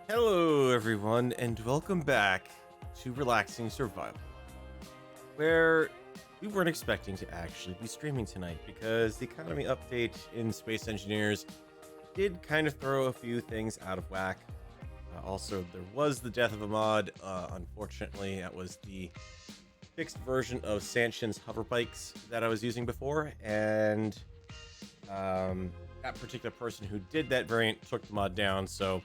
Hello, everyone, and welcome back to Relaxing Survival, where we weren't expecting to actually be streaming tonight because the economy update in Space Engineers did kind of throw a few things out of whack. Also, there was the death of a mod. Unfortunately, that was the fixed version of Sanction's hover bikes that I was using before, and that particular person who did that variant took the mod down, so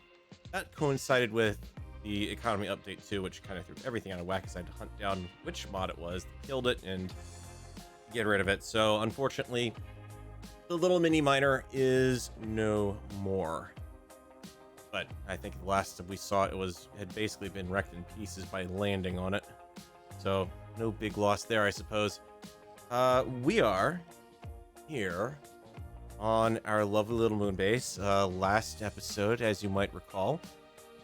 that coincided with the economy update too, which kind of threw everything out of whack because I had to hunt down which mod it was, killed it, and get rid of it. So unfortunately, the little mini miner is no more. But I think the last we saw it had basically been wrecked in pieces by landing on it. So no big loss there, I suppose. We are here on our lovely little moon base. Last episode, as you might recall,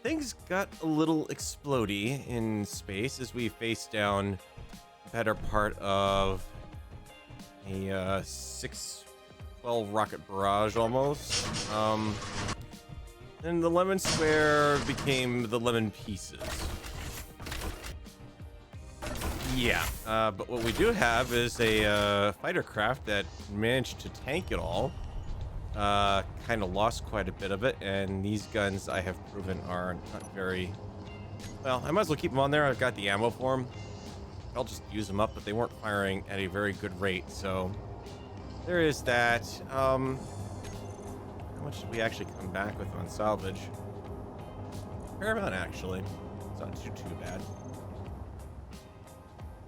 things got a little explodey in space as we faced down the better part of a 612 rocket barrage almost. And the lemon square became the lemon pieces. Yeah, but what we do have is a fighter craft that managed to tank it all. Kind of lost quite a bit of it, and these guns I have proven are not very well. I might as well keep them on there. I've got the ammo for them. I'll just use them up, but they weren't firing at a very good rate, so there is that. How much did we actually come back with on salvage? Fair amount, actually. It's not too bad.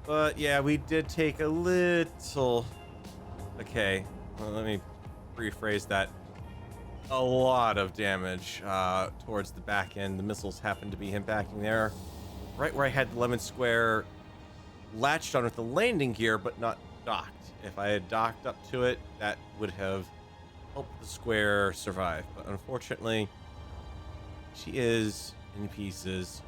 But yeah, we did take a little. Okay, well, let me rephrase that. A lot of damage towards the back end. The missiles happened to be impacting there, right where I had the lemon square latched on with the landing gear, but not docked. If I had docked up to it, that would have helped the square survive. But unfortunately, she is in pieces.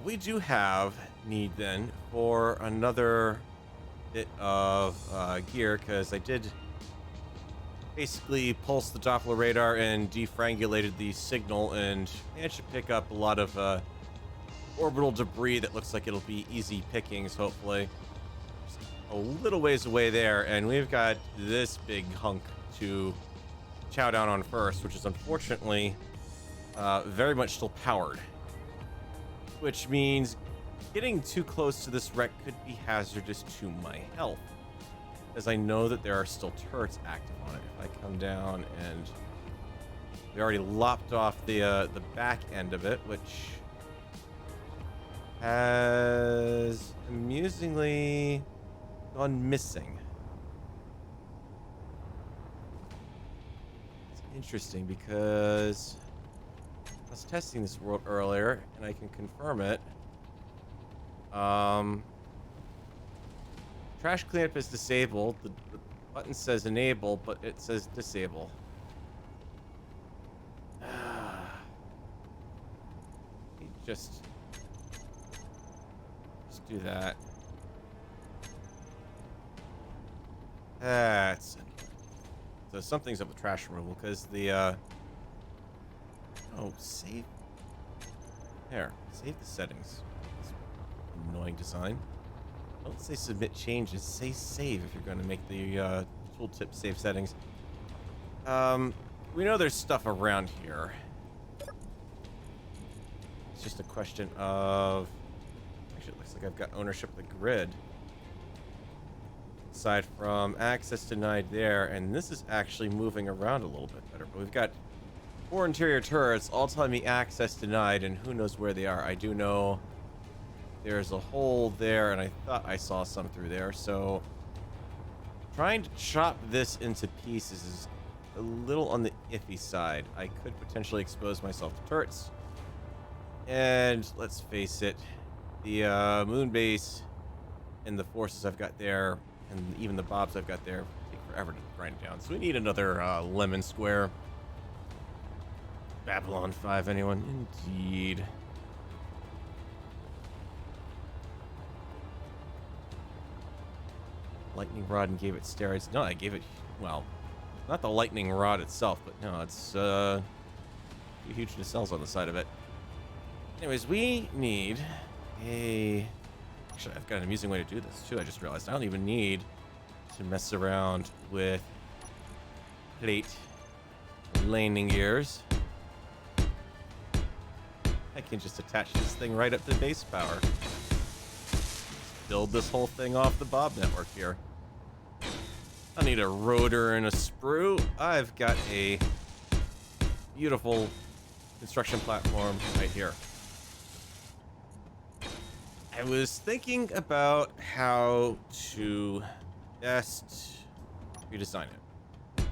We do have need then for another bit of gear, because I did basically pulse the doppler radar and defrangulated the signal and managed to pick up a lot of orbital debris that looks like it'll be easy pickings, hopefully. Just a little ways away there, and we've got this big hunk to chow down on first, which is unfortunately very much still powered, which means getting too close to this wreck could be hazardous to my health, as I know that there are still turrets active on it. If I come down, and we already lopped off the back end of it, which has amusingly gone missing. It's interesting because I was testing this world earlier, and I can confirm it. Trash cleanup is disabled. The button says enable, but it says disable. Just do that. So something's up with trash removal, because the oh, save there. Save the settings. It's annoying design. Don't say submit changes, say save if you're going to make the tooltip save settings. We know there's stuff around here. It's just a question of... Actually, it looks like I've got ownership of the grid. Aside from access denied there, and this is actually moving around a little bit better. But we've got 4 interior turrets all telling me access denied, and who knows where they are. I do know there's a hole there, and I thought I saw some through there, so trying to chop this into pieces is a little on the iffy side. I could potentially expose myself to turrets, and let's face it, the moon base and the forces I've got there, and even the bobs I've got there, take forever to grind down. So we need another lemon square. Babylon 5, anyone? Indeed. Lightning rod and gave it steroids. No, I gave it, well, not the lightning rod itself, but no, it's huge nacelles on the side of it. Anyways, we need a... Actually, I've got an amusing way to do this, too. I just realized I don't even need to mess around with plate landing gears. I can just attach this thing right up to base power. Build this whole thing off the Bob network here. I need a rotor and a sprue. I've got a beautiful construction platform right here. I was thinking about how to best redesign it.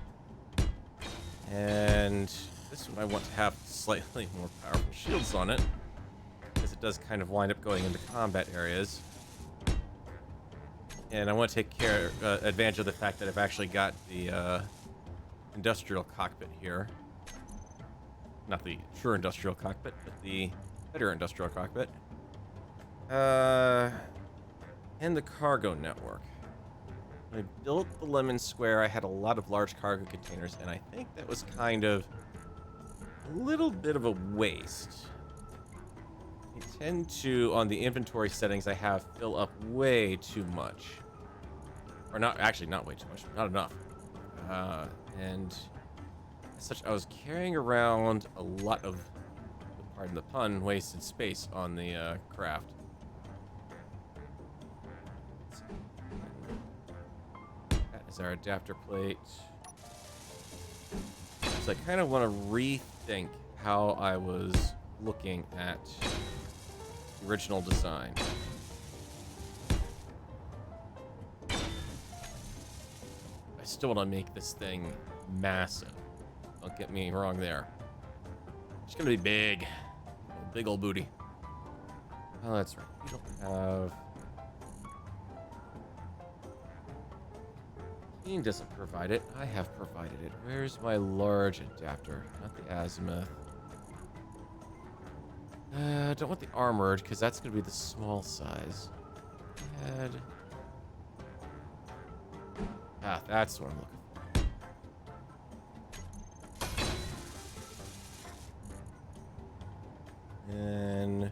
And this one I want to have slightly more powerful shields on it, because it does kind of wind up going into combat areas. And I want to take advantage of the fact that I've actually got the industrial cockpit here. Not the true industrial cockpit, but the better industrial cockpit. And the cargo network. When I built the Lemon Square, I had a lot of large cargo containers, and I think that was kind of a little bit of a waste. I tend to, on the inventory settings I have, fill up way too much. Or not, actually not way too much, not enough. And as such, I was carrying around a lot of, pardon the pun, wasted space on the craft. That is our adapter plate. So I kind of want to rethink how I was looking at the original design. I still want to make this thing massive. Don't get me wrong there. It's gonna be big. Big old booty. Oh, that's right. We don't have... Keen doesn't provide it. I have provided it. Where's my large adapter? Not the azimuth. Don't want the armored, because that's gonna be the small size. Head. Ah, that's what I'm looking for. And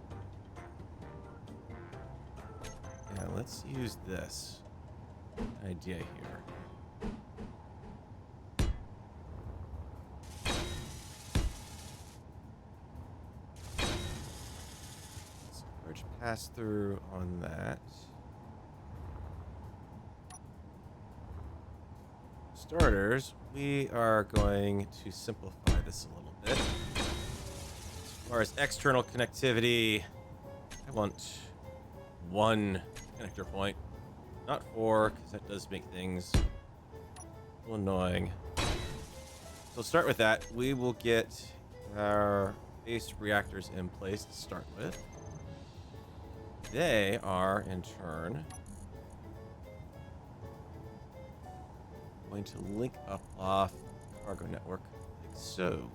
yeah, let's use this idea here. So large pass through on that. Starters, we are going to simplify this a little bit. As far as external connectivity, I want one connector point, not four, because that does make things a little annoying. So start with that. We will get our base reactors in place to start with. They are, in turn, going to link up off cargo network like so.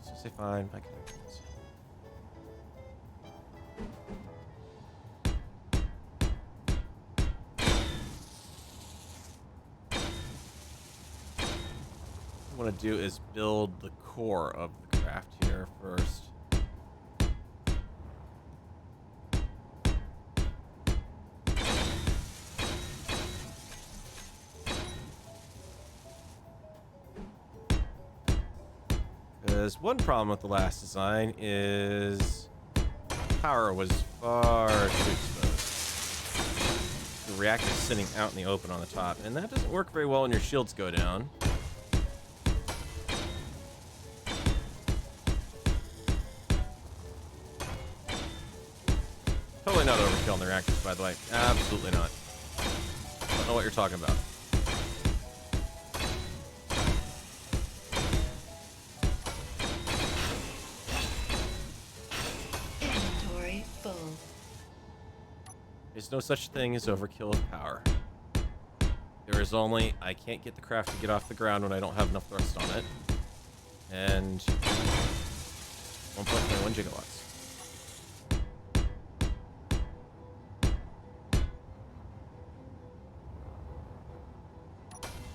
So say fine, my connections. What I want to do is build the core of the craft here first. Because one problem with the last design is power was far too exposed. The reactor's sitting out in the open on the top, and that doesn't work very well when your shields go down. Totally not overkill on the reactors, by the way. Absolutely not. Don't know what you're talking about. Inventory full. There's no such thing as overkill of power. There is only, I can't get the craft to get off the ground when I don't have enough thrust on it. And 1.21 gigawatts.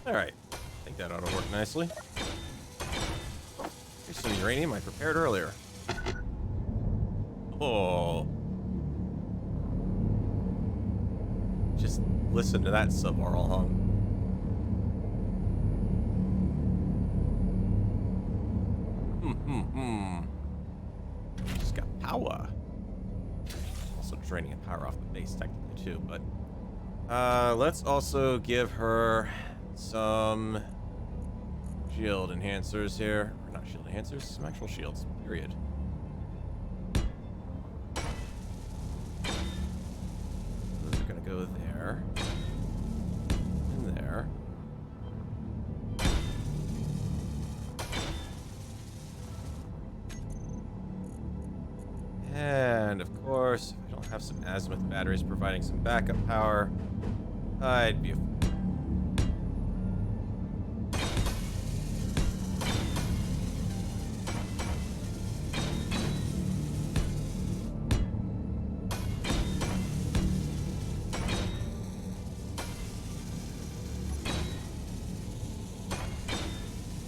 All right, I think that ought to work nicely. some uranium I prepared earlier. Oh. Just listen to that sub-aural hum. She's got power. Also draining power off the base technically too, but let's also give her some shield enhancers here. Or not shield enhancers, some actual shields, period. Those are gonna go there. And there. And of course, if I don't have some azimuth batteries providing some backup power, I'd be a fool.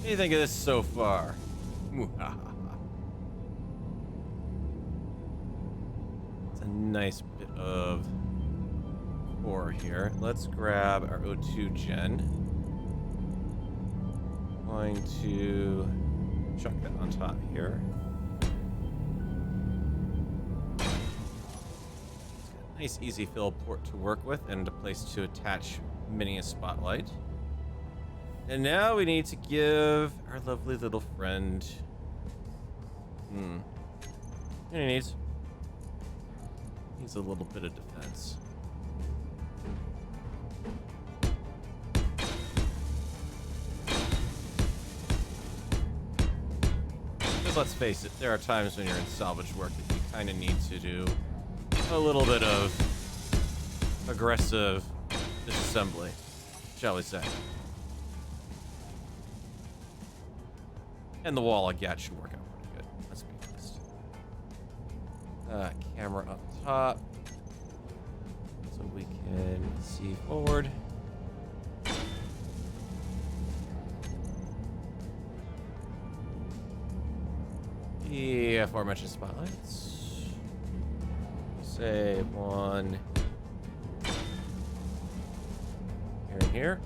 What do you think of this so far? It's a nice bit of core here. Let's grab our O2 gen. Going to chuck that on top here. It's got a nice easy fill port to work with and a place to attach mini spotlight. And now we need to give our lovely little friend. He needs a little bit of defense. Because let's face it, there are times when you're in salvage work that you kind of need to do a little bit of aggressive disassembly, shall we say. And the wall again should work out pretty good. Let's be honest. Camera up top, so we can see forward. The aforementioned spotlights. Say one here and here.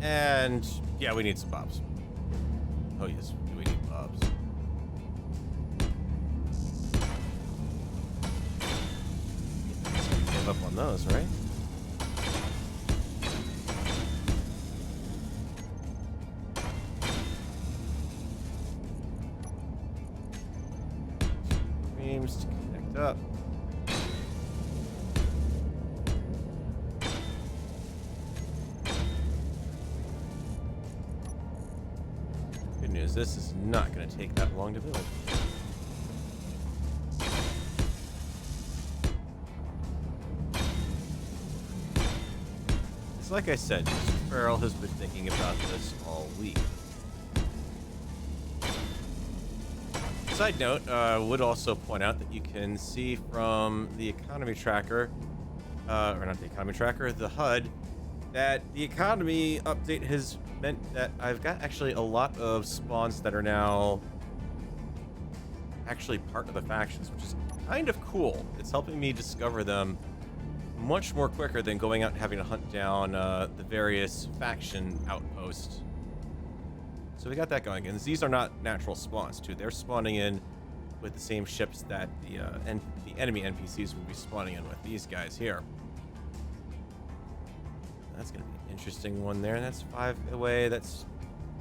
And yeah, we need some bobs. Oh yes, we need bobs. Give up on those, right? Beams to connect up. News. This is not going to take that long to build. It's like I said, Mr. Farrell has been thinking about this all week. Side note, would also point out that you can see from the economy tracker, or not the economy tracker, the HUD, that the economy update has meant that I've got actually a lot of spawns that are now actually part of the factions, which is kind of cool. It's helping me discover them much more quicker than going out and having to hunt down the various faction outposts. So we got that going, and these are not natural spawns too. They're spawning in with the same ships that the enemy NPCs will be spawning in with these guys here. That's going to be an interesting one there. That's 5 away. That's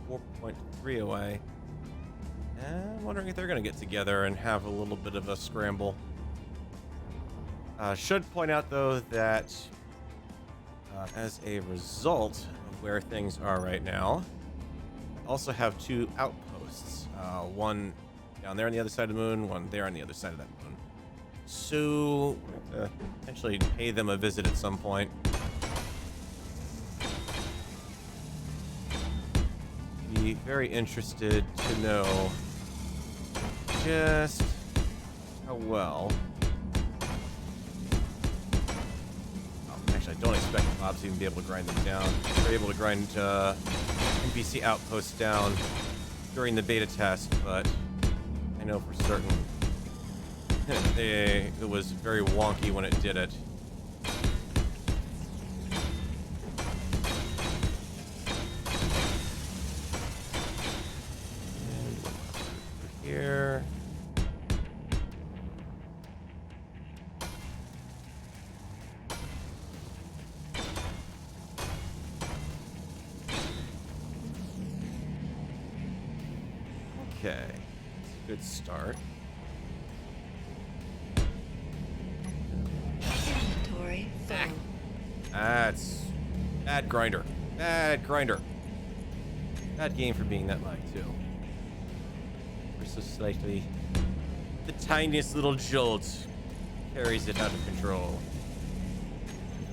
4.3 away. And I'm wondering if they're going to get together and have a little bit of a scramble. Should point out, though, that as a result of where things are right now, I also have 2 outposts. One down there on the other side of the moon, one there on the other side of that moon. So, we're going to potentially pay them a visit at some point. Be very interested to know just how well. Oh, actually, I don't expect mobs to even be able to grind them down. They're able to grind NPC outposts down during the beta test, but I know for certain it was very wonky when it did it. And here. Okay, that's a good start. Inventory full. That's bad grinder. Bad grinder. Bad game for being that lag too. We're so slightly. The tiniest little jolt carries it out of control.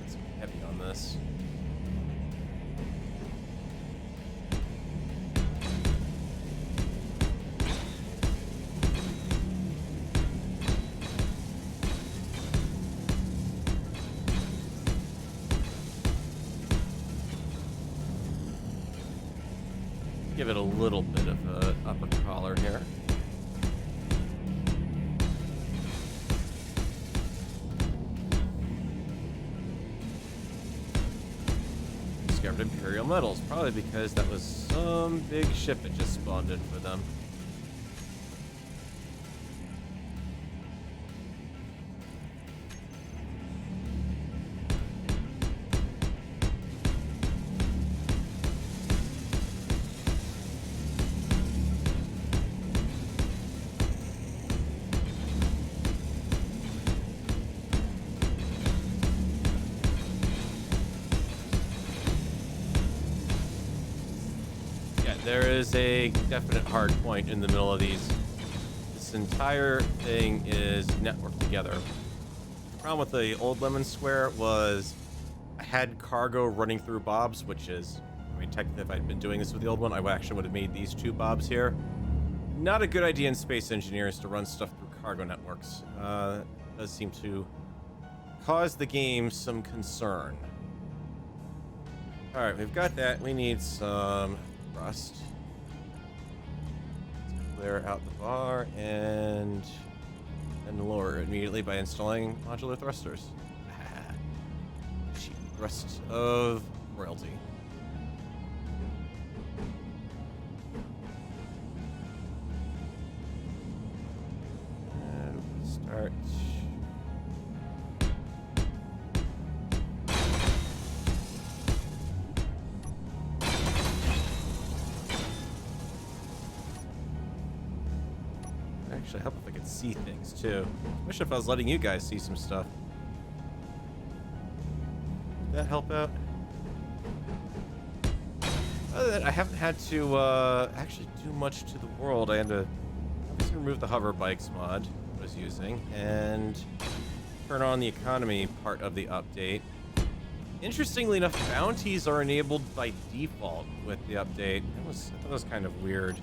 It's heavy on this. Give it a little bit of a upper collar here. Discovered Imperial metals, probably because that was some big ship that just spawned in for them. There is a definite hard point in the middle of these. This entire thing is networked together. The problem with the old Lemon Square was I had cargo running through Bob's, which is, I mean, technically if I'd been doing this with the old one, I actually would have made these two Bob's here. Not a good idea in Space Engineers to run stuff through cargo networks. It does seem to cause the game some concern. Alright, we've got that. We need some rust. Let's clear out the bar and then lower it immediately by installing modular thrusters. Cheap thrust of royalty. And we'll start. Actually help if I could see things too. Wish if I was letting you guys see some stuff. Would that help out? Other than that, I haven't had to actually do much to the world. I had to obviously remove the hover bikes mod I was using and turn on the economy part of the update. Interestingly enough, bounties are enabled by default with the update. I thought that was kind of weird.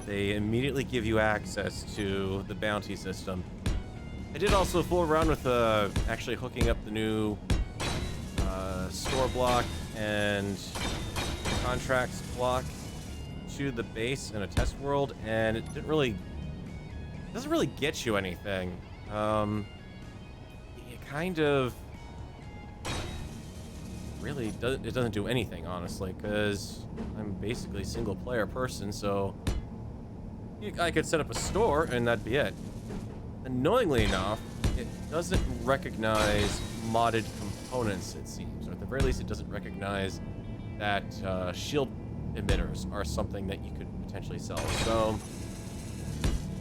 They immediately give you access to the bounty system. I did also fool around with actually hooking up the new store block and contracts block to the base in a test world, and it doesn't really get you anything. It kind of really doesn't do anything, honestly, because I'm basically a single player person, so I could set up a store and that'd be it. Annoyingly enough, it doesn't recognize modded components, it seems, or at the very least it doesn't recognize that shield emitters are something that you could potentially sell. So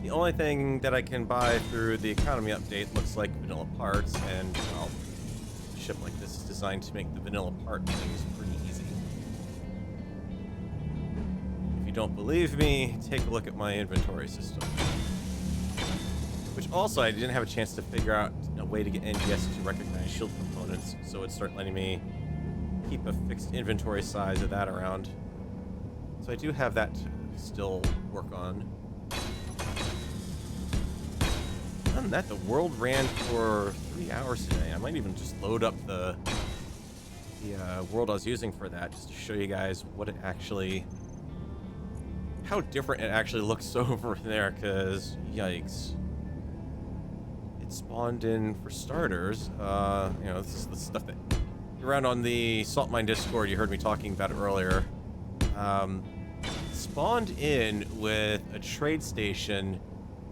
the only thing that I can buy through the economy update looks like vanilla parts, and well, a ship like this is designed to make the vanilla part things pretty easy. If you don't believe me, take a look at my inventory system. Which also, I didn't have a chance to figure out a way to get NDS to recognize shield components, so it'd start letting me keep a fixed inventory size of that around. So I do have that to still work on. Other than that, the world ran for 3 hours today. I might even just load up the the world I was using for that, just to show you guys what it actually, how different it actually looks over there, because yikes. It spawned in, for starters, you know, this is the stuff that around on the Salt Mine Discord, you heard me talking about it earlier. Spawned in with a trade station,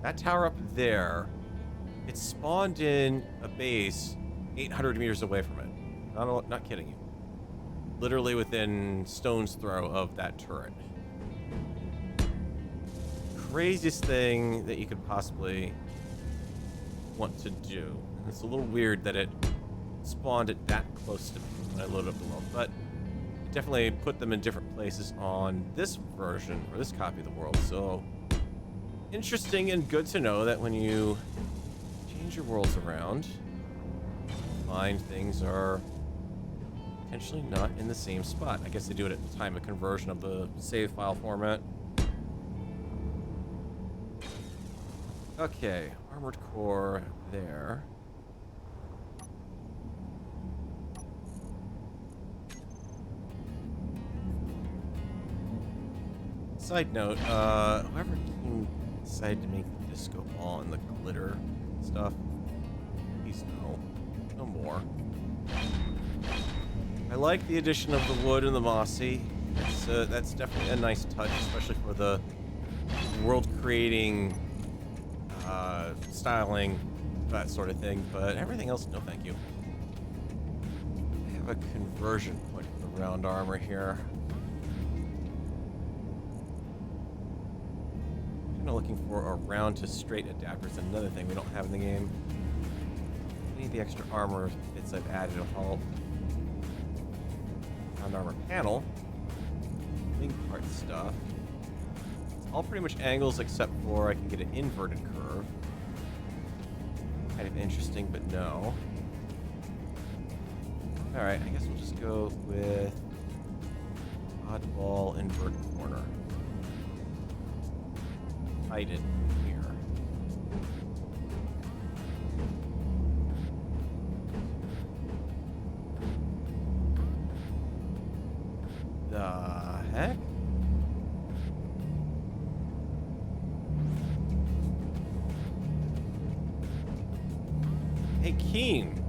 that tower up there. It spawned in a base 800 meters away from it. Not kidding you. Literally within stone's throw of that turret. Craziest thing that you could possibly want to do. And it's a little weird that it spawned it that close to me when I loaded up the world, but it definitely put them in different places on this version, or this copy of the world. So interesting and good to know that when you change your worlds around, find things are potentially not in the same spot. I guess they do it at the time of conversion of the save file format. Okay, armored core there. Side note, whoever can decide to make the disco ball and the glitter stuff, please no more. I like the addition of the wood and the mossy. That's definitely a nice touch, especially for the world creating, styling, that sort of thing. But everything else, no thank you. I have a conversion point for the round armor here. Kind of looking for a round to straight adapter. It's another thing we don't have in the game. I need the extra armor bits I've added to all. Round armor panel. Wing part stuff. It's all pretty much angles except for I can get an inverted curve. Kind of interesting, but no. Alright, I guess we'll just go with oddball invert corner. Hide it here. The heck? Hey, Keen.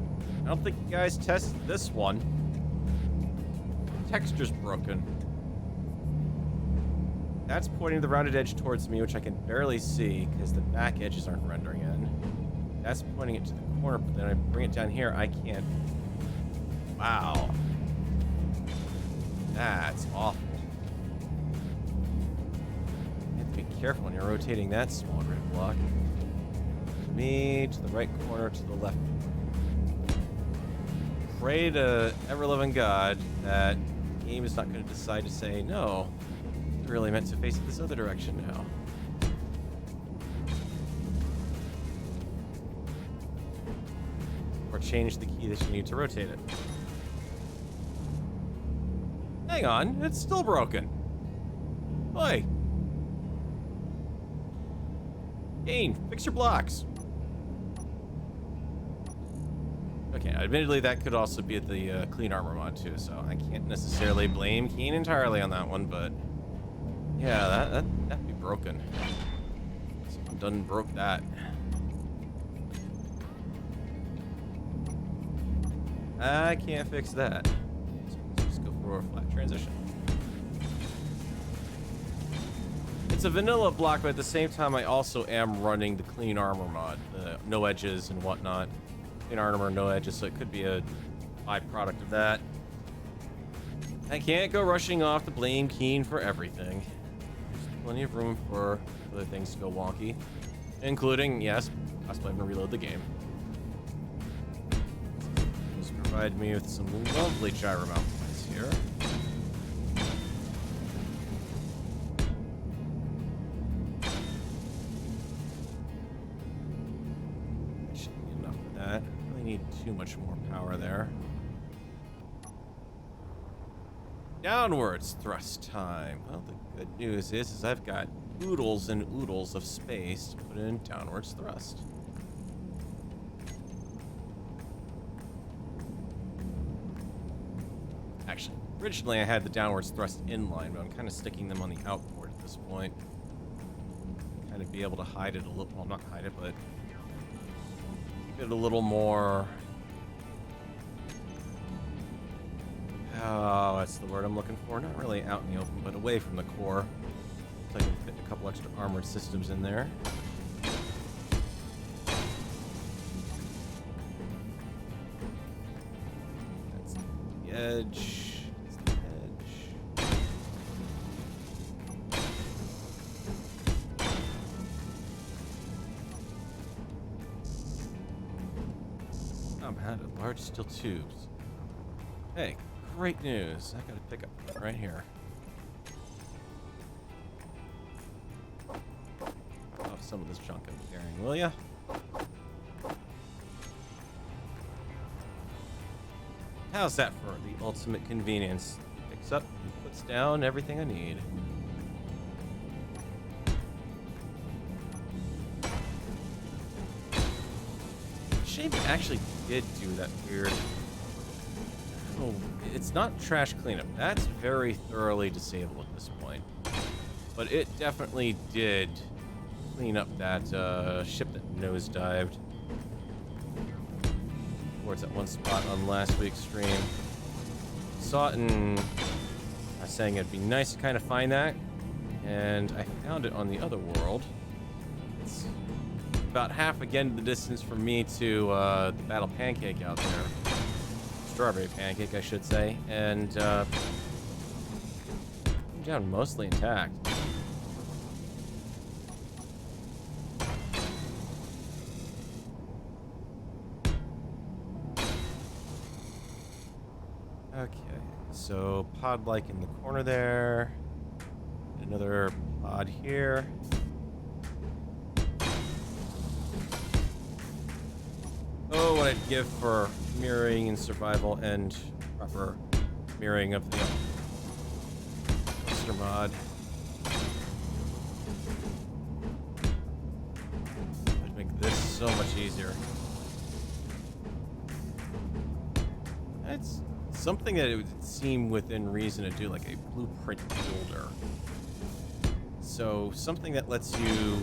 I don't think you guys tested this one. The texture's broken. That's pointing the rounded edge towards me, which I can barely see because the back edges aren't rendering in. That's pointing it to the corner, but then I bring it down here, I can't. Wow. That's awful. You have to be careful when you're rotating that small grid block. To me, to the right corner, to the left. Pray to ever-loving God that the game is not going to decide to say, no, you're really meant to face it this other direction now. Or change the key that you need to rotate it. Hang on, it's still broken. Oi. Kane, fix your blocks. Okay, admittedly that could also be the clean armor mod too, so I can't necessarily blame Keen entirely on that one, but yeah, that'd be broken. Someone done broke that. I can't fix that. So let's just go for a flat transition. It's a vanilla block, but at the same time, I also am running the clean armor mod, the no edges and whatnot. Clean armor, no edges, so it could be a byproduct of that. I can't go rushing off to blame Keen for everything. There's plenty of room for other things to go wonky, including, yes, possibly having to reload the game. This provide me with some lovely gyro mount points here. Need too much more power there. Downwards thrust time. Well, the good news is I've got oodles and oodles of space to put in downwards thrust. Originally, I had the downwards thrust inline, but I'm kind of sticking them on the outboard at this point. Kind of be able to hide it a little. Well, not hide it, but keep it a little more. Oh, that's the word I'm looking for. Not really out in the open, but away from the core. So I can fit a couple extra armored systems in there. That's the edge. That's the edge. I'm out of large steel tubes. Hey, great news. I got a pickup right here. Oh, some of this junk I'm carrying, will ya? How's that for the ultimate convenience? Picks up and puts down everything I need. Shame it actually did do that weird. Oh, it's not trash cleanup. That's very thoroughly disabled at this point. But it definitely did clean up that ship that nosedived towards that one spot on last week's stream. Saw it and I was saying it'd be nice to kind of find that, and I found it on the other world. It's about half again the distance from me to the Battle Pancake out there. Strawberry Pancake, I should say, and came down mostly intact. Okay, so pod-like in the corner there. Another pod here. Oh, what I'd give for mirroring and survival and proper mirroring of the monster mod. Would make this so much easier. It's something that it would seem within reason to do, like a blueprint builder. So something that lets you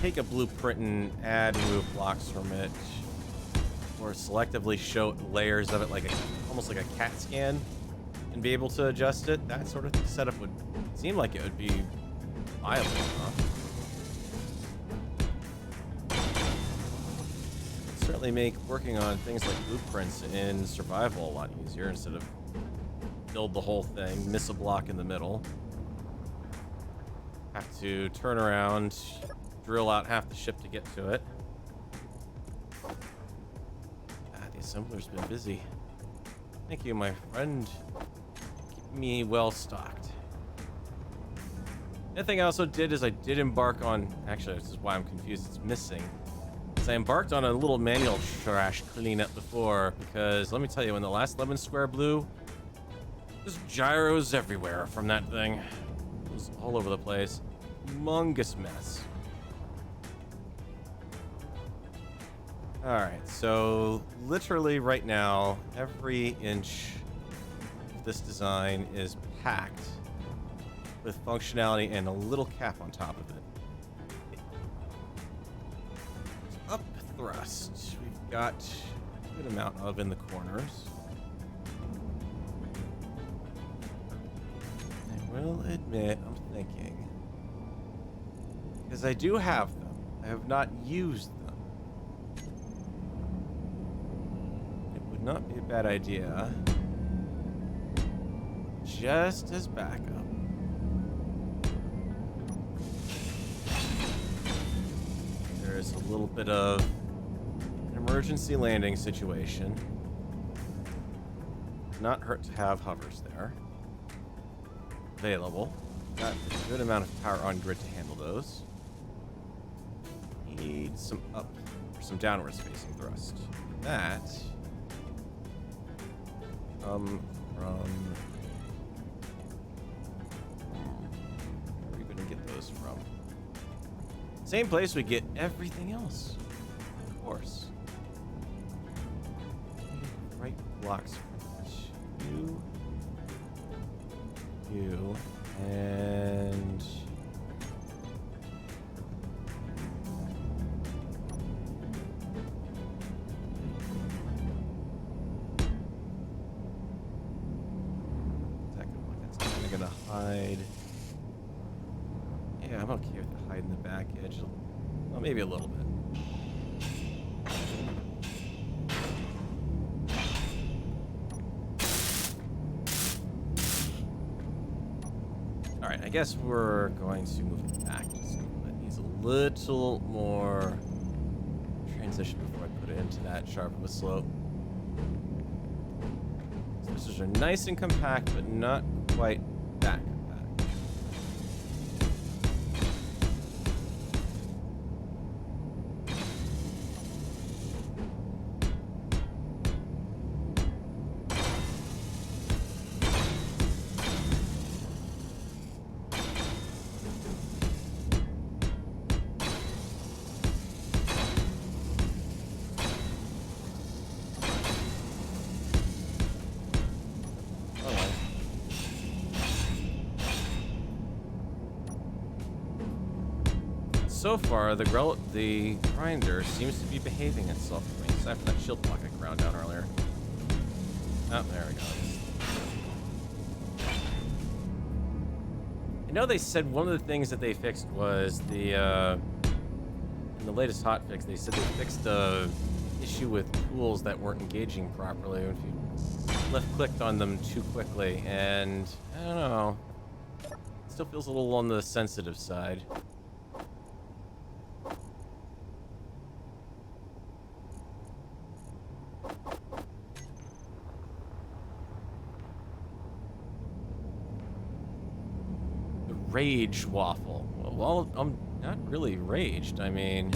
take a blueprint and add and remove blocks from it, or selectively show layers of it, like almost like a CAT scan, and be able to adjust it. That sort of setup would seem like it would be viable enough. It'd certainly make working on things like blueprints in survival a lot easier, instead of build the whole thing, miss a block in the middle, have to turn around, drill out half the ship to get to it. The assembler's been busy. Thank you, my friend. Keep me well stocked. The thing I also did is I did embark on, actually this is why I'm confused, it's missing. So I embarked on a little manual trash cleanup before, because let me tell you, when the last lemon square blew, there's gyros everywhere from that thing. It was all over the place. Humongous mess. Alright, so literally right now, every inch of this design is packed with functionality and a little cap on top of it. Up thrust, we've got a good amount of in the corners. I will admit, I'm thinking, because I do have them, I have not used them. Not be a bad idea, just as backup. There's a little bit of an emergency landing situation. Not hurt to have hovers there available. Got a good amount of power on grid to handle those. Need some up or some downwards facing thrust. That from where are you gonna get those from? Same place we get everything else, of course. Right blocks. You you. And that's kind of gonna hide. Yeah, I'm okay with it hiding the back edge. Well, maybe a little bit. Alright, I guess we're going to move it back just a little bit. Needs a little more transition before I put it into that sharp of a slope. Surfaces are nice and compact, but not quite that compact. So far, the grinder seems to be behaving itself for me, aside from that shield block I ground down earlier. Oh, there we go. I know they said one of the things that they fixed was in the latest hotfix, they said they fixed a issue with tools that weren't engaging properly if you left-clicked on them too quickly, and I don't know. It still feels a little on the sensitive side. Rage waffle. Well, I'm not really raged. I mean,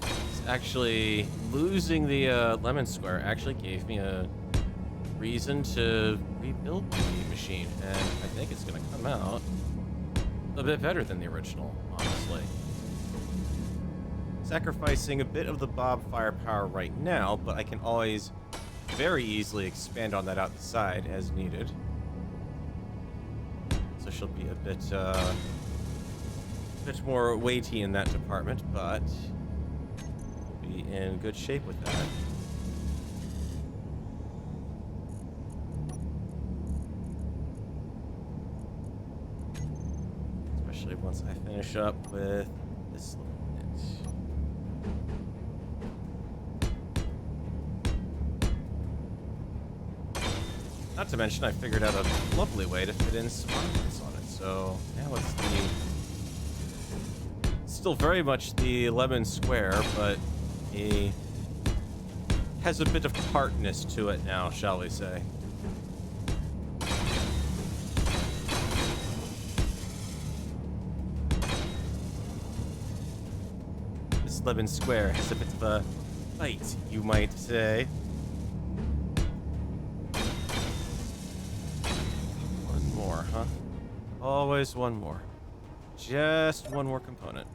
it's actually losing the lemon square actually gave me a reason to rebuild the machine, and I think it's going to come out a bit better than the original, honestly. Sacrificing a bit of the Bob firepower right now, but I can always very easily expand on that out the side as needed. So she'll be a bit more weighty in that department, but we'll be in good shape with that. Especially once I finish up with this little bit. Not to mention, I figured out a lovely way to fit in some ornaments on it. So now it's still very much the lemon square, but he has a bit of tartness to it now, shall we say. This lemon square has a bit of a bite, you might say. Huh? Always one more. Just one more component.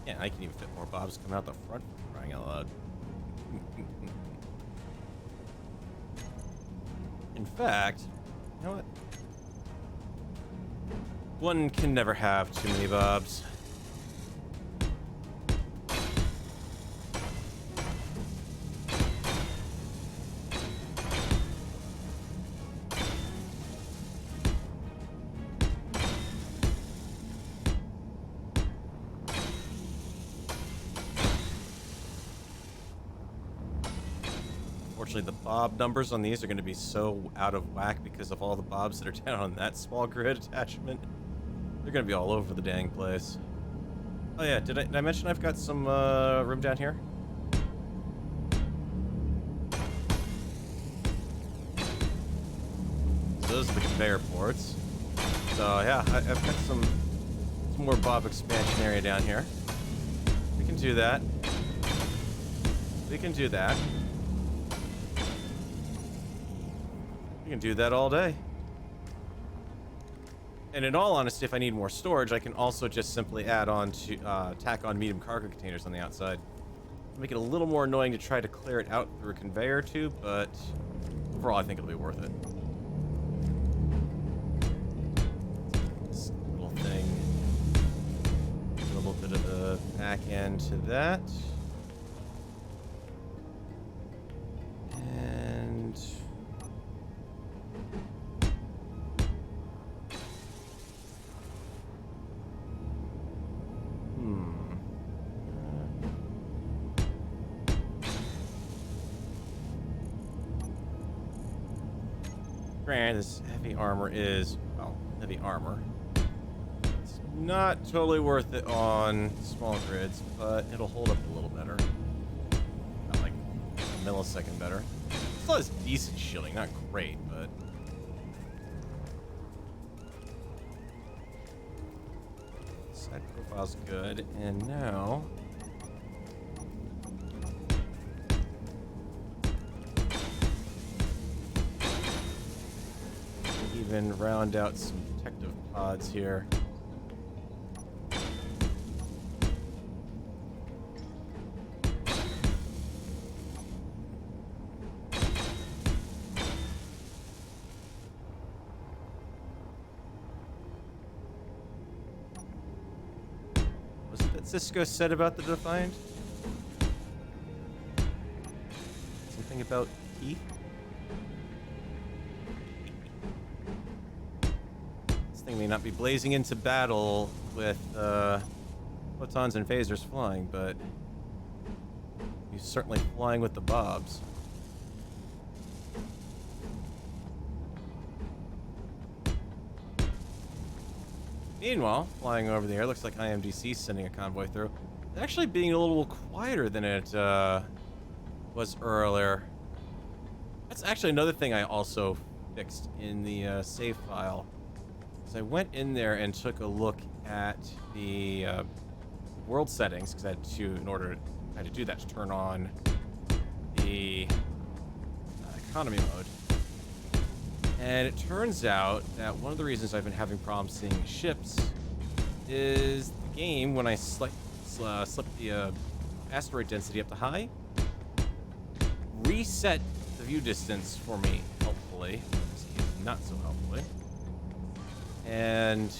Yeah, I can even fit more bobs coming out the front for crying out loud. In fact, you know what? One can never have too many bobs. Unfortunately, the bob numbers on these are going to be so out of whack because of all the bobs that are down on that small grid attachment. They're gonna be all over the dang place. Oh yeah, did I mention I've got some room down here? So those are the conveyor ports. So yeah, I've got some more bob expansion area down here. We can do that. We can do that. We can do that all day. And in all honesty, if I need more storage, I can also just simply add on to tack on medium cargo containers on the outside. Make it a little more annoying to try to clear it out through a conveyor tube, but overall I think it'll be worth it. This little thing. A little bit of the back end to that. And granted, this heavy armor is, well, heavy armor. It's not totally worth it on small grids, but it'll hold up a little better. Not like a millisecond better. Still has decent shielding, not great, but side profile's good. And now even round out some protective pods here. Was it that Cisco said about the Defiant? Something about teeth? Thing may not be blazing into battle with photons and phasers flying, but he's certainly flying with the bobs. Meanwhile, flying over the air, looks like IMDC sending a convoy through. It's actually being a little quieter than it was earlier. That's actually another thing I also fixed in the save file. So I went in there and took a look at the world settings because I had to, I had to do that to turn on the economy mode. And it turns out that one of the reasons I've been having problems seeing ships is the game, when I slip the asteroid density up to high, reset the view distance for me, helpfully. Not so helpfully. And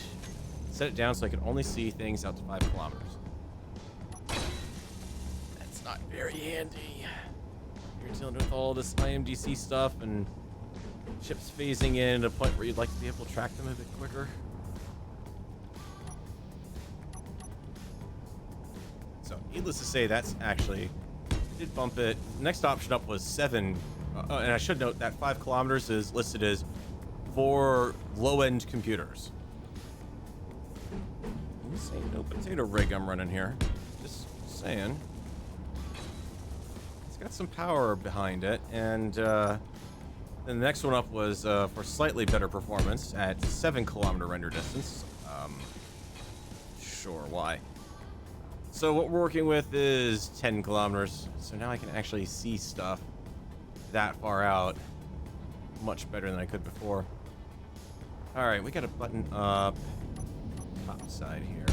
set it down so I can only see things out to 5 kilometers. That's not very handy. You're dealing with all this IMDC stuff and ships phasing in at a point where you'd like to be able to track them a bit quicker. So, needless to say, that's actually did bump it. Next option up was 7, and I should note that 5 kilometers is listed as for low-end computers. This ain't no potato rig I'm running here. Just saying. It's got some power behind it, and then the next one up was for slightly better performance at 7-kilometer render distance. Sure, why? So what we're working with is 10 kilometers, so now I can actually see stuff that far out much better than I could before. Alright, we got a button up top side here.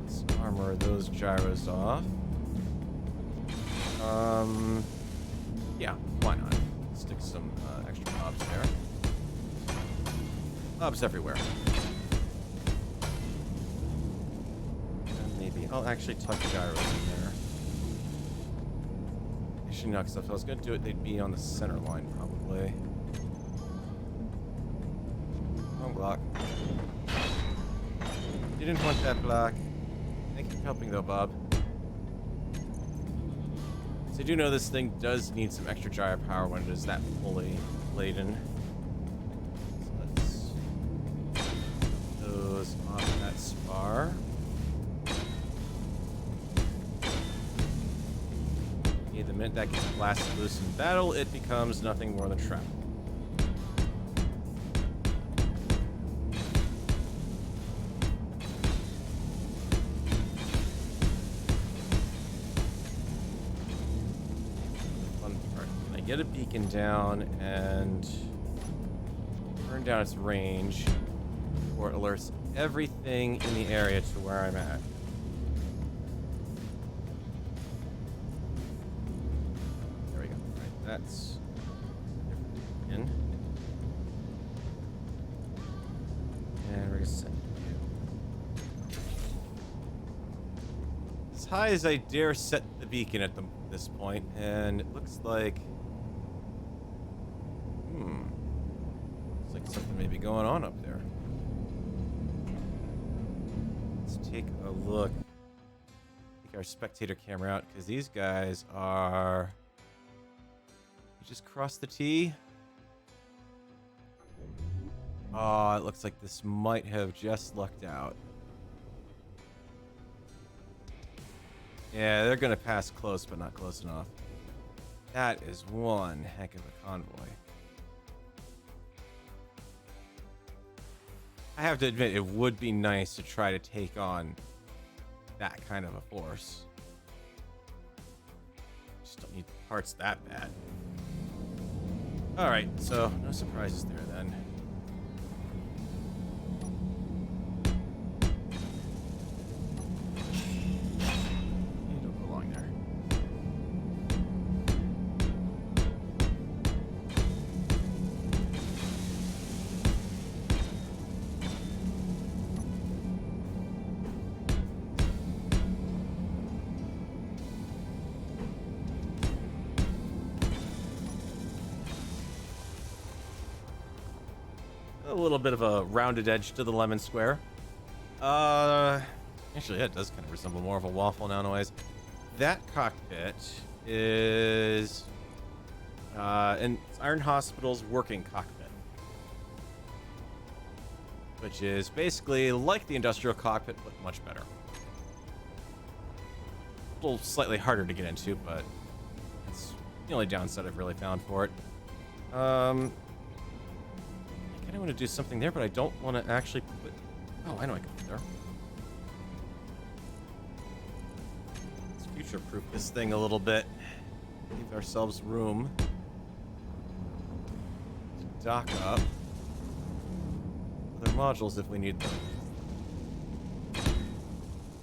Let's armor those gyros off. Yeah, why not? Stick some extra bobs there. Bobs everywhere. And maybe I'll actually tuck gyros in there. Actually, no, because if I was going to do it, they'd be on the center line, probably. Wrong block. You didn't want that block. Thank you for helping, though, Bob. So I do know this thing does need some extra gyro power when it is that fully laden. So let's get those off that spar. Okay, the minute that gets blasted loose in battle, it becomes nothing more than shrapnel. Get a beacon down and turn down its range before it alerts everything in the area to where I'm at. There we go. All right, that's in. And we're gonna set you as high as I dare set the beacon at this point, and it looks like looks like something may be going on up there. Let's take a look. Take our spectator camera out because these guys are. You just crossed the T. Oh, it looks like this might have just lucked out. Yeah, they're gonna pass close, but not close enough. That is one heck of a convoy. I have to admit, it would be nice to try to take on that kind of a force. Just don't need parts that bad. Alright, so no surprises there then. You don't belong there. A little bit of a rounded edge to the lemon square. Actually, it does kind of resemble more of a waffle now, anyways. That cockpit is in Iron Hospital's working cockpit, which is basically like the industrial cockpit, but much better. A little slightly harder to get into, but it's the only downside I've really found for it. I kind of want to do something there, but I don't want to actually put... Oh, I know I can put there. Let's future-proof this thing a little bit. Give ourselves room to dock up other modules if we need them.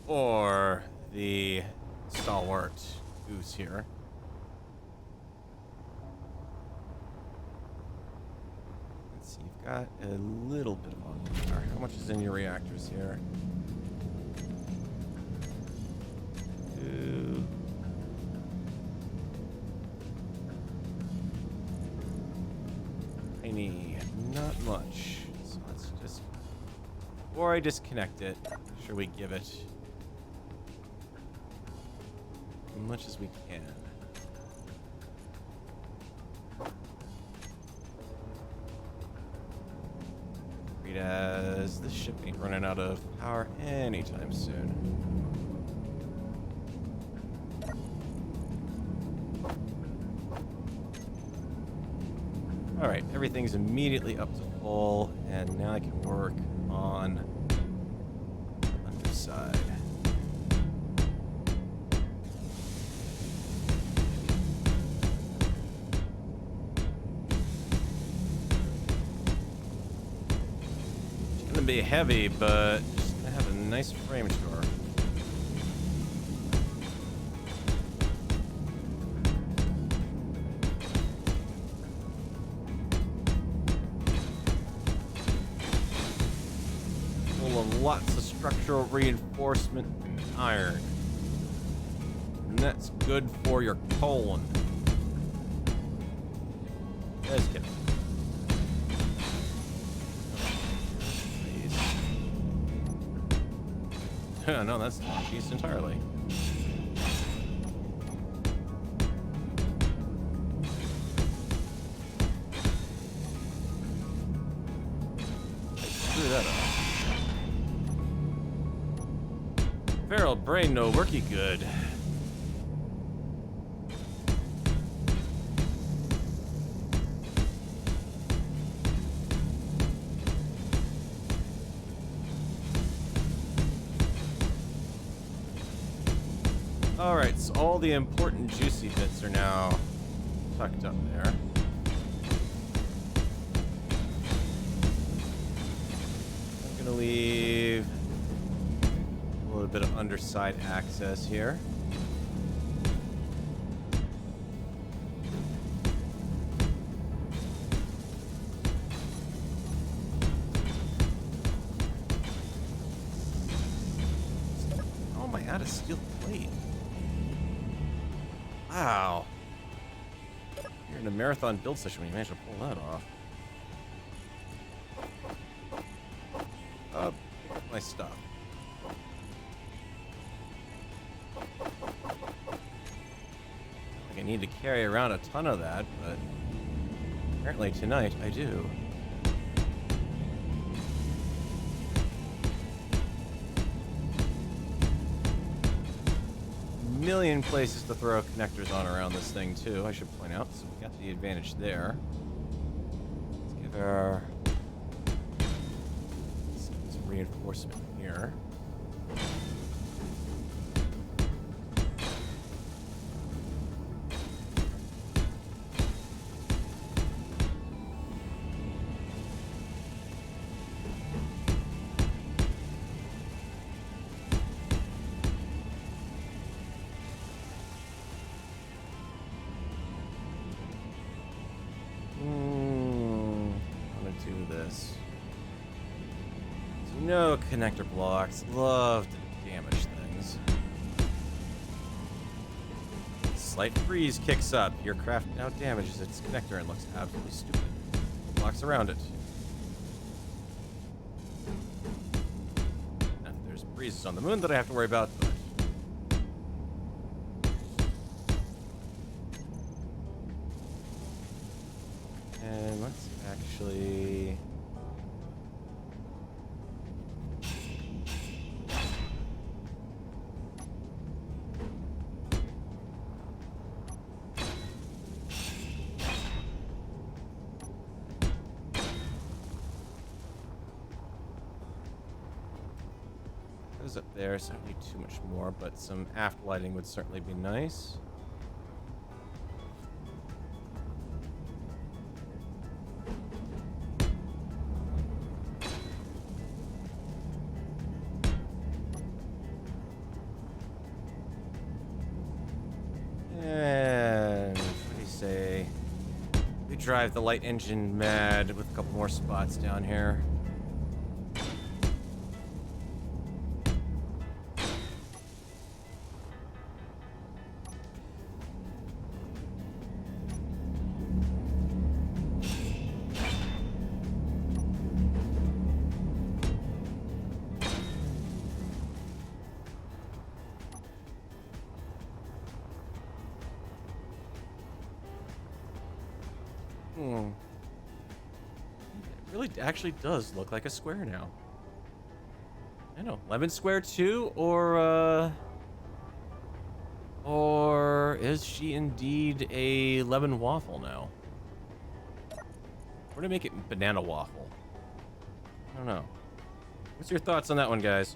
Or the stalwart goose here. You've got a little bit of on power. How much is in your reactors here? 2. Tiny, not much. So let's just, before I disconnect it, make sure we give it as much as we can. As this ship ain't running out of power anytime soon. Alright, everything's immediately up to full, and now I can work on the underside. Be heavy, but just gonna have a nice frame to her. Full of lots of structural reinforcement and iron. And that's good for your colon. Just kidding. No, that's not a piece entirely. Screw that up. Feral brain no worky good. Alright, so all the important juicy bits are now tucked up there. gonna leave a little bit of underside access here. How am I out of steel plate? Wow. You're in a marathon build session when you manage to pull that off. Pick up my stuff. I need to carry around a ton of that, but apparently tonight I do. Million places to throw connectors on around this thing too, I should point out, so we got the advantage there. Let's give our some reinforcement here. No connector blocks. Love to damage things. Slight freeze kicks up. Your craft now damages its connector and looks absolutely stupid. Blocks around it. Now, there's breezes on the moon that I have to worry about, but and let's actually up there, so I don't need too much more, but some aft lighting would certainly be nice. And what do you say? We drive the light engine mad with a couple more spots down here. It really actually does look like a square now. I know, lemon square too, or is she indeed a lemon waffle now? Or to make it banana waffle? I don't know. What's your thoughts on that one, guys?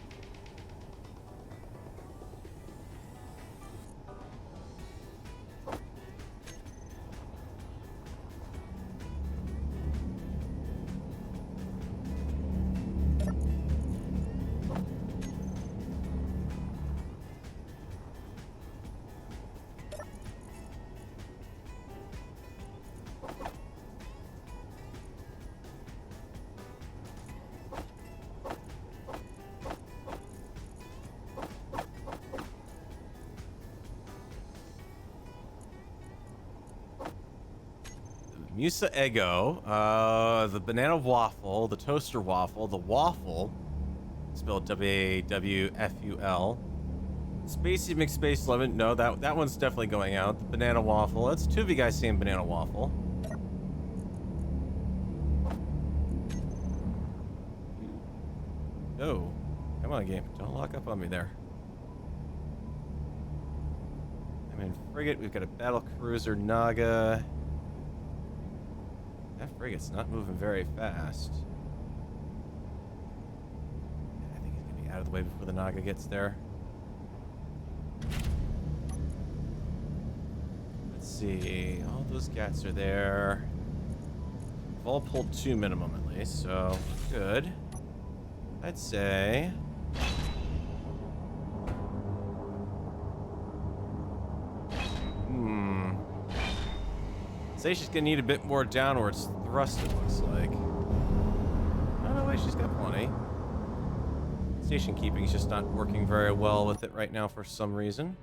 Musa Ego, the banana waffle, the toaster waffle, the waffle, spelled W-A-W-F-U-L. Spacey McSpace Lemon, no, that one's definitely going out. The banana waffle, that's two of you guys saying banana waffle. Oh, come on game, don't lock up on me there. I'm in frigate, we've got a battle cruiser Naga. That frigate's not moving very fast. I think he's gonna be out of the way before the Naga gets there. Let's see. All those gats are there. We've all pulled 2 minimum at least, so good. I'd say... Say she's gonna need a bit more downwards thrust, it looks like. Oh, no, wait, she's got plenty. Station keeping is just not working very well with it right now for some reason.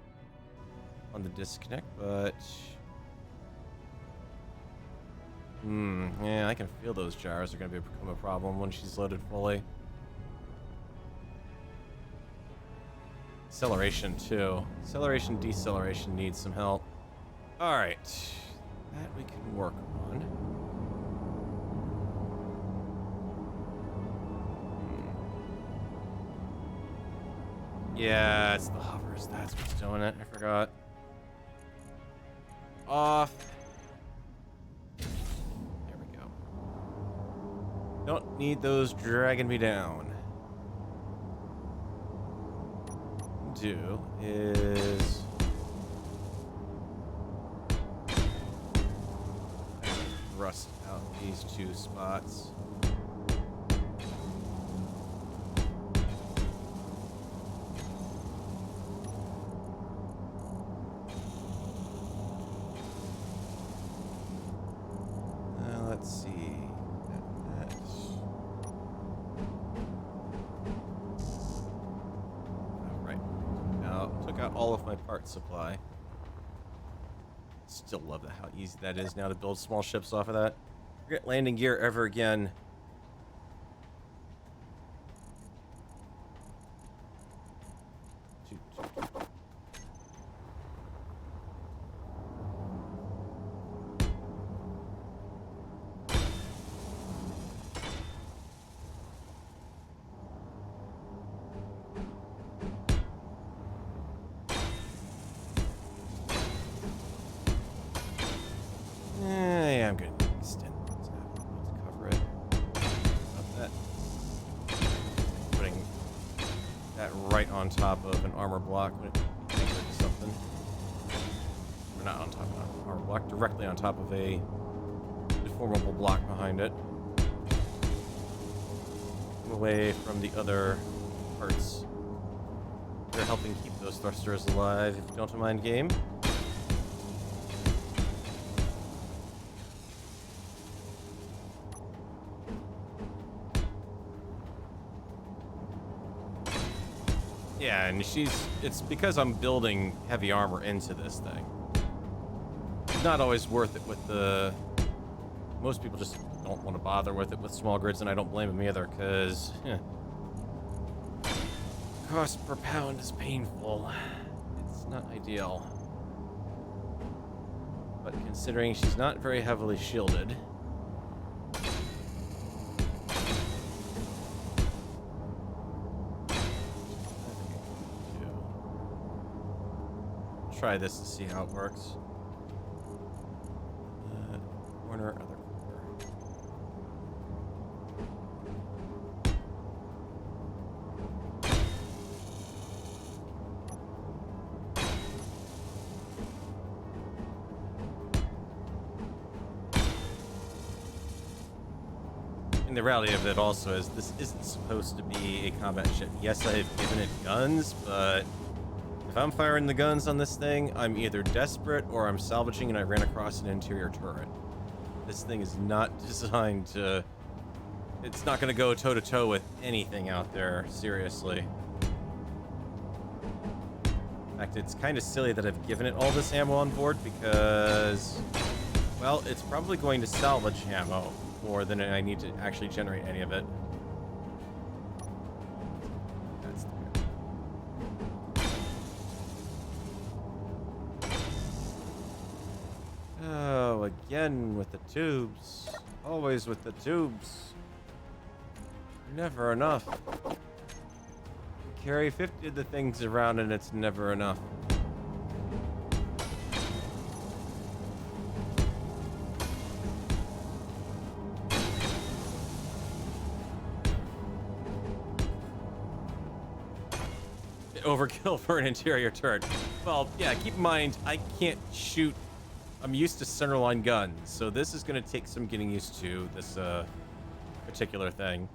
On the disconnect, but... yeah, I can feel those gyros are gonna become a problem when she's loaded fully. Acceleration, too. Acceleration, deceleration needs some help. Alright. That we can work on. Yeah, it's the hovers. That's what's doing it. I forgot. Off. There we go. Don't need those dragging me down. Do is... rust out these two spots. Let's see. Right. Now, took out all of my part supply. Still love that how easy that is now to build small ships off of that. Forget landing gear ever again. Yeah, I'm gonna extend things out to cover it. About that. Putting that right on top of an armor block when it anchored to something. Or not on top of an armor block, directly on top of a deformable block behind it. Away from the other parts. They're helping keep those thrusters alive, if you don't mind, game. Yeah, and it's because I'm building heavy armor into this thing. It's not always worth it with the... Most people just don't want to bother with it with small grids, and I don't blame them either, because... cost per pound is painful. It's not ideal. But considering she's not very heavily shielded... Try this to see how it works. Corner, other corner. And the reality of it also is this isn't supposed to be a combat ship. Yes, I've given it guns, but if I'm firing the guns on this thing, I'm either desperate or I'm salvaging and I ran across an interior turret. This thing is not designed to... It's not going to go toe-to-toe with anything out there, seriously. In fact, it's kind of silly that I've given it all this ammo on board because... Well, it's probably going to salvage ammo more than I need to actually generate any of it. That's the Oh, again with the tubes. Always with the tubes. Never enough. You carry 50 of the things around and it's never enough. Overkill for an interior turret. Well, yeah, keep in mind, I can't shoot. I'm used to centerline guns, so this is going to take some getting used to, this particular thing.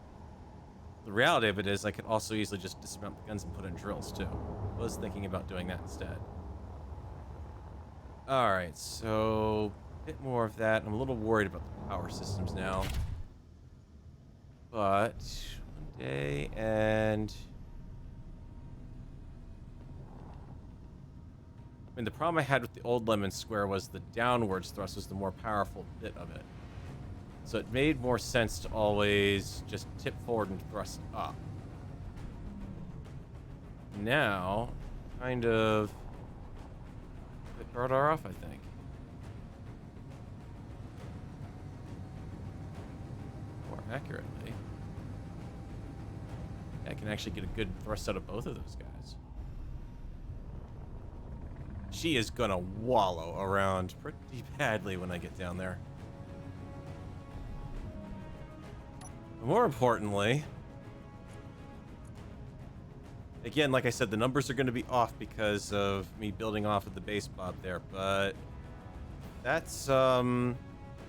The reality of it is I could also easily just dismount the guns and put in drills too. I was thinking about doing that instead. Alright, so a bit more of that. I'm a little worried about the power systems now. But one day, and I mean, the problem I had with the old Lemon Square was the downwards thrust was the more powerful bit of it. So it made more sense to always just tip forward and thrust up. Now, kind of bit brought her off, I think. More accurately. I can actually get a good thrust out of both of those guys. She is gonna wallow around pretty badly when I get down there. More importantly, again, like I said, the numbers are going to be off because of me building off of the base Bob there, but that's, well,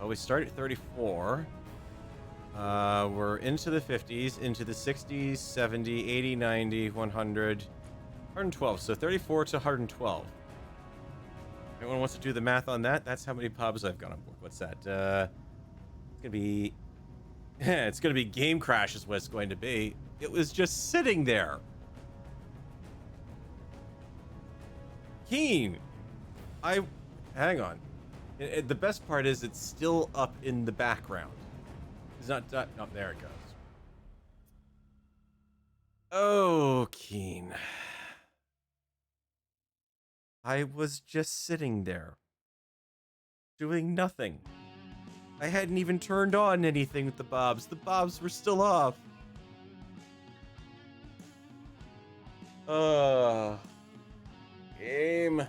we start at 34. We're into the 50s, into the 60s, 70, 80, 90, 100, 112. So 34 to 112. Anyone wants to do the math on that? That's how many pubs I've got on board. What's that? It's going to be... it's going to be game crash is what it's going to be. It was just sitting there. Keen. Hang on. The best part is it's still up in the background. It's not done. Oh, there it goes. Oh, Keen. I was just sitting there. Doing nothing. I hadn't even turned on anything with the bobs. The bobs were still off. Game.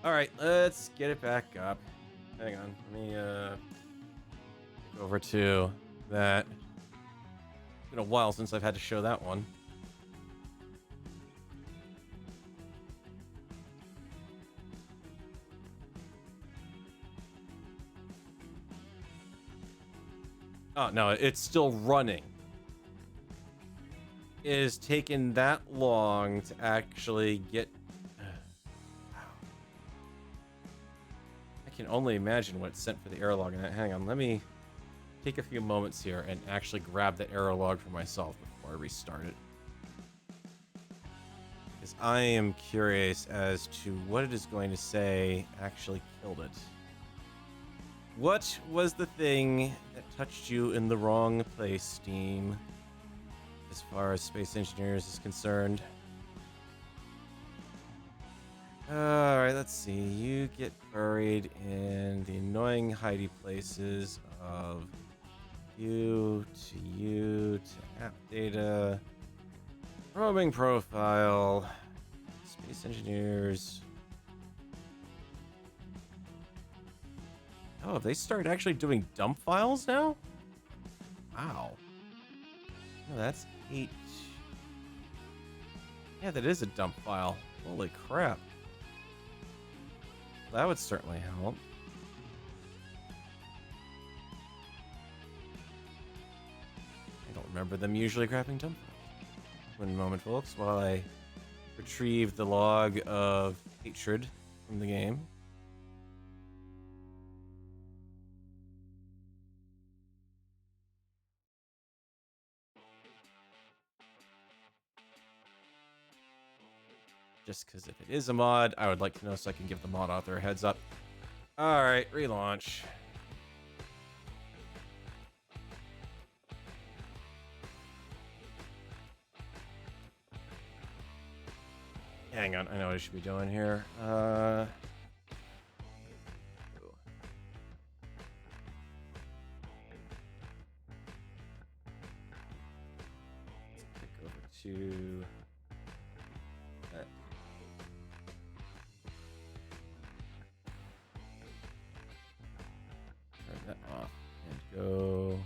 Alright, let's get it back up. Hang on. Let me, go over to that. It's been a while since I've had to show that one. Oh, no, it's still running. It has taken that long to actually get... I can only imagine what it's sent for the error log in that. Hang on, let me take a few moments here and actually grab the error log for myself before I restart it. Because I am curious as to what it is going to say actually killed it. What was the thing that touched you in the wrong place, Steam? As far as Space Engineers is concerned. Alright, let's see. You get buried in the annoying hidey places of you to app data, roaming profile, Space Engineers. Oh, they started actually doing dump files now? Wow. No, that's 8. Yeah, that is a dump file. Holy crap. That would certainly help. I don't remember them usually grabbing dump files. One moment, folks, while I retrieve the log of hatred from the game. Just because if it is a mod, I would like to know so I can give the mod author a heads up. Alright, relaunch. Hang on, I know what I should be doing here. Let's click over to that. Turn that off and go.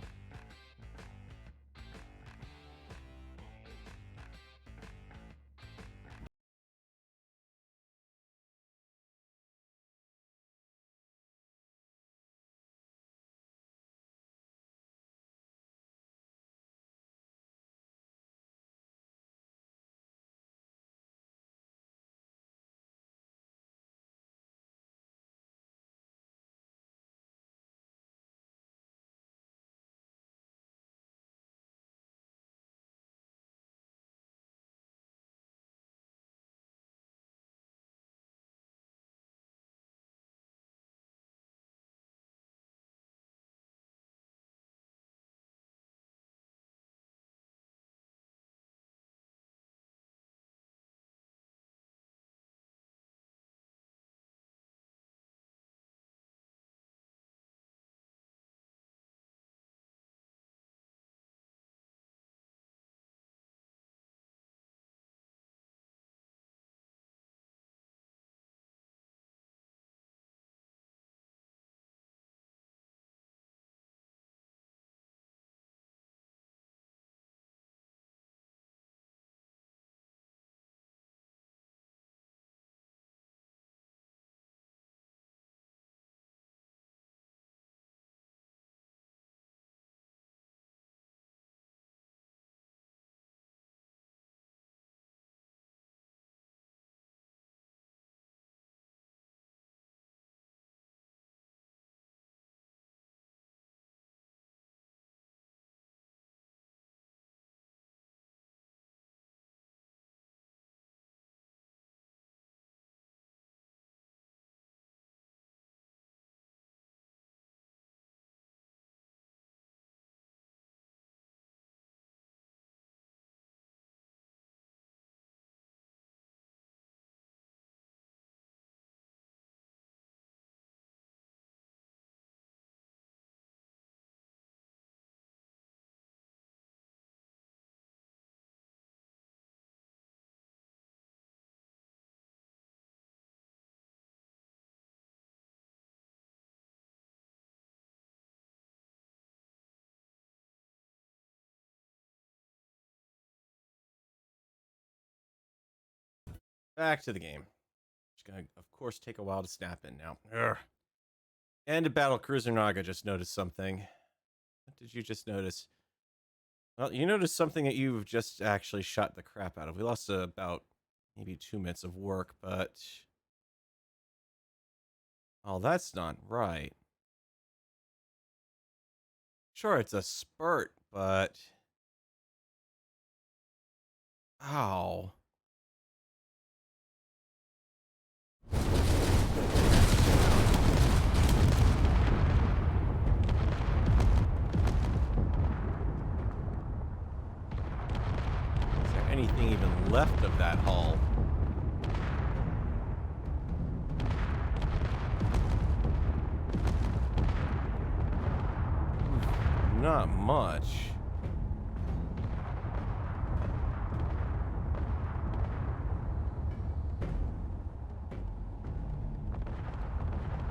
back to the game. It's gonna, of course, take a while to snap in now. Urgh. And a battle cruiser Naga just noticed something. What did you just notice? Well, you noticed something that you've just actually shot the crap out of. We lost about maybe 2 minutes of work, but... Oh, that's not right. Sure, it's a spurt, but... Ow. Is there anything even left of that hull? Not much.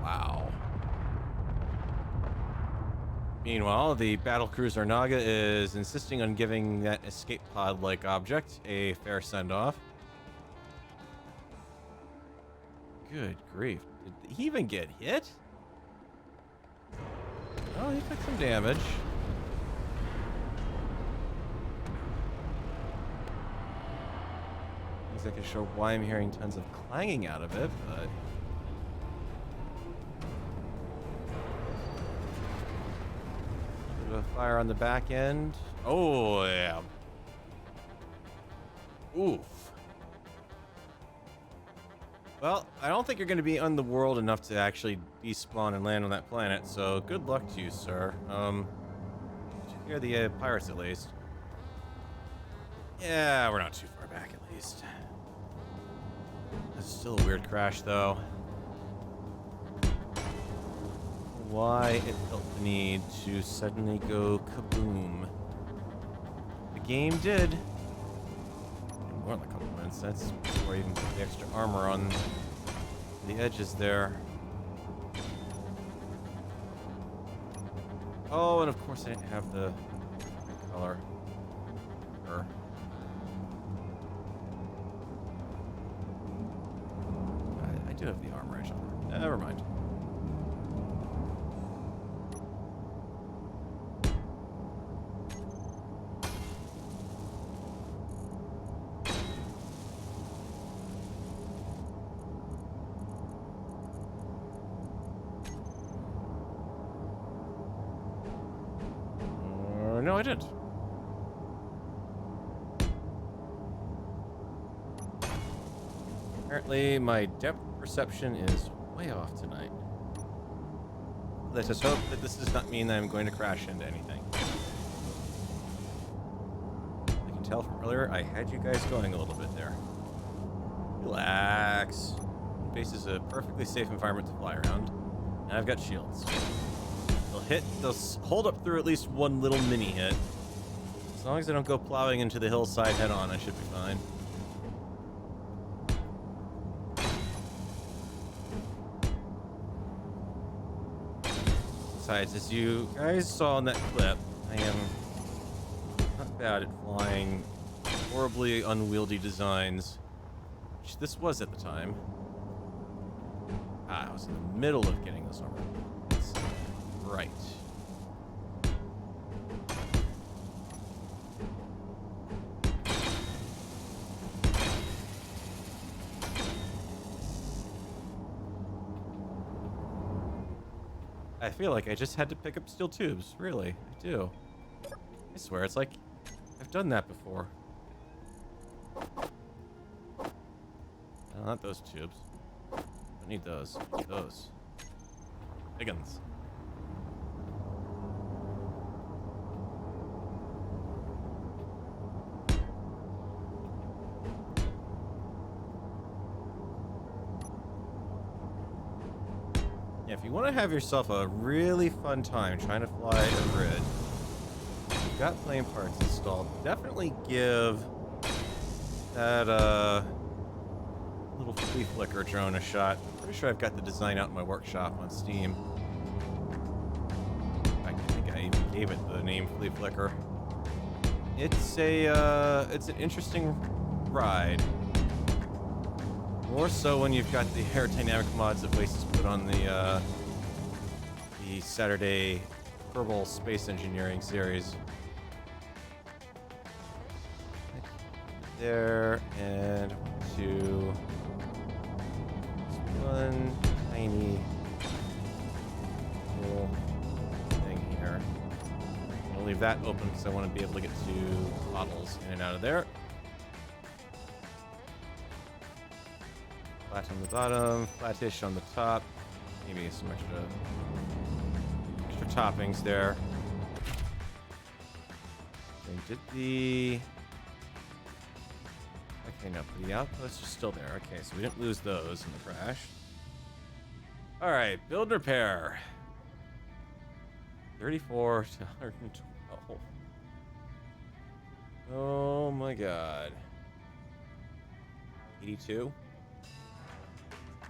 Wow. Meanwhile, the battlecruiser Naga is insisting on giving that escape pod-like object a fair send-off. Good grief. Did he even get hit? Oh, he took some damage. Not exactly sure why I'm hearing tons of clanging out of it, but... Bit of a fire on the back end. Oh, yeah. Oof. Well, I don't think you're going to be on the world enough to actually despawn and land on that planet, so good luck to you, sir. You're the pirates, at least. Yeah, we're not too far back, at least. This is still a weird crash, though. Why it felt the need to suddenly go kaboom. The game did. More than a couple minutes. That's before I even put the extra armor on the edges there. Oh, and of course I didn't have the color. I do have the armor edge on there. Never mind. No, I didn't. Apparently, my depth perception is way off tonight. Let's just hope that this does not mean that I'm going to crash into anything. I can tell from earlier, I had you guys going a little bit there. Relax. Base is a perfectly safe environment to fly around, and I've got shields. They'll hold up through at least one little mini hit. As long as I don't go plowing into the hillside head on, I should be fine. Besides, as you guys saw in that clip, I am not bad at flying horribly unwieldy designs, which this was at the time. I was in the middle of getting this armor. Right. I feel like I just had to pick up steel tubes. Really, I do. I swear, it's like I've done that before. No, not those tubes. I don't need those. I need those. Higgins. Yeah, if you want to have yourself a really fun time trying to fly a grid, you've got plane parts installed, definitely give that little flea flicker drone a shot. I'm pretty sure I've got the design out in my workshop on Steam. In fact, I think I even gave it the name Flea Flicker. It's an interesting ride. More so when you've got the aerodynamic mods that Waste has put on the Saturday Kerbal Space Engineering series. There, and two. One tiny little thing here. I'll leave that open because I want to be able to get two bottles in and out of there. Flat on the bottom, flattish on the top. Maybe some extra toppings there. Then did the... Okay, no, the outposts are still there. Okay, so we didn't lose those in the crash. All right, build repair. 34 to 112. Oh my god. 82?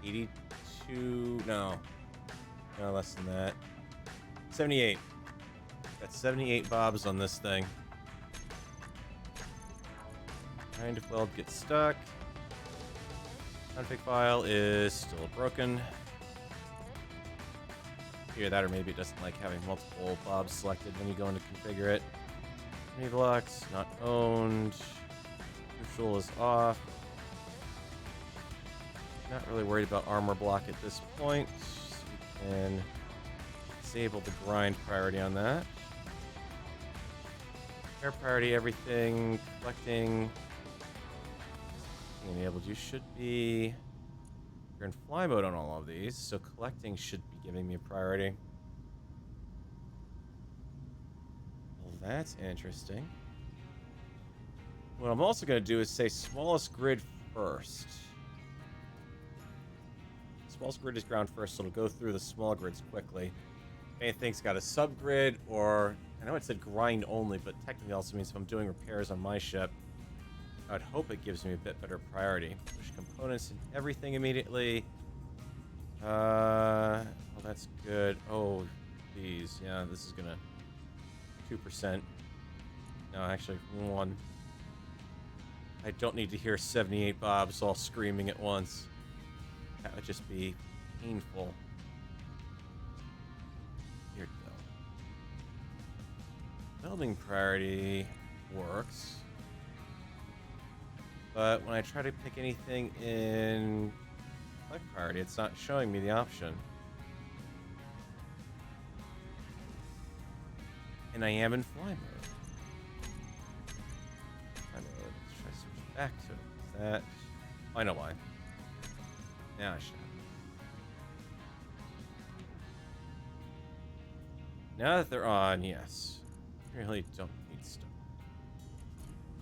82? No, less than that. 78. Got 78 bobs on this thing. Kind of weld gets stuck. Config file is still broken. Either that or maybe it doesn't like having multiple bobs selected when you go in to configure it. Mini blocks, not owned. Crucial is off. Not really worried about armor block at this point. So we can disable the grind priority on that. Air priority, everything. Collecting. Enabled. You should be... You're in fly mode on all of these, so collecting should be giving me a priority. Well, that's interesting. What I'm also going to do is say smallest grid first. Smallest grid is ground first, so it'll go through the small grids quickly. If anything's got a subgrid, or... I know it said grind only, but technically also means if I'm doing repairs on my ship, I'd hope it gives me a bit better priority. Push components and everything immediately. Well, that's good. Oh, these. Yeah, this is gonna... 2%. No, actually, 1. I don't need to hear 78 bobs all screaming at once. That would just be painful. Here we go. Building priority works. But when I try to pick anything in collect priority, it's not showing me the option. And I am in fly mode. Fly mode. Let's try to switch back to it. Is that... Oh, I know why. Now I should. Now that they're on, yes. Really don't need stuff.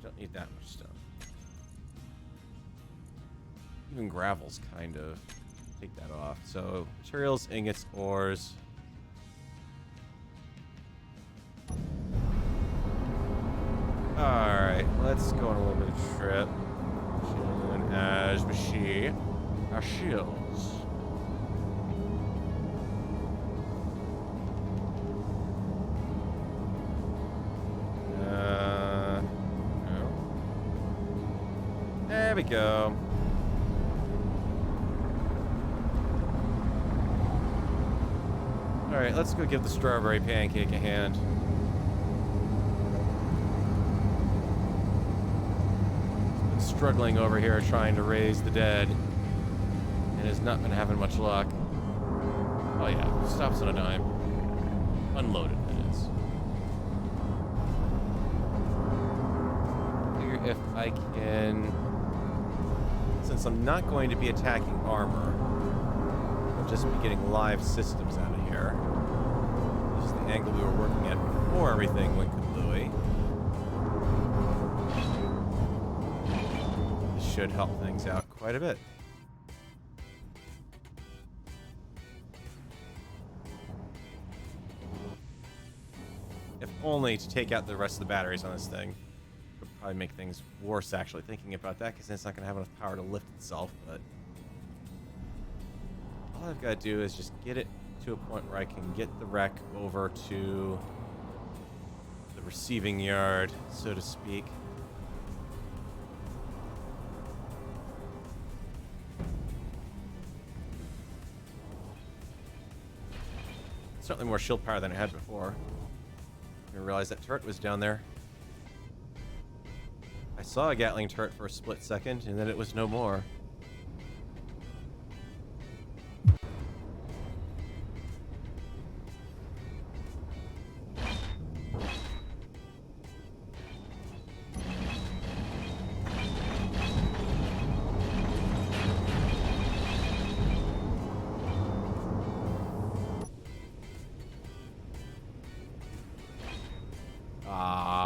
Don't need that much stuff. Even gravels kind of take that off. So materials, ingots, ores. Alright, let's go on a little bit of trip. Known as Machine. Our shields. No. There we go. Alright, let's go give the Strawberry Pancake a hand. Been struggling over here trying to raise the dead. And has not been having much luck. Oh yeah, stops on a dime. Unloaded, that is. Figure if I can... Since I'm not going to be attacking armor, I'll just be getting live systems out of here. This is the angle we were working at before everything went kablooey. This should help things out quite a bit. If only to take out the rest of the batteries on this thing. Would probably make things worse, actually, thinking about that, because then it's not going to have enough power to lift itself, but... All I've got to do is just get it to a point where I can get the wreck over to the receiving yard, so to speak. Certainly more shield power than I had before. I didn't realize that turret was down there. I saw a Gatling turret for a split second, and then it was no more.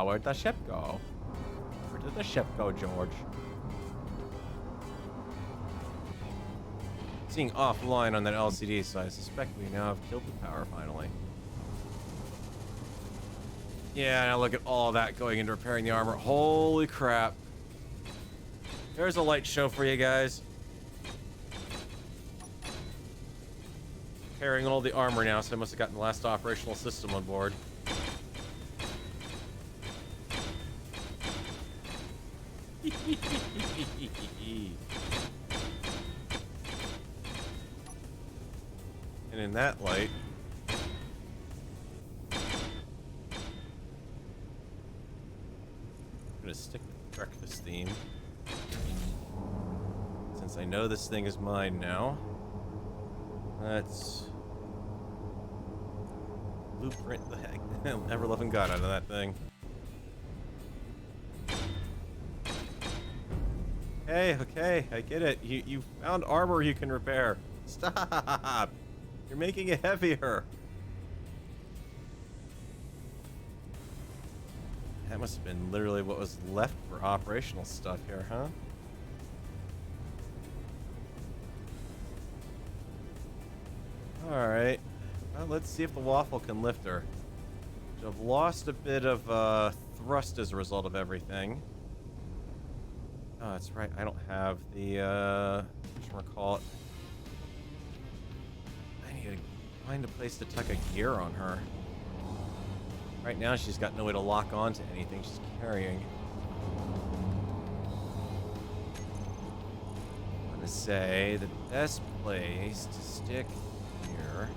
Where'd the ship go? Where did the ship go, George? Seeing offline on that LCD, so I suspect we now have killed the power finally. Yeah, now look at all that going into repairing the armor. Holy crap. There's a light show for you guys. Repairing all the armor now, so I must have gotten the last operational system on board. And in that light, I'm gonna stick with the breakfast theme, since I know this thing is mine now. Let's blueprint the heck ever loving god out of that thing. Hey, okay, I get it. You found armor you can repair. Stop! You're making it heavier. That must have been literally what was left for operational stuff here, huh? Alright. Well, let's see if the waffle can lift her. I've lost a bit of thrust as a result of everything. Oh, that's right. I don't have the, whatchamacallit. I need to find a place to tuck a gear on her. Right now, she's got no way to lock onto anything she's carrying. I'm gonna say the best place to stick here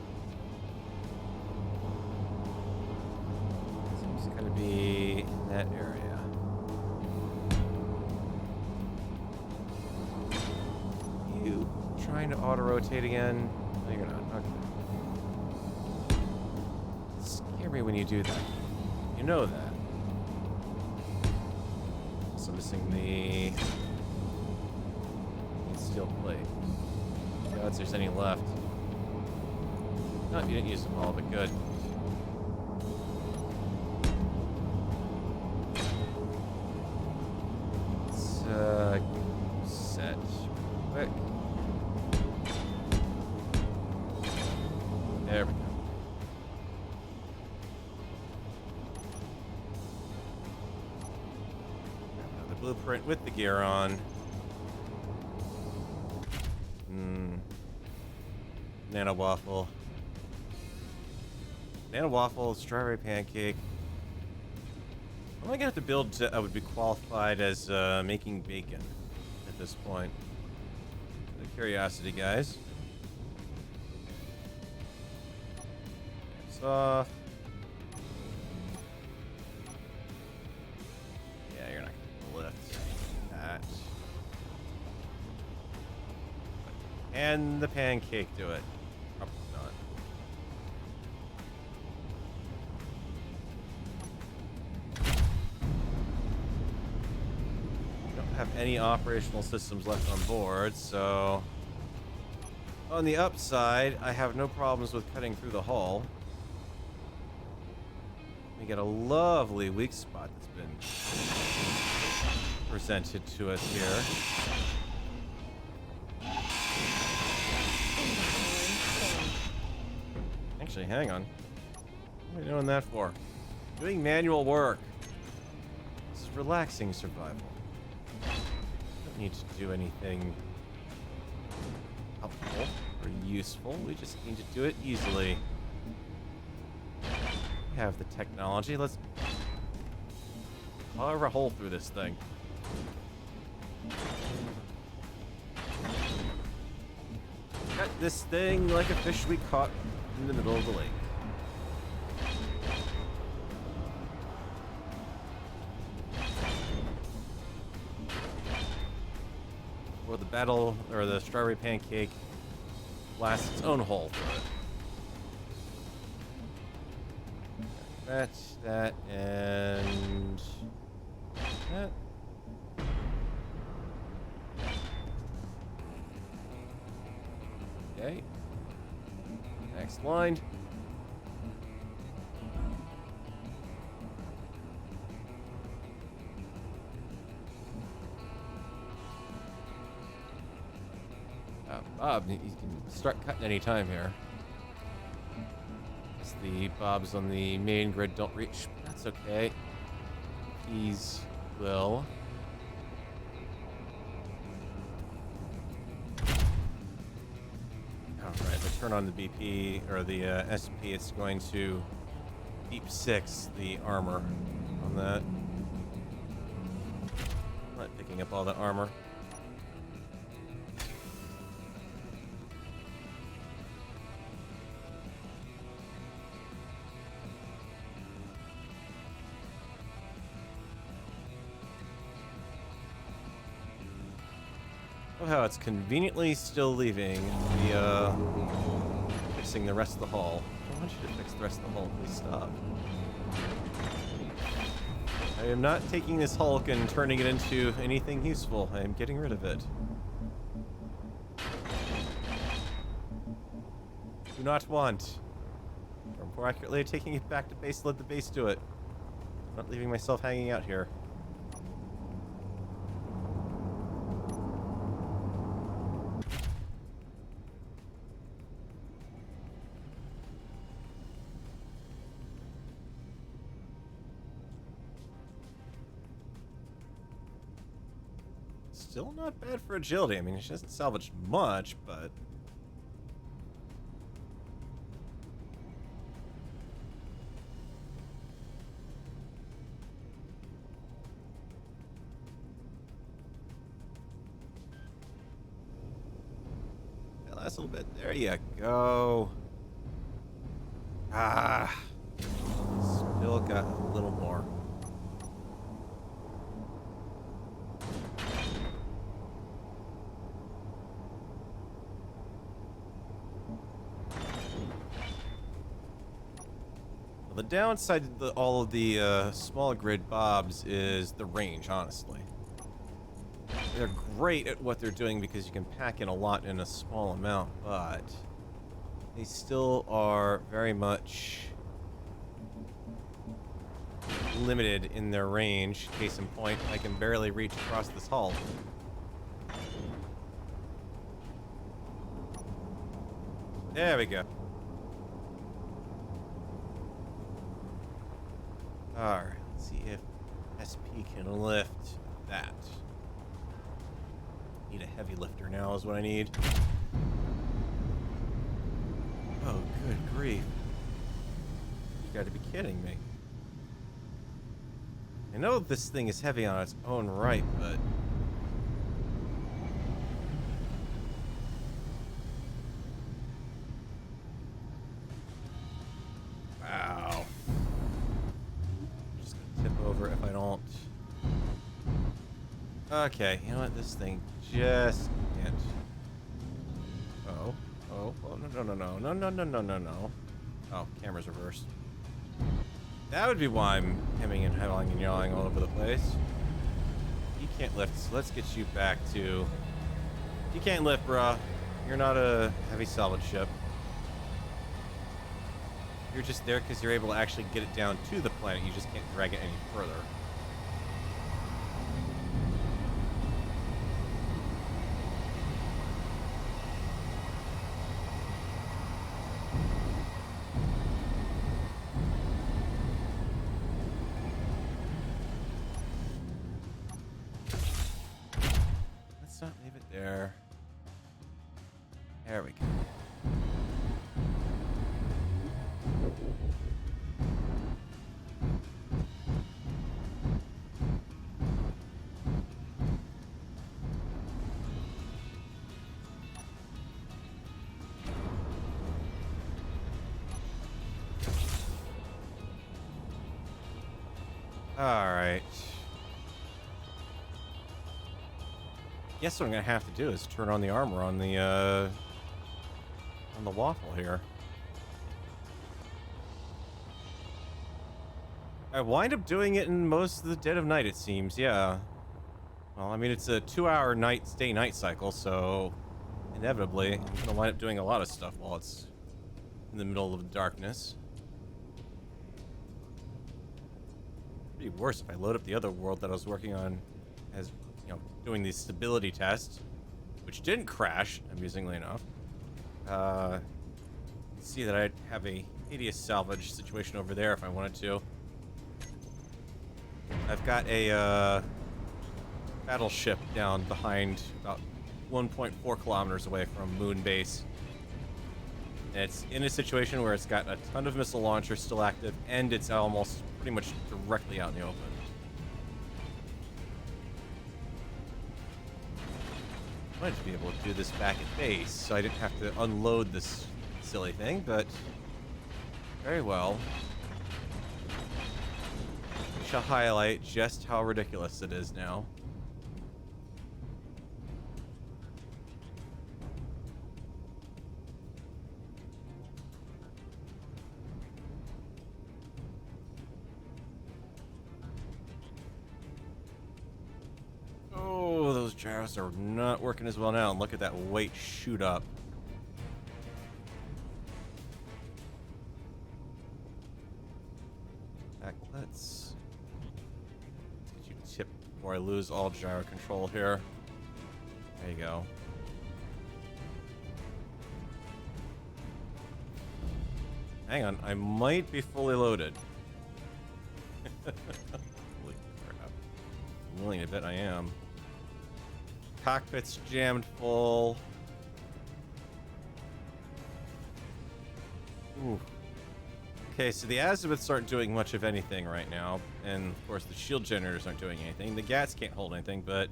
seems to be in that area. You trying to auto-rotate again? No, you're not. Okay. Scare me when you do that. You know that. Also missing the steel plate. No odds there's any left. No, you didn't use them all, but good. Let's set quick. There we go. Now the blueprint with the gear on. Banana waffle. Banana waffle, strawberry pancake. What am I gonna have to build to, I would be qualified as making bacon at this point? Out of curiosity, guys. It's off. Yeah, you're not gonna lift that. And the pancake do it. Probably not. Don't have any operational systems left on board, so on the upside, I have no problems with cutting through the hull. We get a lovely weak spot that's been presented to us here. Actually, hang on. What are we doing that for? Doing manual work. This is relaxing survival. Don't need to do anything helpful or useful. We just need to do it easily. We have the technology. Let's carve a hole through this thing. Cut this thing like a fish we caught in the middle of the lake. battle or the Strawberry Pancake blasts its own hole through it. That's that and that. Okay. Next line. Bob, you can start cutting any time here. As the bobs on the main grid don't reach. That's okay. These will. Alright, if I turn on the BP or the SP, it's going to deep six the armor on that. I'm not picking up all that armor. Oh, how it's conveniently still leaving the, fixing the rest of the hull. I want you to fix the rest of the hull, please stop. I am not taking this Hulk and turning it into anything useful. I am getting rid of it. Do not want. Or more accurately, taking it back to base, let the base do it. I'm not leaving myself hanging out here. Still not bad for agility. I mean, she doesn't salvage much, but... that last little bit. There you go. Ah. Still got a little more. The downside to all of the small grid bobs is the range, honestly. They're great at what they're doing because you can pack in a lot in a small amount, but they still are very much limited in their range. Case in point, I can barely reach across this hull. There we go. Alright, let's see if SP can lift that. Need a heavy lifter now is what I need. Oh, good grief. You gotta be kidding me. I know this thing is heavy on its own right, but... wow. Just gonna tip over if I don't... okay, you know what? This thing just can't... oh, no. Oh, camera's reversed. That would be why I'm hemming and hawing and yawing all over the place. You can't lift, so let's get you back to... you can't lift, bruh. You're not a heavy salvage ship. You're just there because you're able to actually get it down to the planet. You just can't drag it any further. Let's not leave it there. There we go. All right. guess what I'm gonna have to do is turn on the armor on the waffle here. I wind up doing it in most of the dead of night, it seems. Yeah. Well, I mean, it's a 2-hour day-night cycle, so inevitably I'm gonna wind up doing a lot of stuff while it's in the middle of the darkness. It'd be worse if I load up the other world that I was working on as, you know, doing these stability tests, which didn't crash, amusingly enough. See that I'd have a hideous salvage situation over there if I wanted to. I've got a battleship down behind about 1.4 kilometers away from Moon Base. And it's in a situation where it's got a ton of missile launchers still active, and it's almost pretty much directly out in the open. I wanted to be able to do this back at base, so I didn't have to unload this silly thing, but very well. We shall highlight just how ridiculous it is now. Oh, those gyros are not working as well now. And look at that weight shoot up. Let's get you tipped before I lose all gyro control here. There you go. Hang on, I might be fully loaded. Holy crap. I'm willing to bet I am. Cockpit's jammed full. Ooh. Okay, so the azimuths aren't doing much of anything right now, and of course the shield generators aren't doing anything. The gats can't hold anything, but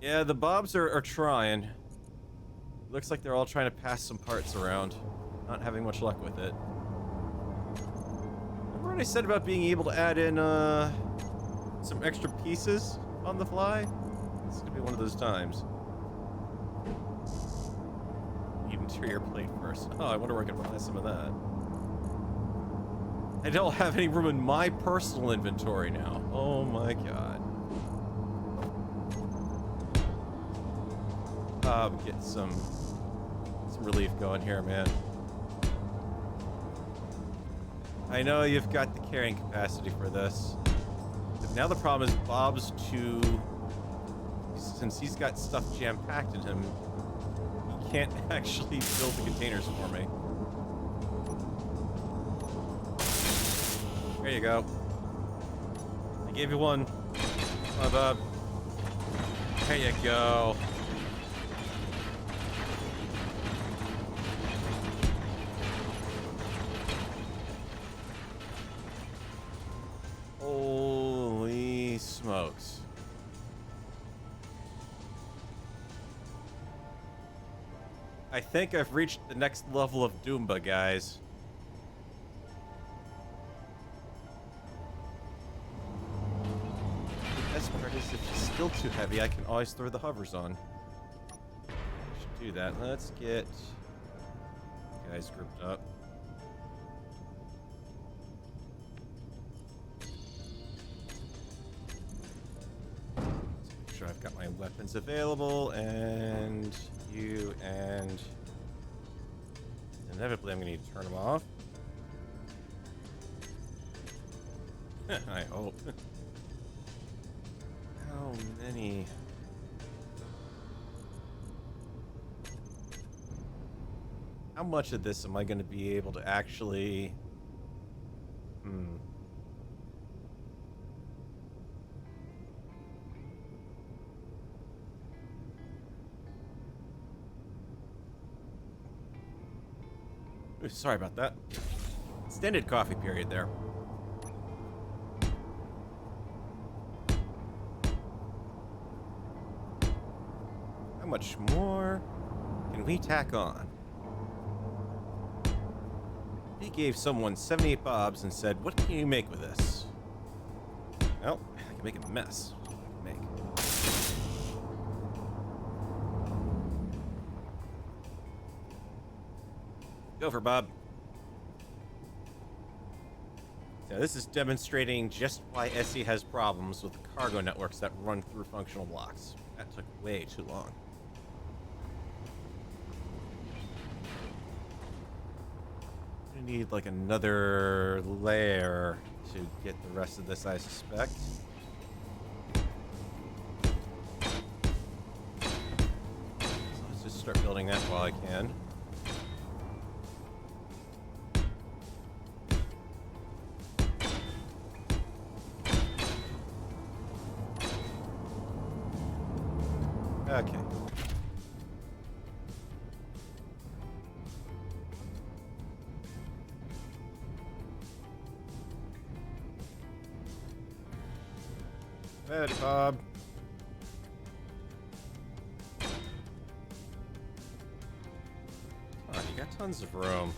yeah, the bobs are trying. Looks like they're all trying to pass some parts around. Not having much luck with it. Remember what I said about being able to add in some extra pieces on the fly? This is gonna be one of those times. Need interior plate first. Oh, I wonder where I can find some of that. I don't have any room in my personal inventory now. Oh my god. Get some relief going here, man. I know you've got the carrying capacity for this. But now the problem is Bob's too... Since he's got stuff jam-packed in him, he can't actually build the containers for me. There you go. I gave you one. Come on, Bob. There you go. Holy smokes. I think I've reached the next level of Doomba, guys. The best part is if it's still too heavy, I can always throw the hovers on. I should do that. Let's get guys grouped up. Make sure I've got my weapons available, and you, and inevitably I'm gonna need to turn them off. I hope. How many? How much of this am I going to be able to actually... Ooh, sorry about that. Extended coffee period there. How much more can we tack on? He gave someone 78 bobs and said, "What can you make with this?" Well, I can make a mess. Make. Go for Bob. Now, this is demonstrating just why SE has problems with the cargo networks that run through functional blocks. That took way too long. I need like another layer to get the rest of this, I suspect. So let's just start building that while I can. Okay. Ready, Bob. Oh, you got tons of room.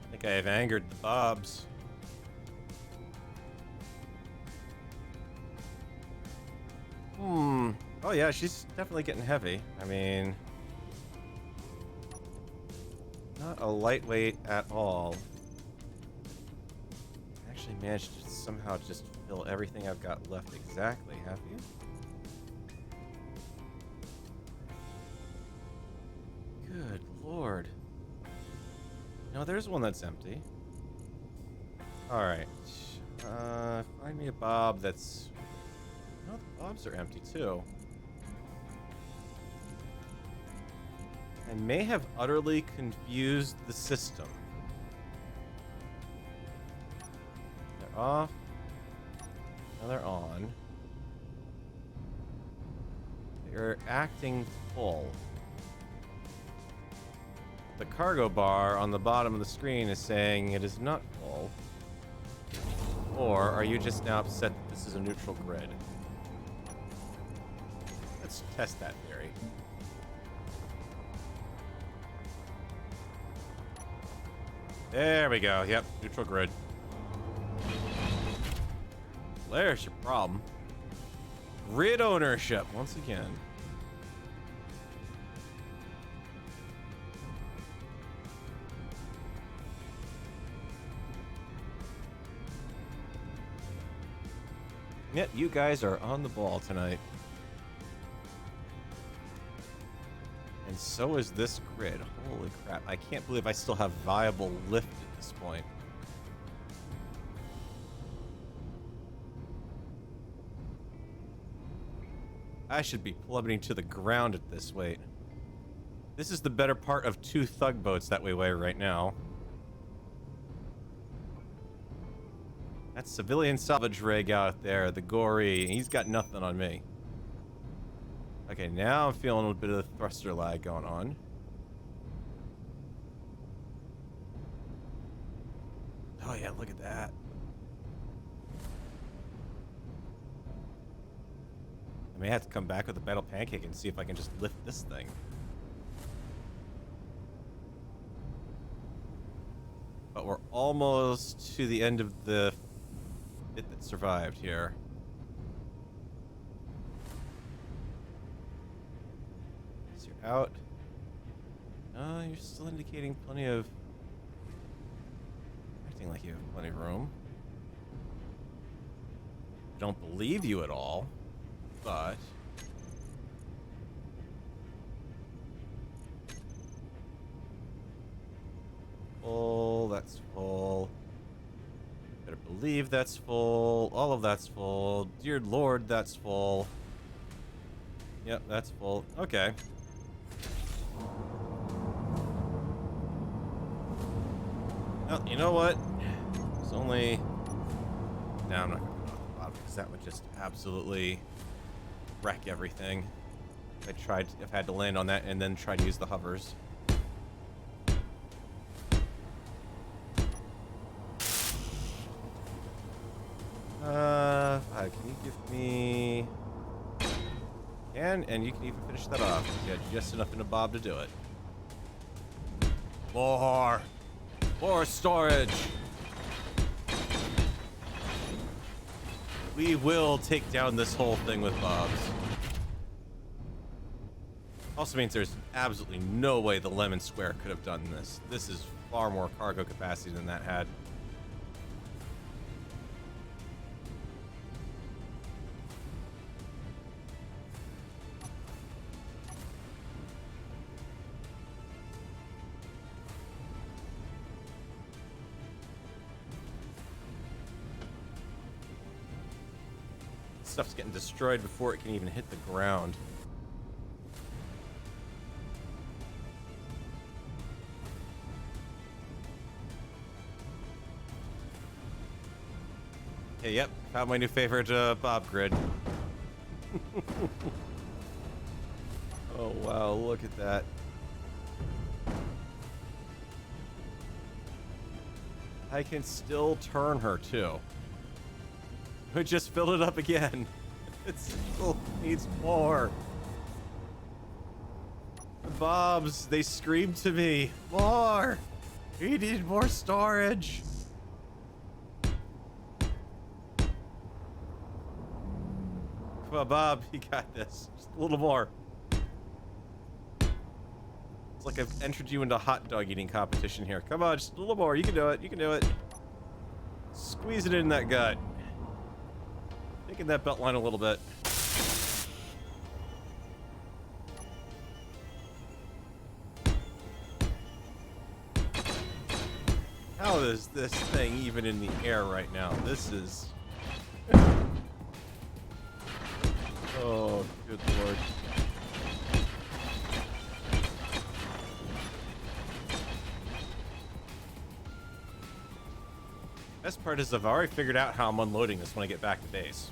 I think I have angered the Bobs. Oh yeah, she's definitely getting heavy. I mean, not a lightweight at all. I actually managed to somehow just fill everything I've got left exactly. Have you? Good lord. No, there's one that's empty. Alright. Find me a Bob that's... No, the Bobs are empty too. I may have utterly confused the system. They're off. Now they're on. They're acting full. The cargo bar on the bottom of the screen is saying it is not full. Or are you just now upset that this is a neutral grid? Let's test that theory. There we go. Yep, neutral grid. There's your problem. Grid ownership, once again. Yep, you guys are on the ball tonight. And so is this grid. Holy crap. I can't believe I still have viable lift at this point. I should be plummeting to the ground at this weight. This is the better part of 2 thug boats that we weigh right now. That civilian salvage rig out there, the gory, he's got nothing on me. Okay, now I'm feeling a bit of the thruster lag going on. Oh yeah, look at that. I may have to come back with a battle pancake and see if I can just lift this thing. But we're almost to the end of the bit that survived here. So you're out. You're still indicating plenty of... acting like you have plenty of room. I don't believe you at all, but... full, that's full. Better believe that's full. All of that's full. Dear Lord, that's full. Yep, that's full. Okay. Well, you know what? It's only... No, I'm not going to go off the bottom because that would just absolutely wreck everything. If I had to land on that and then try to use the hovers. Can you give me... And you can even finish that off. You got just enough in a Bob to do it. More storage. We will take down this whole thing with Bob's. Also means there's absolutely no way the Lemon Square could have done this. This is far more cargo capacity than that had. Stuff's getting destroyed before it can even hit the ground. Okay, yep, found my new favorite Bob grid. Oh wow, look at that. I can still turn her too. We just filled it up again. It still needs more. The Bobs, they screamed to me, more! We need more storage! Come on, Bob, you got this. Just a little more. It's like I've entered you into a hot dog eating competition here. Come on, just a little more. You can do it. You can do it. Squeeze it in that gut. Taking that belt line a little bit. How is this thing even in the air right now? This is... Oh, good lord. Best part is I've already figured out how I'm unloading this when I get back to base.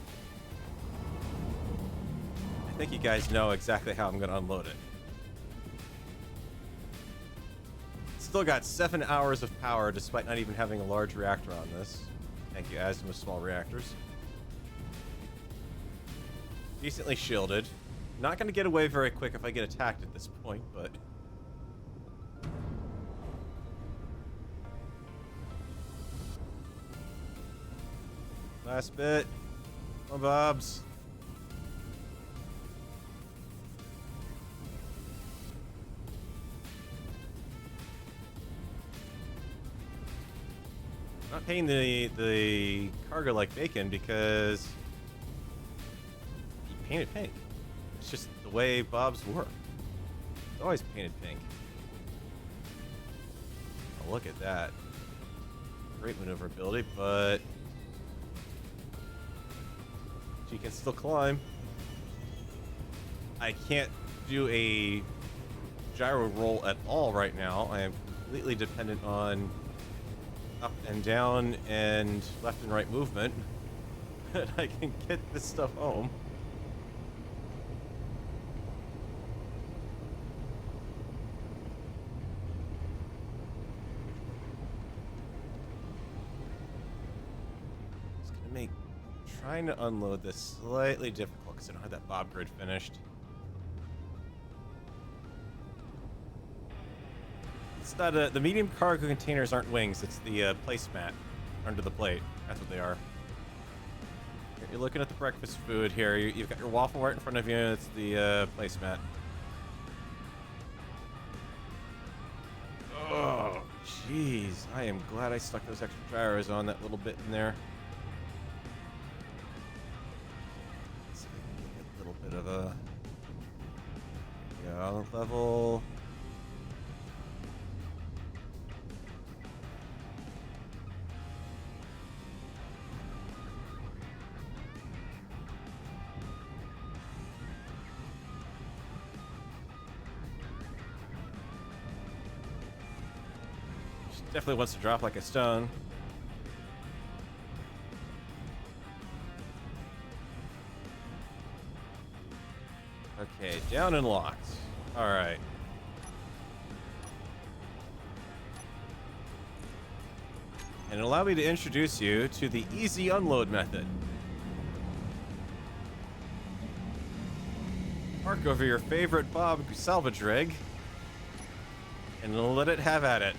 I think you guys know exactly how I'm going to unload it. Still got 7 hours of power despite not even having a large reactor on this. Thank you, Asm, with small reactors. Decently shielded. Not going to get away very quick if I get attacked at this point, but... Last bit. Come on, Bobs. Not paying the cargo like bacon because he painted pink. It's just the way Bob's work. It's always painted pink. Oh, look at that. Great maneuverability, but she can still climb. I can't do a gyro roll at all right now. I am completely dependent on up and down and left and right movement. But I can get this stuff home. It's gonna make trying to unload this slightly difficult because I don't have that Bob grid finished. It's not the medium cargo containers aren't wings. It's the placemat under the plate. That's what they are. You're looking at the breakfast food here. You've got your waffle right in front of you. It's the placemat. Oh, jeez. I am glad I stuck those extra gyros on that little bit in there. Let's see if I can get a little bit of a... Yeah, level... Definitely wants to drop like a stone. Okay, down and locked. All right. And allow me to introduce you to the easy unload method. Park over your favorite Bob salvage rig and let it have at it.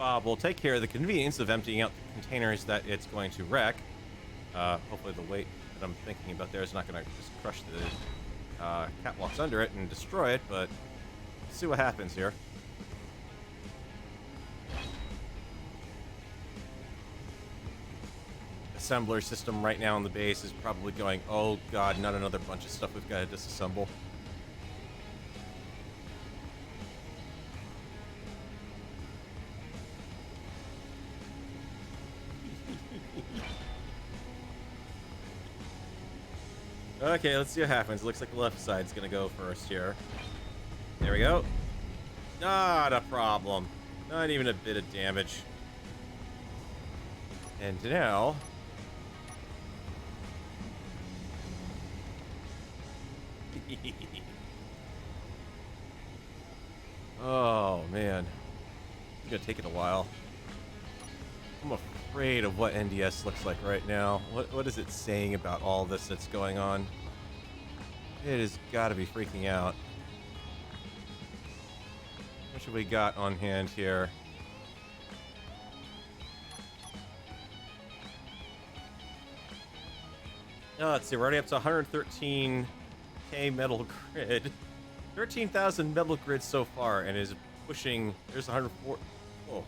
Bob will take care of the convenience of emptying out the containers that it's going to wreck. Hopefully the weight that I'm thinking about there is not going to just crush the catwalks under it and destroy it, but let's see what happens here. Assembler system right now on the base is probably going, oh god, not another bunch of stuff we've got to disassemble. Okay, let's see what happens. Looks like the left side's gonna go first here. There we go. Not a problem. Not even a bit of damage. And now... oh, man. It's gonna take it a while. I'm afraid of what NDS looks like right now. What is it saying about all this that's going on? It has got to be freaking out. What should we got on hand here? Oh, let's see. We're already up to 113k metal grid. 13,000 metal grid so far, and is pushing. There's 104. Oh.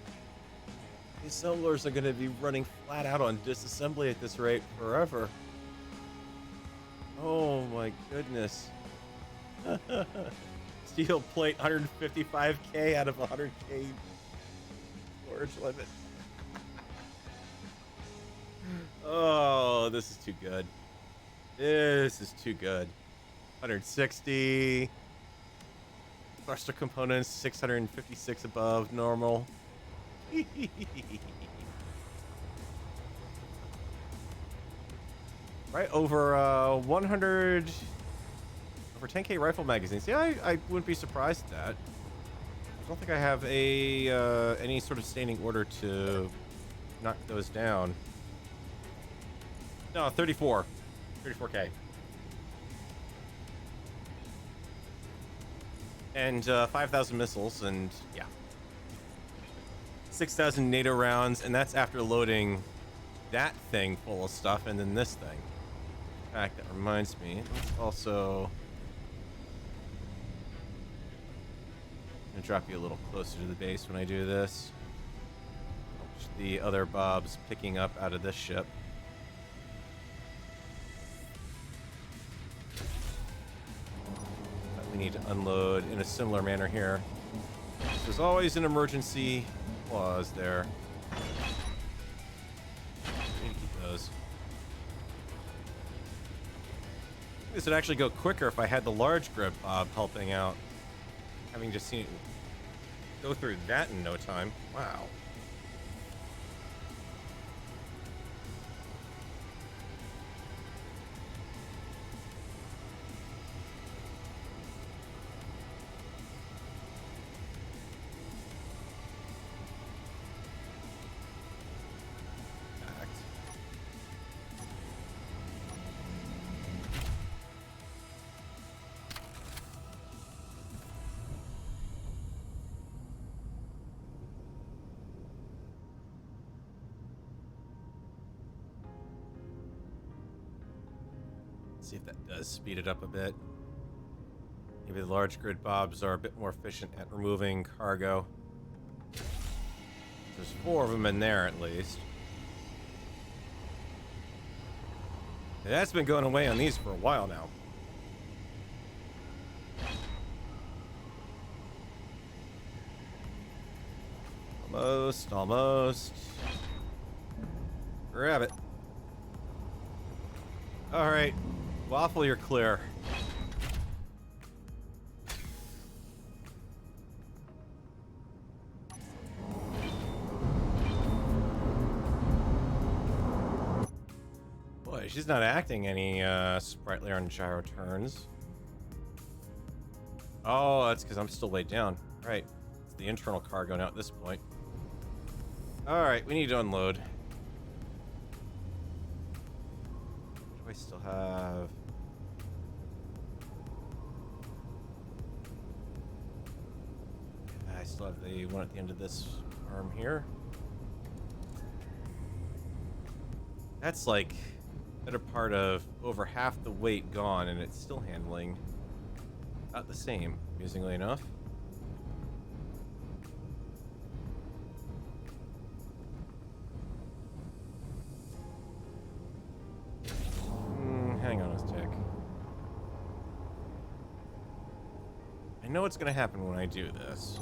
These assemblers are going to be running flat out on disassembly at this rate forever. Oh my goodness. Steel plate 155k out of 100k storage limit. Oh, this is too good. This is too good. 160. Thruster components 656 above normal. Right, over 100, over 10k rifle magazines. Yeah, I wouldn't be surprised at that. I don't think I have a any sort of standing order to knock those down. No, 34k. And 5,000 missiles, and yeah. 6,000 NATO rounds, and that's after loading that thing full of stuff, and then this thing. In fact, that reminds me, let's also... I'm gonna drop you a little closer to the base when I do this. The other Bob's picking up out of this ship. But we need to unload in a similar manner here. There's always an emergency clause there. I need to keep those. This would actually go quicker if I had the large grid Bob helping out. Having just seen it go through that in no time. Wow. See if that does speed it up a bit. Maybe the large grid Bobs are a bit more efficient at removing cargo. There's 4 of them in there at least. And that's been going away on these for a while now. Almost. Grab it. All right. Waffle, you're clear. Boy, she's not acting any sprightly on gyro turns. Oh, that's because I'm still way down. Right. It's the internal cargo now at this point. All right, we need to unload. What do I still have? I still have the one at the end of this arm here. That's like better part of over half the weight gone, and it's still handling about the same, amusingly enough. Hang on a tick. I know what's gonna happen when I do this.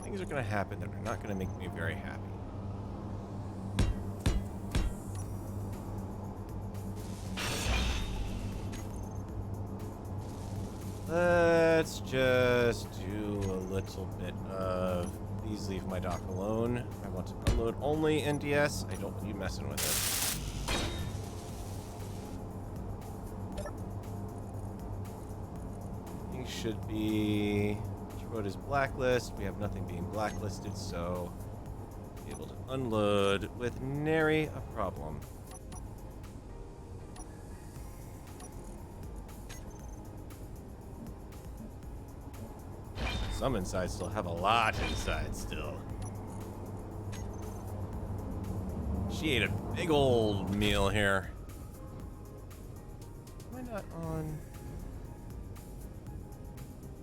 Things are gonna happen that are not gonna make me very happy. Let's just do a little bit of please leave my dock alone. I want to unload only NDS. I don't want you messing with it. Things should be wrote as blacklist. We have nothing being blacklisted, so be able to unload with nary a problem. Some inside still have a lot inside still. She ate a big old meal here. Am I not on?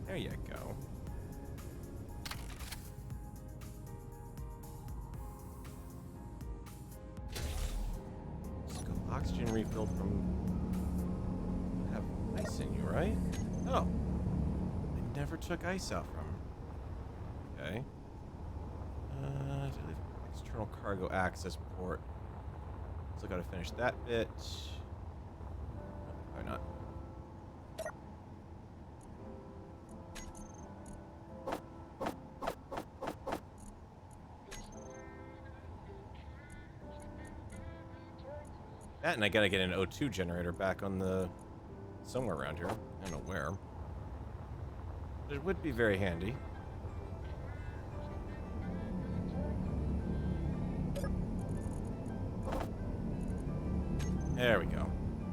There you go. Just go oxygen refill from. Have ice in you, right? Oh. I never took ice out from. Okay. External cargo access port. Still gotta finish that bit. Why not? That, and I gotta get an O2 generator back on the somewhere around here. I don't know where. But it would be very handy. There we go.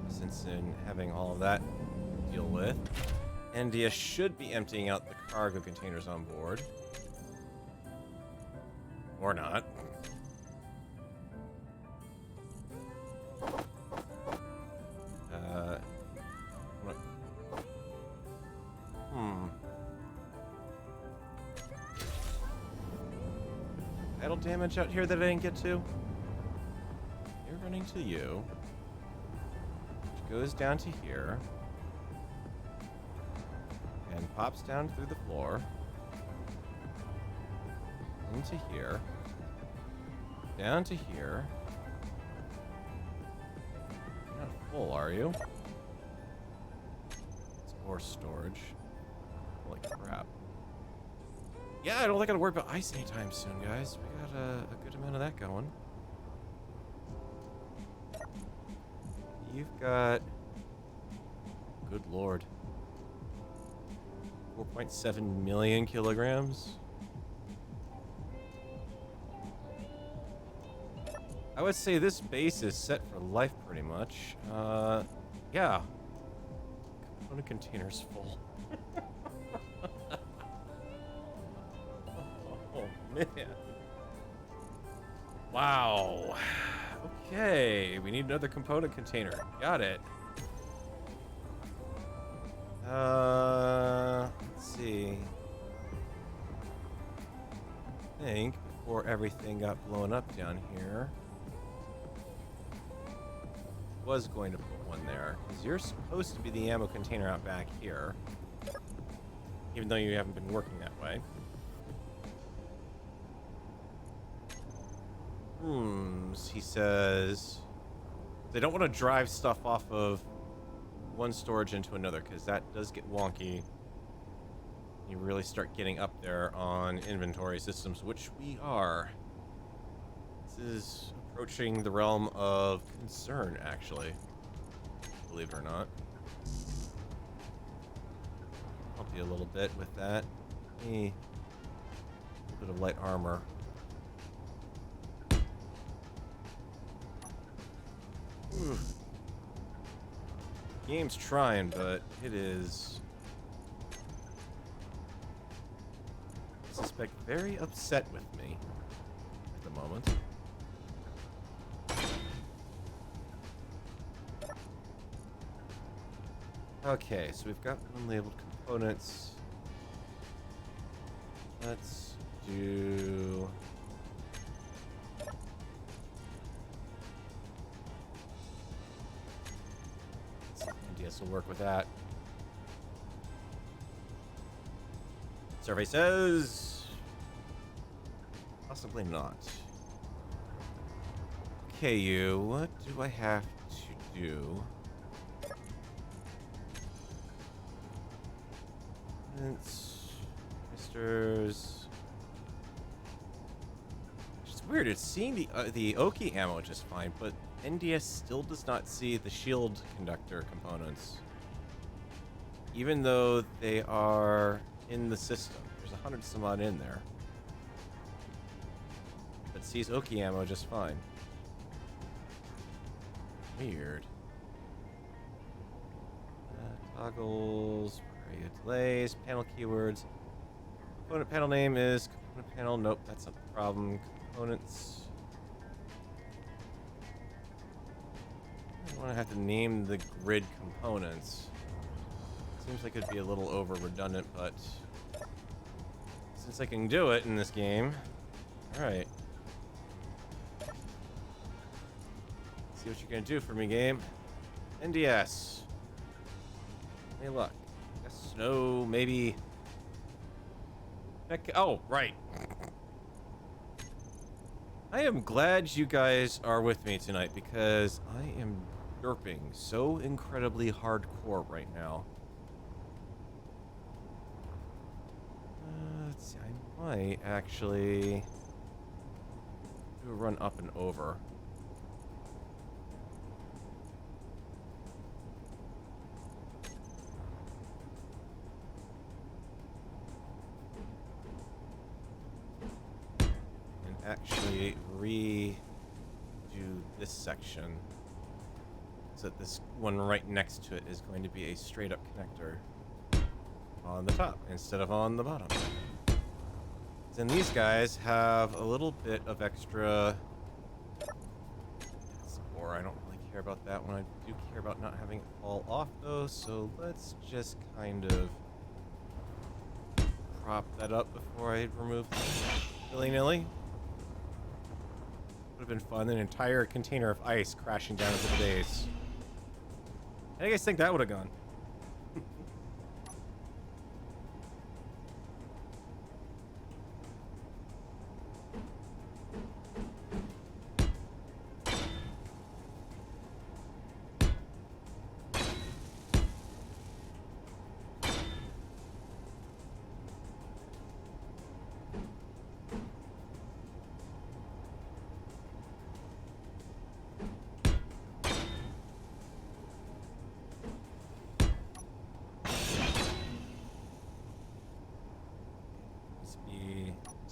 Since in having all of that to deal with, NDS should be emptying out the cargo containers on board. Or not. Idle damage out here that I didn't get to. You're running to you. Which goes down to here. And pops down through the floor. Into here. Down to here. You're not full, are you? It's ore storage. Holy crap. Yeah, I don't think I gotta worry about ice anytime soon, guys. We got a good amount of that going. You've got... Good lord. 4.7 million kilograms? I would say this base is set for life pretty much. Yeah. Component container's full. Man. Wow. Okay, we need another component container. Got it. Let's see. I think before everything got blown up down here, was going to put one there because you're supposed to be the ammo container out back here, even though you haven't been working that way. He says they don't want to drive stuff off of one storage into another because that does get wonky. You really start getting up there on inventory systems, which we are. This is approaching the realm of concern, actually. Believe it or not. Help you a little bit with that. A little bit of light armor. Game's trying, but it is... This is suspect very upset with me at the moment. Okay, so we've got unlabeled components. Let's do... NDS will work with that. Survey says... possibly not. Okay, you, what do I have to do? It's... Misters... It's weird, it's seeing the Oki ammo just fine, but NDS still does not see the shield conductor components. Even though they are in the system. There's 100 some odd in there. But sees Oki ammo just fine. Weird. Toggles, delays, panel keywords. Component panel name is component panel. Nope, that's not the problem. Components. I don't want to have to name the grid components. Seems like it'd be a little over redundant, but since I can do it in this game, alright. See what you're gonna do for me, game. NDS. Any luck? Yes, no, maybe. Heck, oh, right. I am glad you guys are with me tonight because I am derping so incredibly hardcore right now. Let's see, I might actually do a run up and over. And actually redo this section so that this one right next to it is going to be a straight up connector on the top instead of on the bottom. And these guys have a little bit of extra support. I don't really care about that one. I do care about not having it fall off though, so let's just kind of prop that up before I remove willy-nilly. Would have been fun, an entire container of ice crashing down into the base. How do you guys think that would have gone?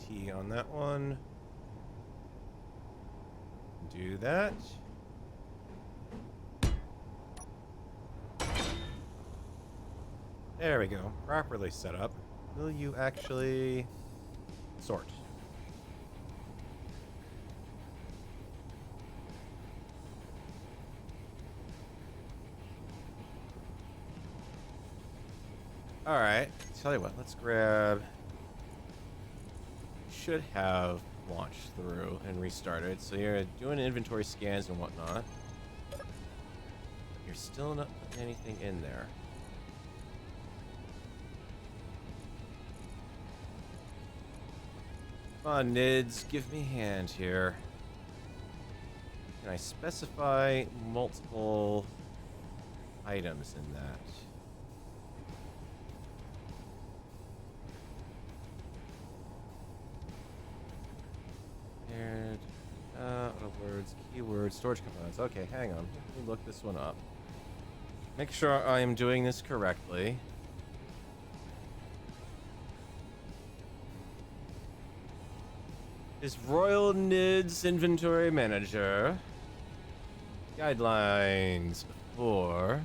T on that one. Do that. There we go. Properly set up. Will you actually sort? Alright. Tell you what, let's grab... should have launched through and restarted. So you're doing inventory scans and whatnot. You're still not putting anything in there. Come on, Nids, give me a hand here. Can I specify multiple items in that? Words, keywords, storage components. Okay, hang on. Let me look this one up. Make sure I am doing this correctly. Is Royal Nids Inventory Manager. Guidelines for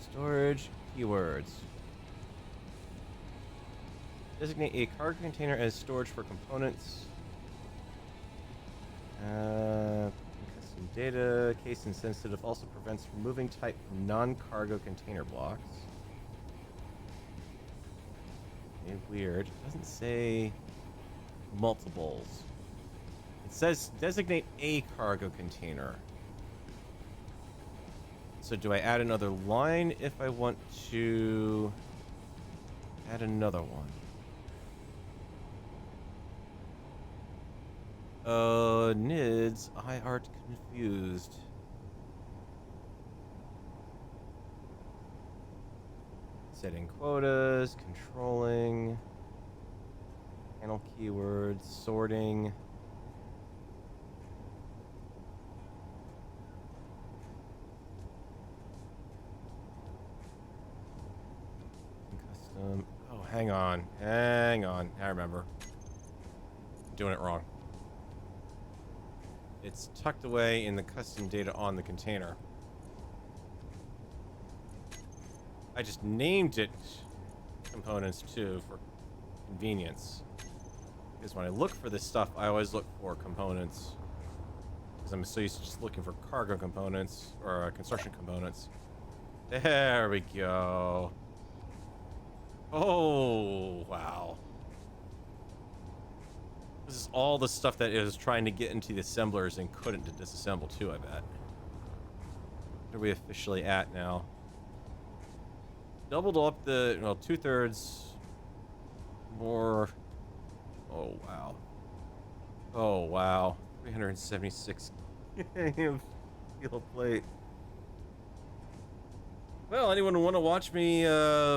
storage keywords. Designate a cargo container as storage for components. Custom data. Case insensitive also prevents removing type from non-cargo container blocks. Okay, weird. It doesn't say multiples. It says designate a cargo container. So do I add another line if I want to add another one? Nids, I art confused. Setting quotas, controlling, panel keywords, sorting. Custom. Oh, hang on. Hang on. I remember. I'm doing it wrong. It's tucked away in the custom data on the container. I just named it components too for convenience. Because when I look for this stuff, I always look for components. Because I'm so used to just looking for cargo components or construction components. There we go. Oh, wow. This is all the stuff that it was trying to get into the assemblers and couldn't to disassemble too, I bet. What are we officially at now? Doubled up the, well, 2/3 more. Oh, wow. Oh, wow. 376 of steel plate. Well, anyone want to watch me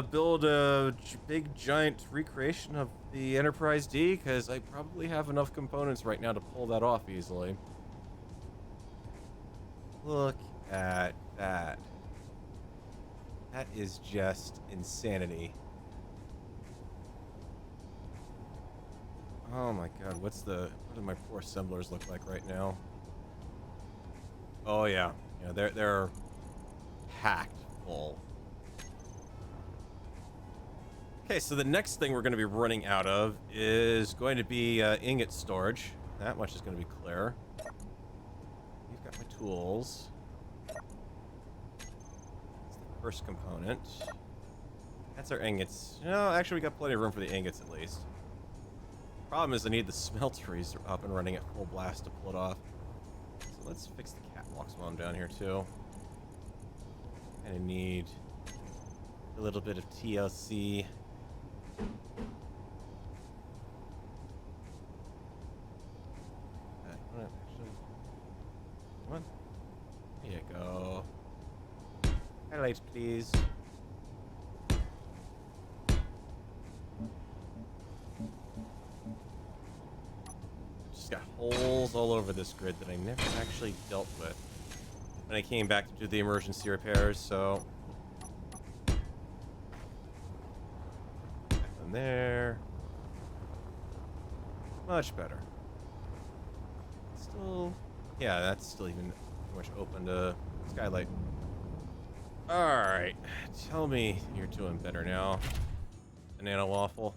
build a big, giant recreation of the Enterprise D? Because I probably have enough components right now to pull that off easily. Look at that. That is just insanity. Oh my god, what do my poor assemblers look like right now? Oh yeah, they're packed full. Okay, so the next thing we're going to be running out of is going to be ingot storage. That much is going to be clear. You've got my tools. First component. That's our ingots. No, actually, we got plenty of room for the ingots at least. Problem is, I need the smelteries up and running at full blast to pull it off. So let's fix the catwalks while I'm down here too. Kind of need a little bit of TLC. Come on. Here you go. Highlight, please. Just got holes all over this grid that I never actually dealt with when I came back to do the emergency repairs, so. Nothing there. Much better. Still. Yeah, that's still even pretty much open to skylight. Alright, tell me you're doing better now, Banana Waffle.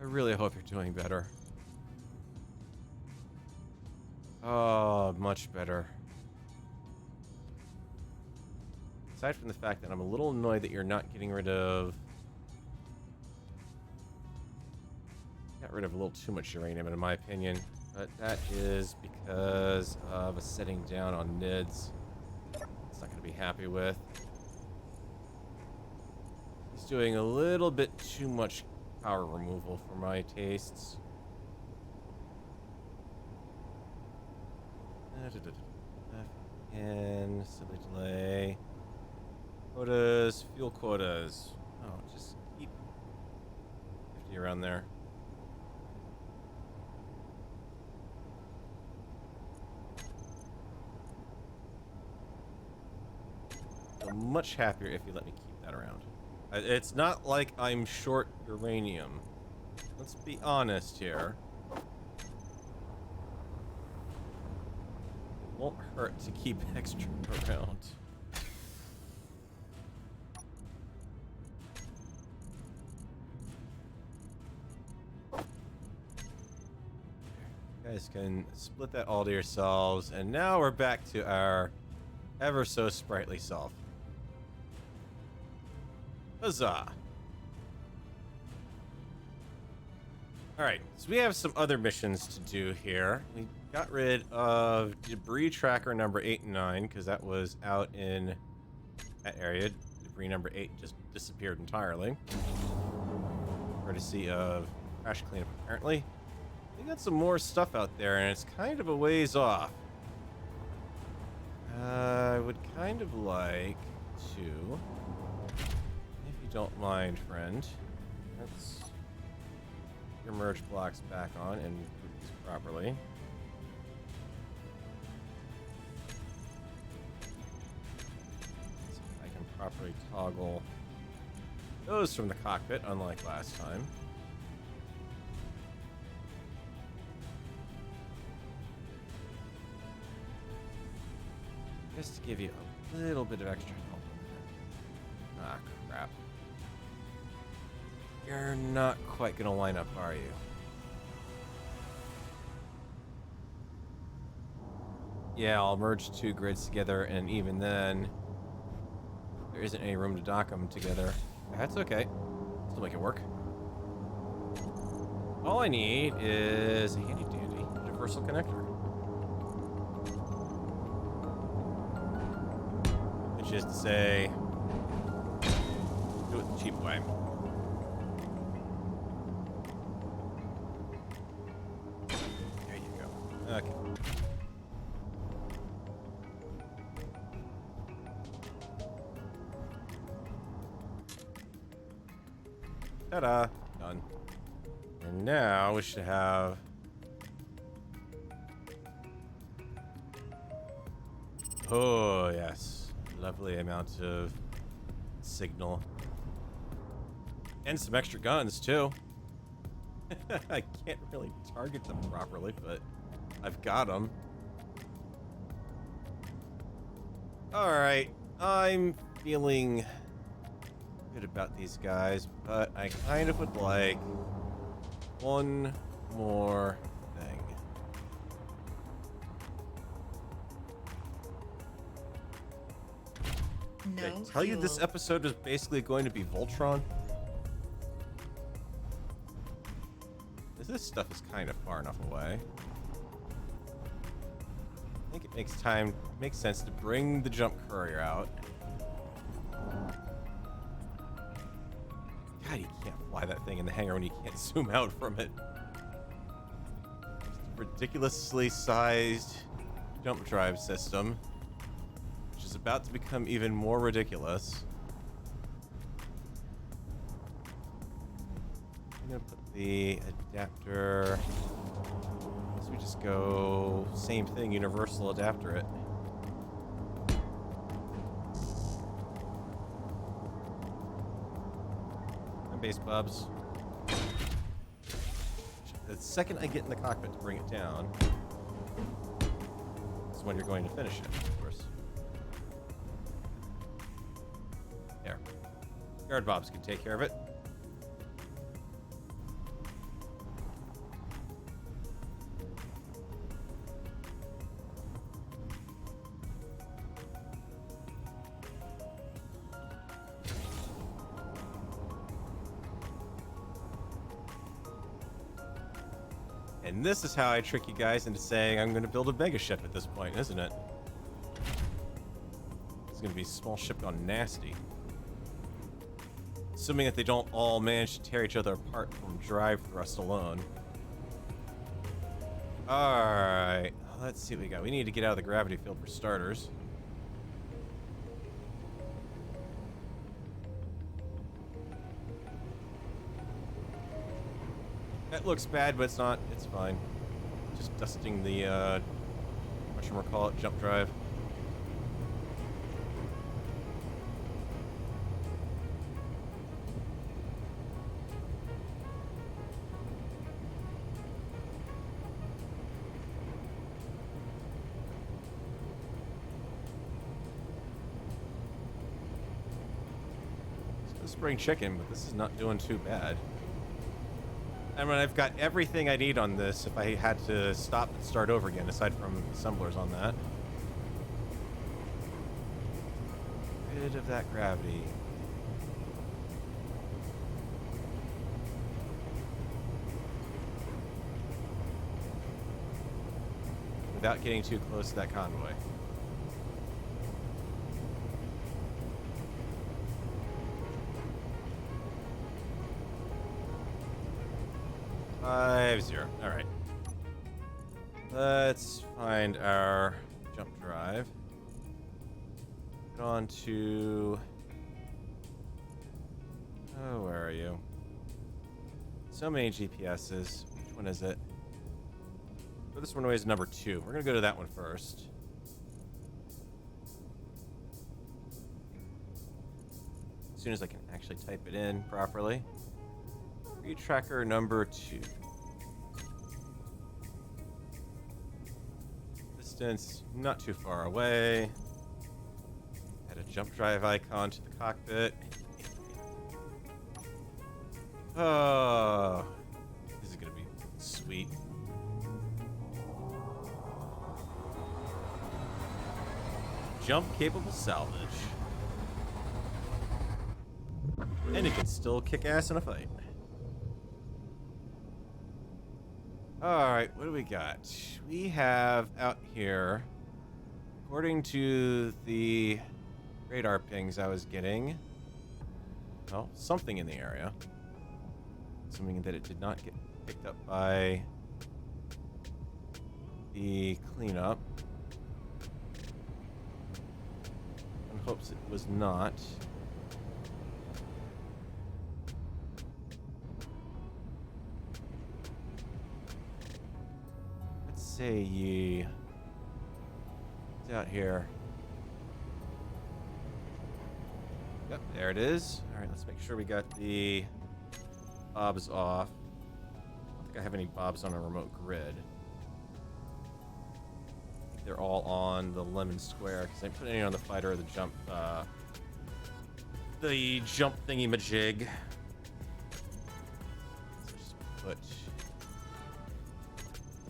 I really hope you're doing better. Oh, much better. Aside from the fact that I'm a little annoyed that you're not getting rid of... Got rid of a little too much uranium, in my opinion. But that is because of a setting down on NIDS. Not going to be happy with. He's doing a little bit too much power removal for my tastes. And assembly delay. Quotas, fuel quotas. Oh, just keep 50 around there. I'm much happier if you let me keep that around. It's not like I'm short uranium. Let's be honest here. It won't hurt to keep extra around. guys can split that all to yourselves. And now we're back to our ever so sprightly self. Huzzah! Alright, so we have some other missions to do here. We got rid of debris tracker number 8 and 9, because that was out in that area. Debris number 8 just disappeared entirely. Courtesy of crash cleanup, apparently. We got some more stuff out there, and it's kind of a ways off. I would kind of like to, if you don't mind, friend, let's your merge blocks back on and put these properly. So I can properly toggle those from the cockpit, unlike last time. Just to give you a little bit of extra help. Ah, crap. You're not quite gonna line up, are you? Yeah, I'll merge 2 grids together, and even then, there isn't any room to dock them together. That's okay. Still make it work. All I need is a handy-dandy universal connector. Which is to say, do it the cheap way. There you go. Okay. Ta-da! Done. And now we should have... Oh, yes. Lovely amount of signal. And some extra guns, too. I can't really target them properly, but I've got them. Alright. I'm feeling good about these guys, but I kind of would like one more thing. No Did I tell you this fuel. episode was basically going to be Voltron? This stuff is kind of far enough away. I think it makes sense to bring the jump courier out. God, you can't fly that thing in the hangar when you can't zoom out from it. Just a ridiculously sized jump drive system, which is about to become even more ridiculous. I'm gonna put the adapter. So we just go same thing, universal adapter it. Base bubs. The second I get in the cockpit to bring it down is when you're going to finish it, of course. There. Guard bobs can take care of it. And this is how I trick you guys into saying I'm going to build a mega ship at this point, isn't it? It's going to be a small ship gone nasty. Assuming that they don't all manage to tear each other apart from drive thrust alone. Alright, let's see what we got. We need to get out of the gravity field for starters. That looks bad, but it's not. It's fine. Just dusting the, whatchamacallit, jump drive. It's spring chicken, but this is not doing too bad. I mean, I've got everything I need on this if I had to stop and start over again, aside from assemblers on that. Rid of that gravity. Without getting too close to that convoy. Five zero. All right. Let's find our jump drive. Get on to. Oh, where are you? So many GPSs. Which one is it? Oh, this one is number 2. We're gonna go to that one first. As soon as I can actually type it in properly. Tree tracker number 2. Distance not too far away. Add a jump drive icon to the cockpit. Oh, this is gonna be sweet. Jump capable salvage. And it can still kick ass in a fight. Alright, what do we got? We have out here, according to the radar pings I was getting, well, something in the area. Assuming that it did not get picked up by the cleanup. In hopes it was not. Let's say ye. It's out here. Yep, there it is. Alright, let's make sure we got the bobs off. I don't think I have any bobs on a remote grid. They're all on the lemon square because I didn't put any on the fighter or the jump thingy majig. So just put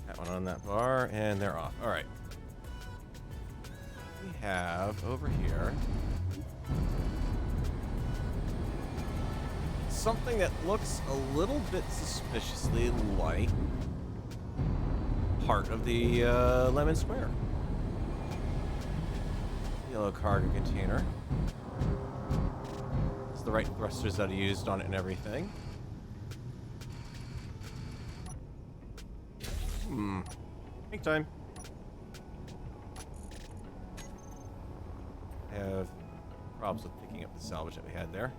that one on that bar and they're off. All right. We have over here something that looks a little bit suspiciously like part of the lemon square. Yellow cargo container. It's the right thrusters that I used on it and everything. Think time. I have problems with picking up the salvage that we had there.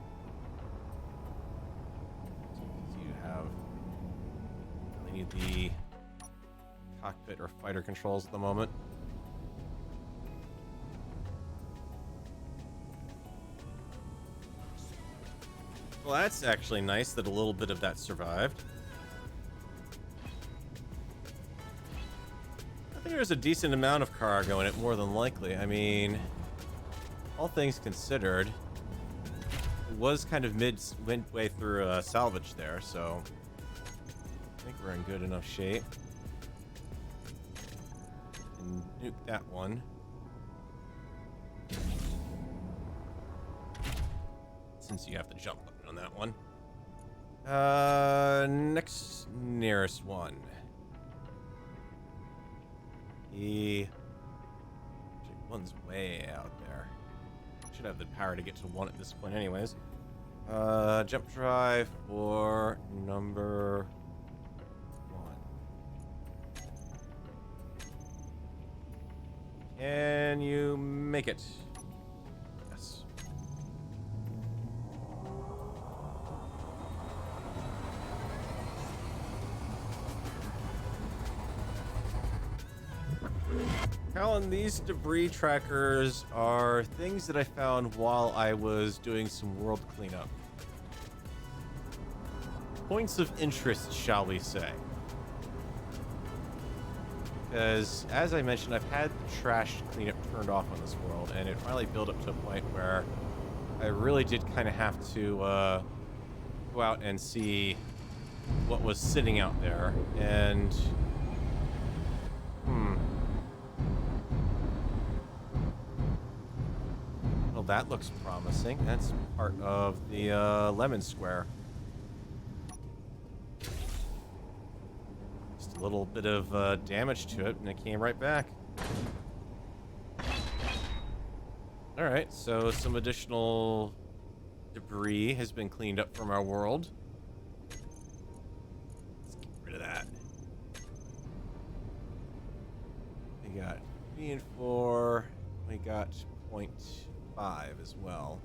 Really need the cockpit or fighter controls at the moment. Well, that's actually nice that a little bit of that survived. I think there's a decent amount of cargo in it, more than likely. I mean, all things considered, it was kind of midway through salvage there, so I think we're in good enough shape. And nuke that one. Since you have the jump button on that one. Next nearest one. The one's way out there. Should have the power to get to one at this point anyways. Jump drive for number 1. Can you make it? Yes. Colin, these debris trackers are things that I found while I was doing some world cleanup. Points of interest, shall we say. Because, as I mentioned, I've had the trash cleanup turned off on this world, and it finally built up to a point where I really did kind of have to go out and see what was sitting out there, and well, that looks promising. That's part of the lemon square. Just a little bit of damage to it, and it came right back. All right, so some additional debris has been cleaned up from our world. Let's get rid of that. We got 3 and 4. We got 0.5 as well.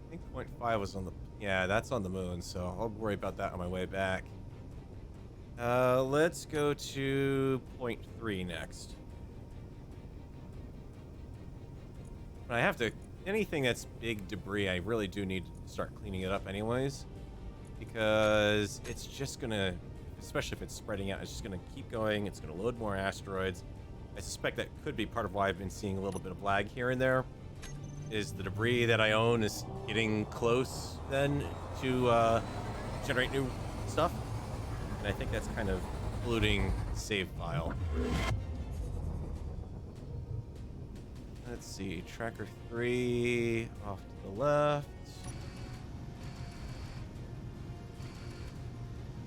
I think 0.5 was on the... Yeah, that's on the moon, so I'll worry about that on my way back. Let's go to 0.3 next. I have to... Anything that's big debris, I really do need to start cleaning it up anyways. Because it's just gonna... Especially if it's spreading out, it's just gonna keep going. It's gonna load more asteroids. I suspect that could be part of why I've been seeing a little bit of lag here and there. Is the debris that I own is getting close then to generate new stuff. And I think that's kind of polluting the save file. Let's see, tracker 3 off to the left.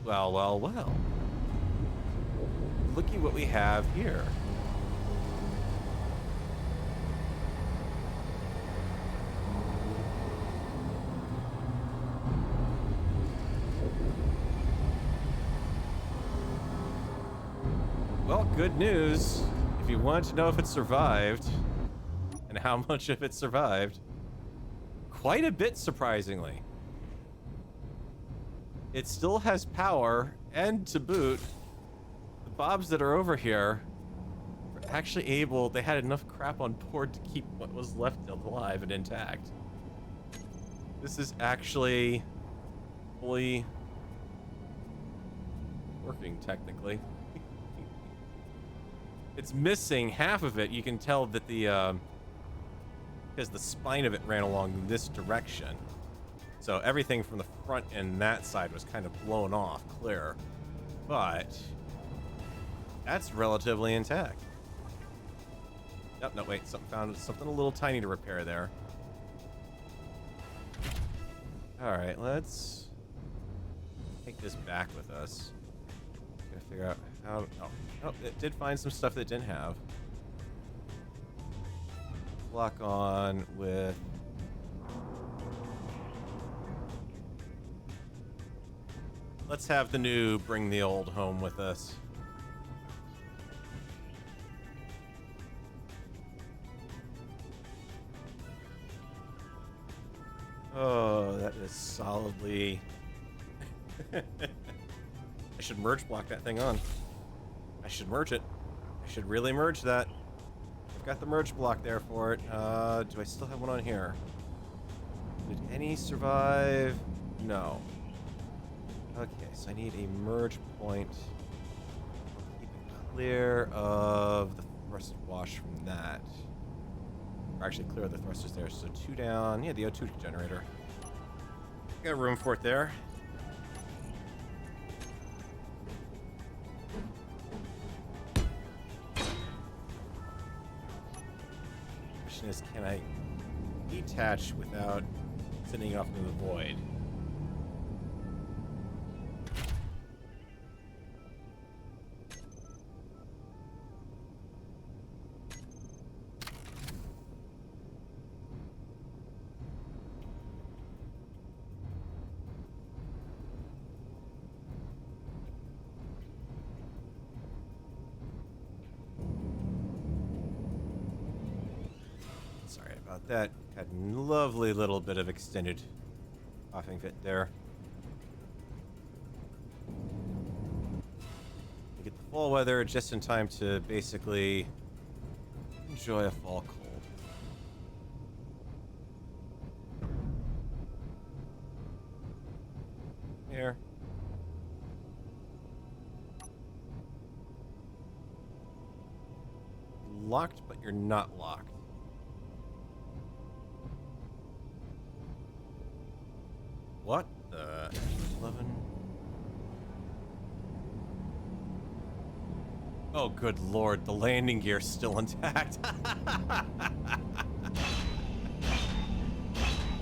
Well, well, well. Looky what we have here. Well, good news. If you want to know if it survived, and how much of it survived, quite a bit, surprisingly. It still has power, and to boot, the Bobs that are over here were actually able, they had enough crap on board to keep what was left alive and intact. This is actually fully working, technically. It's missing half of it. You can tell that the because the spine of it ran along this direction. So everything from the front and that side was kind of blown off clear. But that's relatively intact. Yep, no, wait, found something a little tiny to repair there. Alright, let's take this back with us. Gotta figure out how... Oh, it did find some stuff that it didn't have. Lock on with... Let's have the new bring the old home with us. Oh, that is solidly... I should merge block that thing on. I should merge it. I should really merge that. I've got the merge block there for it. Do I still have one on here? Did any survive? No. Okay, so I need a merge point. Keep it clear of the thrust wash from that. Or actually clear of the thrusters there. So 2 down. Yeah, the O2 generator. Got room for it there. Question is, can I detach without sending off into the void? Sorry about that. Had a lovely little bit of extended coughing fit there. You get the fall weather just in time to basically enjoy a fall cold. Here. Locked, but you're not locked. What the 11? Oh, good lord, the landing gear's still intact.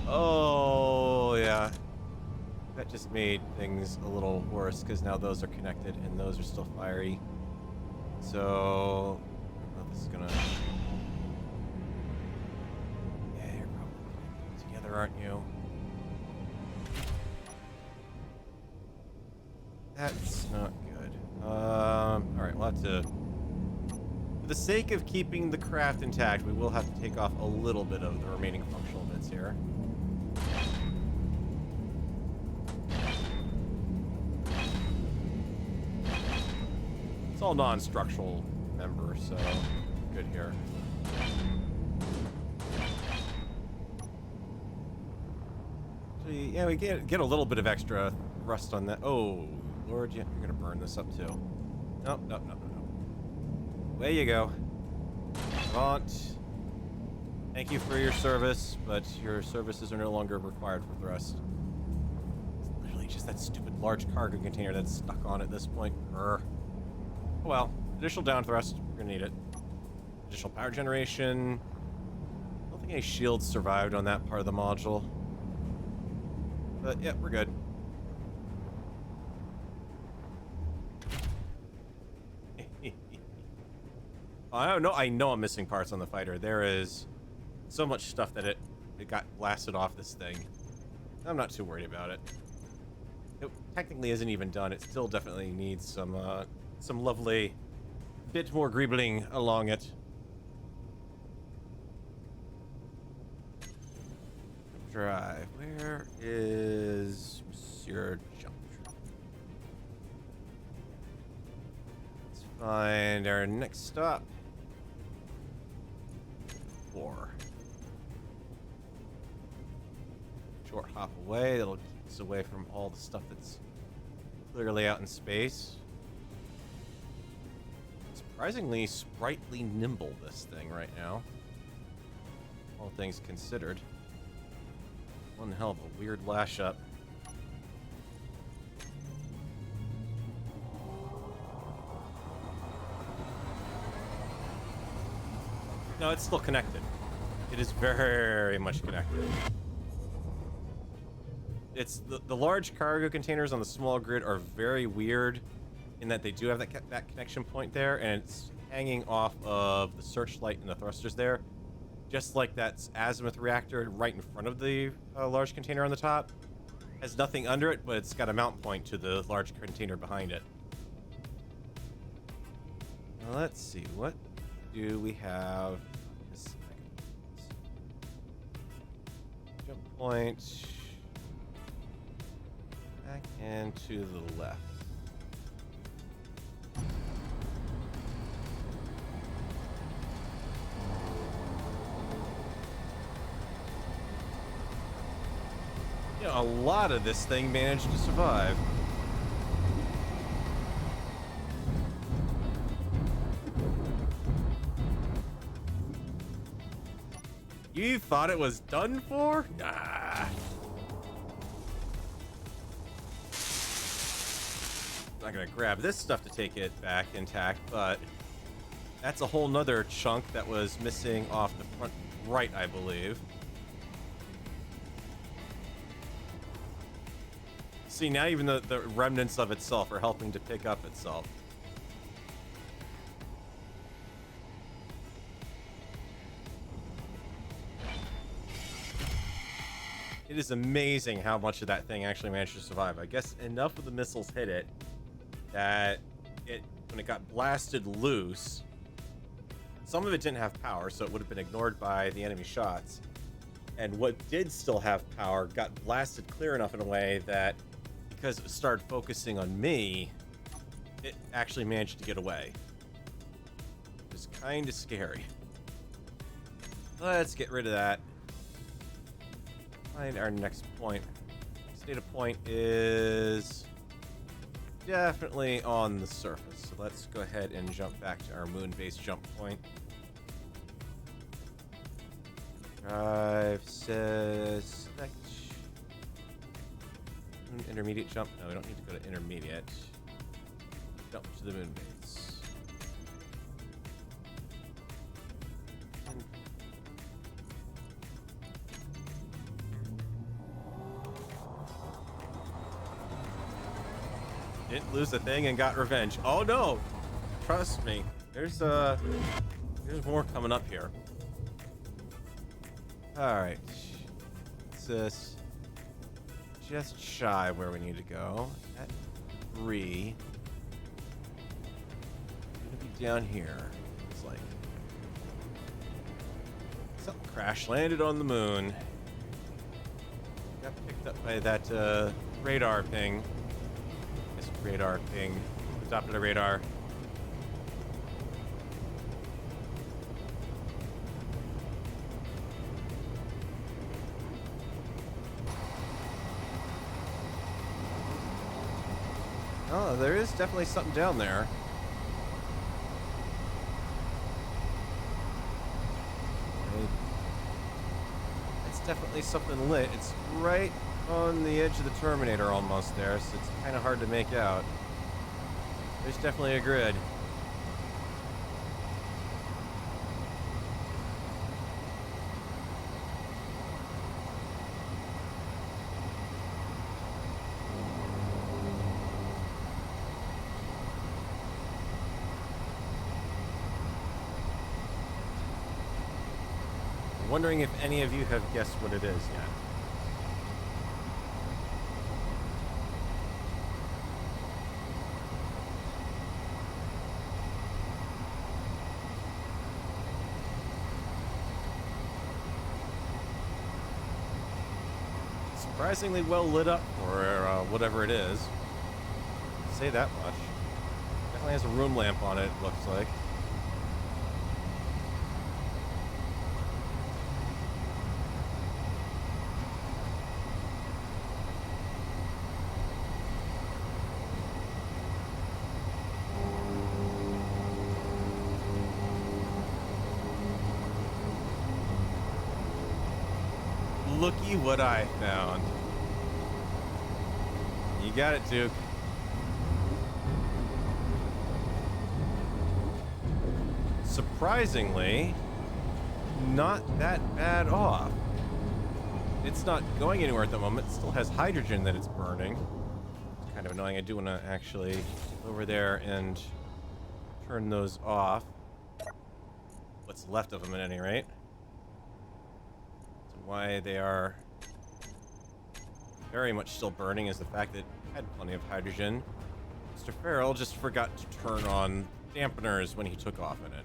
Oh, yeah. That just made things a little worse because now those are connected and those are still fiery. So, oh, this is gonna... Yeah, you're probably connected together, aren't you? That's not good. Alright, we'll have to... For the sake of keeping the craft intact, we will have to take off a little bit of the remaining functional bits here. It's all non-structural, remember, so good here. Actually, yeah, we get a little bit of extra rust on that. Oh, Lord, you're gonna burn this up too. Nope, nope, nope, nope. Away you go. Avant. Thank you for your service, but your services are no longer required for thrust. It's literally just that stupid large cargo container that's stuck on at this point. Urgh. Oh well, additional down thrust. We're gonna need it. Additional power generation. I don't think any shields survived on that part of the module. But yeah, we're good. I know I'm missing parts on the fighter. There is so much stuff that it got blasted off this thing. I'm not too worried about it. It technically isn't even done. It still definitely needs some lovely bit more greebling along it. Drive. Where is Monsieur Jump? Let's find our next stop. 4. Short hop away. That'll keep us away from all the stuff that's clearly out in space. Surprisingly sprightly nimble, this thing right now. All things considered. One hell of a weird lash up. No, it's still connected. It is very much connected. It's the large cargo containers on the small grid are very weird in that they do have that connection point there, and it's hanging off of the searchlight and the thrusters there. Just like that azimuth reactor right in front of the large container on the top. Has nothing under it, but it's got a mount point to the large container behind it. Now, let's see, what do we have? Jump point. Back and to the left. You know, a lot of this thing managed to survive. You thought it was done for? Ah. Not gonna grab this stuff to take it back intact, but that's a whole nother chunk that was missing off the front right, I believe. See, now even the remnants of itself are helping to pick up itself. It is amazing how much of that thing actually managed to survive. I guess enough of the missiles hit it that when it got blasted loose, some of it didn't have power, so it would have been ignored by the enemy shots. And what did still have power got blasted clear enough in a way that because it started focusing on me, it actually managed to get away. It was kind of scary. Let's get rid of that. Find our next point. Next data point is definitely on the surface. So let's go ahead and jump back to our moon-based jump point. Drive says select. Intermediate jump. No, we don't need to go to intermediate. Jump to the moon base. Didn't lose a thing and got revenge. Oh no! Trust me. There's more coming up here. Alright. It's this just shy where we need to go. At 3. Gonna be down here. It's like something crash landed on the moon. Got picked up by that radar ping. This radar ping. Doppler radar. Oh, there is definitely something down there. It's definitely something lit. It's right on the edge of the Terminator almost there, so it's kind of hard to make out. There's definitely a grid. Wondering if any of you have guessed what it is yet. Surprisingly well lit up for whatever it is. Say that much. Definitely has a room lamp on it, looks like. Looky what I found. You got it, Duke. Surprisingly, not that bad off. It's not going anywhere at the moment. It still has hydrogen that it's burning. It's kind of annoying. I do want to actually go over there and turn those off. What's left of them at any rate. Why they are very much still burning is the fact that it had plenty of hydrogen. Mr. Farrell just forgot to turn on dampeners when he took off in it.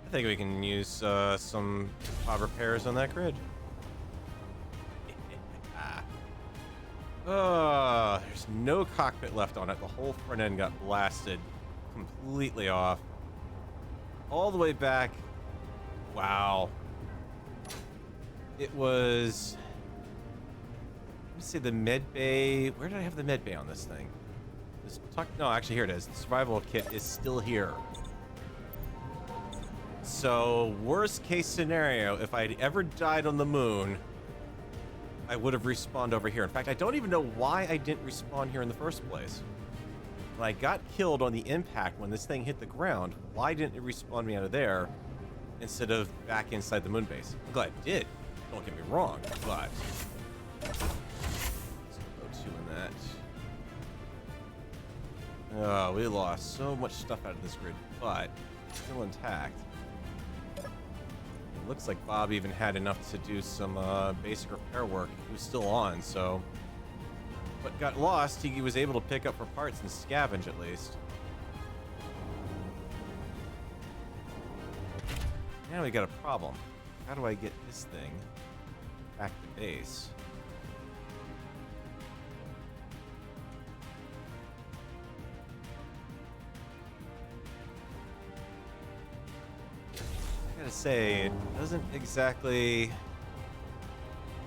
I think we can use some pod repairs on that grid. There's no cockpit left on it. The whole front end got blasted completely off. All the way back. Wow. It was... Let me see, the med bay. Where did I have the med bay on this thing? No, actually, here it is. The survival kit is still here. So, worst case scenario, if I'd ever died on the moon, I would have respawned over here. In fact, I don't even know why I didn't respawn here in the first place. When I got killed on the impact when this thing hit the ground, why didn't it respawn me out of there instead of back inside the moon base? I'm glad it did. Don't get me wrong, but... Let's go 2 in that. Oh, we lost so much stuff out of this grid, but it's still intact. Looks like Bob even had enough to do some basic repair work. He was still on, so... What got lost, he was able to pick up for parts and scavenge at least. Now we got a problem. How do I get this thing back to base? I gotta say, it doesn't exactly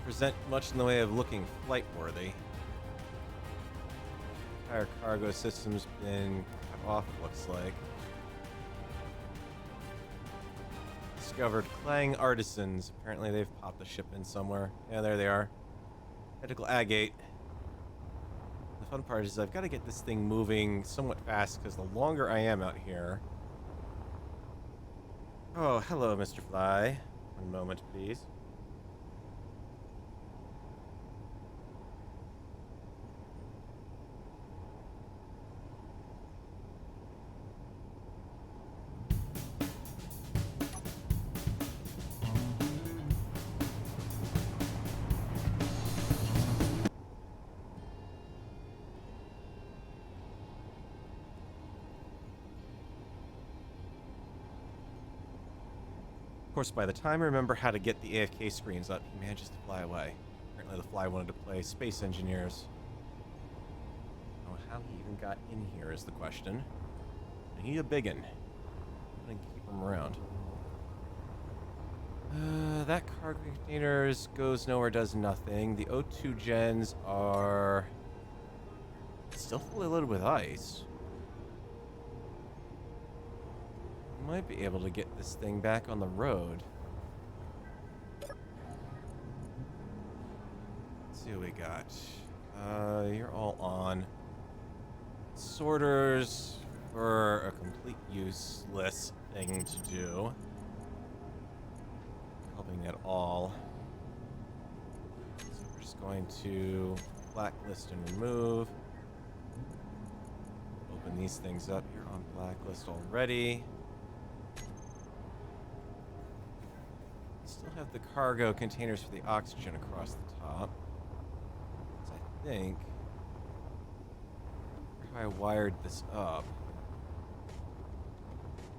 present much in the way of looking flight-worthy. Entire cargo system's been cut off, it looks like. Discovered Clang Artisans. Apparently they've popped the ship in somewhere. Yeah, there they are. Medical agate. The fun part is I've got to get this thing moving somewhat fast, because the longer I am out here, Oh, hello, Mr. Fly. One moment, please. Of course, by the time I remember how to get the AFK screens up, he manages to fly away. Apparently the Fly wanted to play Space Engineers. Oh, how he even got in here is the question. And he a biggin. I'm gonna keep him around. That cargo containers goes nowhere, does nothing. The O2 gens are still fully loaded with ice. Might be able to get this thing back on the road. Let's see what we got. You're all on. Sorters for a complete useless thing to do. Helping at all. So we're just going to blacklist and remove. Open these things up. You're on blacklist already. Still have the cargo containers for the oxygen across the top. So I think how I wired this up.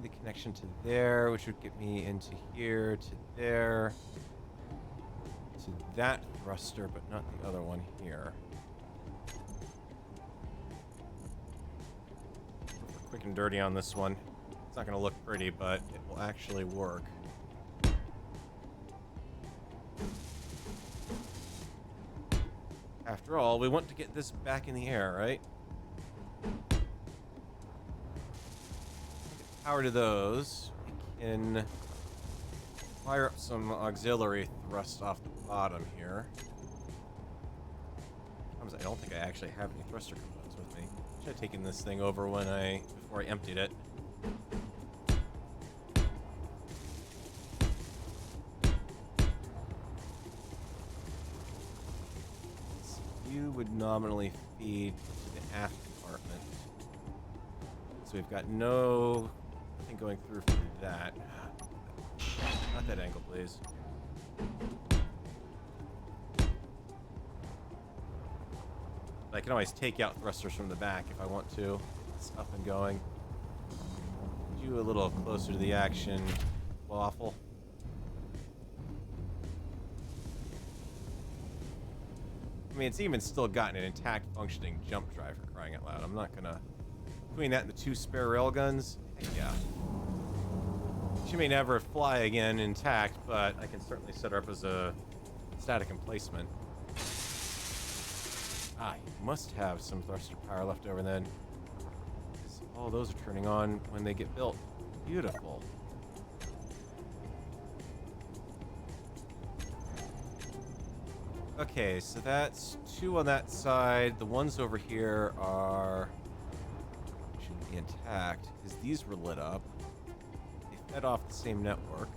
The connection to there, which would get me into here, to there, to that thruster, but not the other one here. We're quick and dirty on this one. It's not going to look pretty, but it will actually work. After all, we want to get this back in the air, right? Power to those. We can fire up some auxiliary thrust off the bottom here. I don't think I actually have any thruster components with me. Should have taken this thing over before I emptied it. You would nominally feed to the aft compartment. So we've got nothing going through from that. Not that angle, please. I can always take out thrusters from the back if I want to. It's up and going. You a little closer to the action, waffle. I mean, it's even still got an intact functioning jump drive, for crying out loud. I'm not gonna... Between that and the 2 spare railguns, heck yeah. She may never fly again intact, but I can certainly set her up as a static emplacement. Ah, you must have some thruster power left over then. All those are turning on when they get built. Beautiful. Okay, so that's 2 on that side. The ones over here should be intact because these were lit up. They fed off the same network.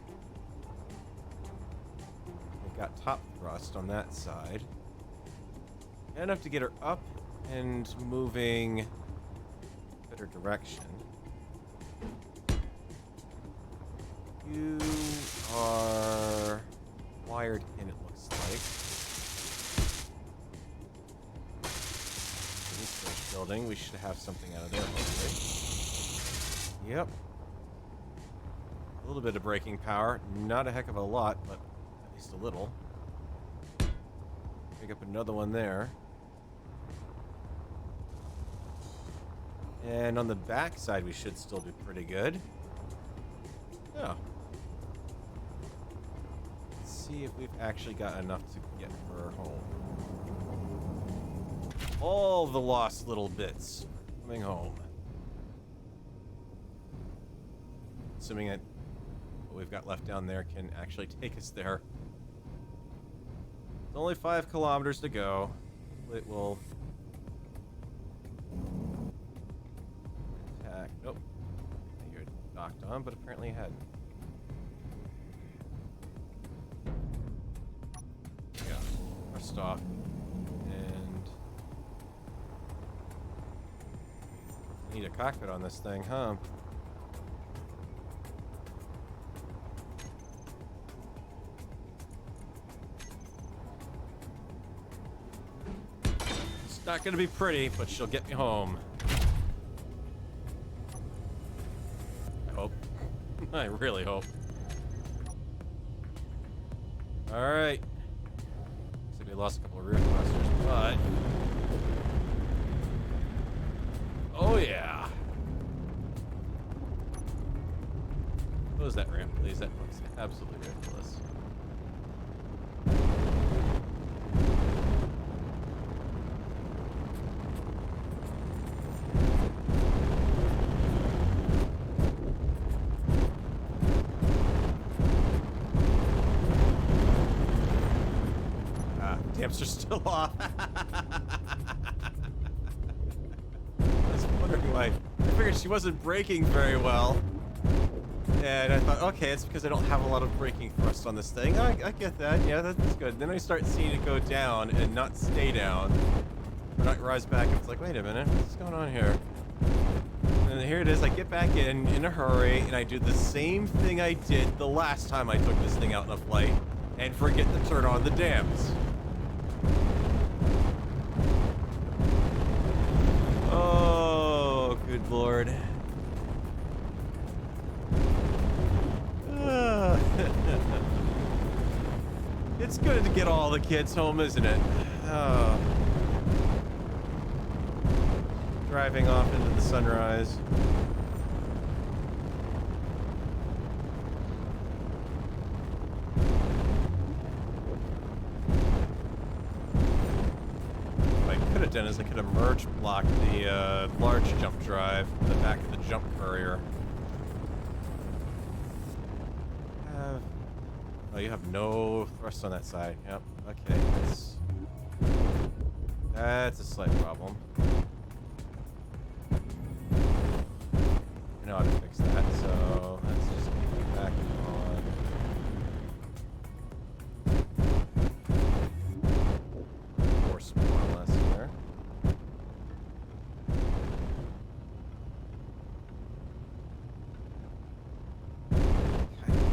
We've got top thrust on that side. Enough to get her up and moving in a better direction. You are wired in, it looks like. Building. We should have something out of there, hopefully. Yep. A little bit of braking power. Not a heck of a lot, but at least a little. Pick up another one there. And on the back side, we should still do pretty good. Yeah. Let's see if we've actually got enough to get her home. All the lost little bits coming home. Assuming that what we've got left down there can actually take us there. It's only 5 kilometers to go. It will attack. Nope. You're docked on, but apparently it hadn't. first off. And need a cockpit on this thing, huh? It's not gonna be pretty, but she'll get me home. I hope. I really hope. Alright. Looks like we lost a couple of rear thrusters, but... oh yeah! Close that ramp, please. That looks absolutely ridiculous. Damps are still off. I was wondering why. I figured she wasn't braking very well. And I thought, okay, it's because I don't have a lot of braking thrust on this thing. I get that. Yeah, that's good. Then I start seeing it go down and not stay down. Or not rise back. It's like, wait a minute. What's going on here? And here it is. I get back in a hurry, and I do the same thing I did the last time I took this thing out in a flight and forget to turn on the dams. Oh, good lord. It's good to get all the kids home, isn't it? Oh. Driving off into the sunrise. What I could have done is I could have merge blocked the large jump drive in the back of the jump courier. Oh, you have no thrust on that side. Yep. Okay. That's a slight problem. I know how to fix that, so let's just get you back on course more or less here.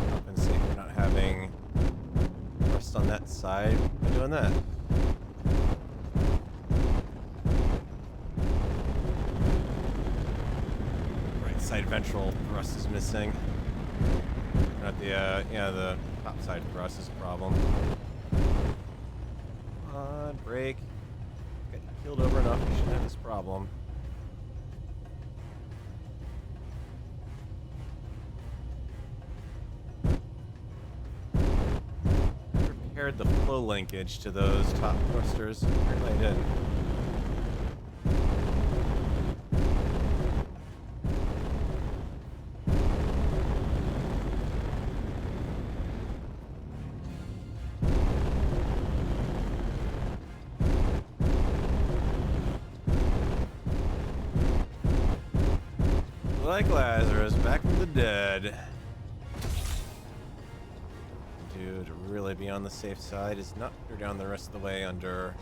Compensate for not having thrust on that side by doing that. Side ventral thrust is missing. Not the the top side thrust is a problem. Come on, brake. Get killed over enough, you shouldn't have this problem. I repaired the flow linkage to those top thrusters. Apparently I didn't. Like Lazarus, back from the dead. Dude, to really be on the safe side is not go down the rest of the way under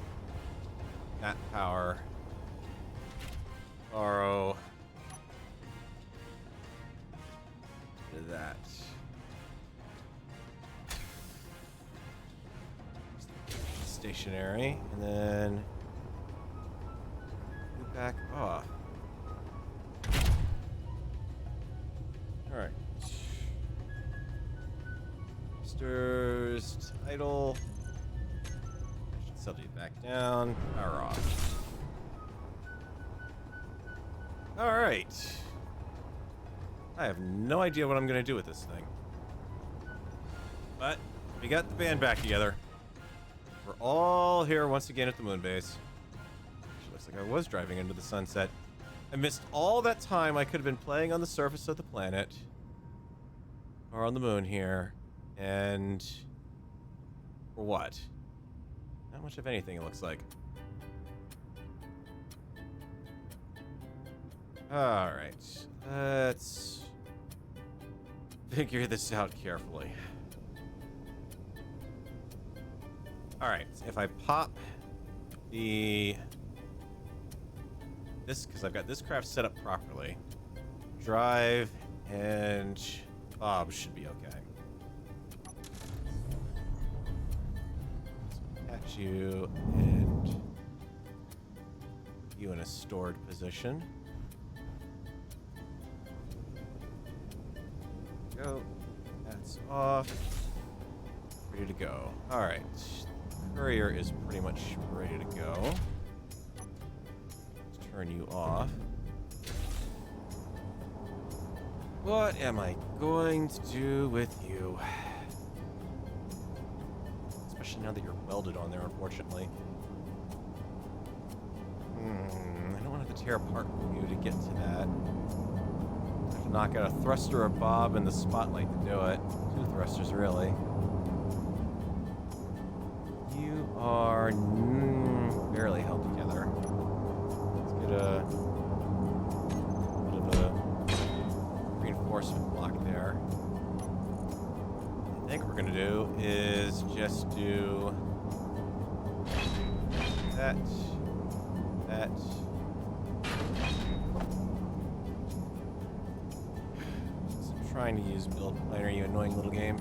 that power. Borrow. Do that. Stationary, and then move back off. Alright. Stirs idle. Should settle you back down. Power off. Alright. I have no idea what I'm gonna do with this thing. But we got the band back together. We're all here once again at the moon base. Actually looks like I was driving into the sunset. I missed all that time I could have been playing on the surface of the planet. Or on the moon here. And... for what? Not much of anything, it looks like. Alright. Let's... figure this out carefully. All right, so if I pop this, because I've got this craft set up properly, drive and Bob should be okay. So catch you and you in a stored position. Go. That's off. Ready to go. All right. Courier is pretty much ready to go. Let's turn you off. What am I going to do with you? Especially now that you're welded on there, unfortunately. I don't want to have to tear apart you to get to that. I have to knock out a thruster or Bob in the spotlight to do it. 2 thrusters, really. You are barely held together. Let's get a bit of a reinforcement block there. What I think we're gonna do is just do that. So I'm trying to use build planner, you annoying little game.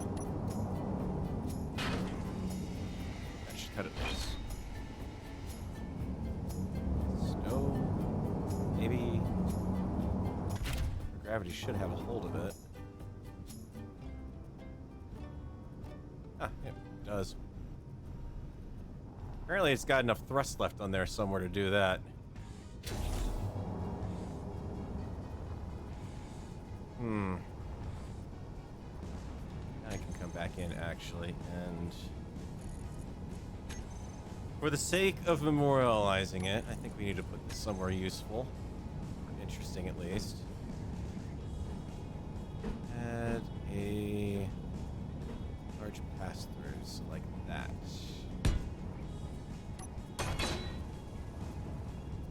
That should cut it loose. Snow, maybe. Gravity should have a hold of it. Ah, yeah, it does. Apparently it's got enough thrust left on there somewhere to do that. I can come back in, actually, and for the sake of memorializing it, I think we need to put this somewhere useful. Or interesting, at least. Add a large pass-throughs like that.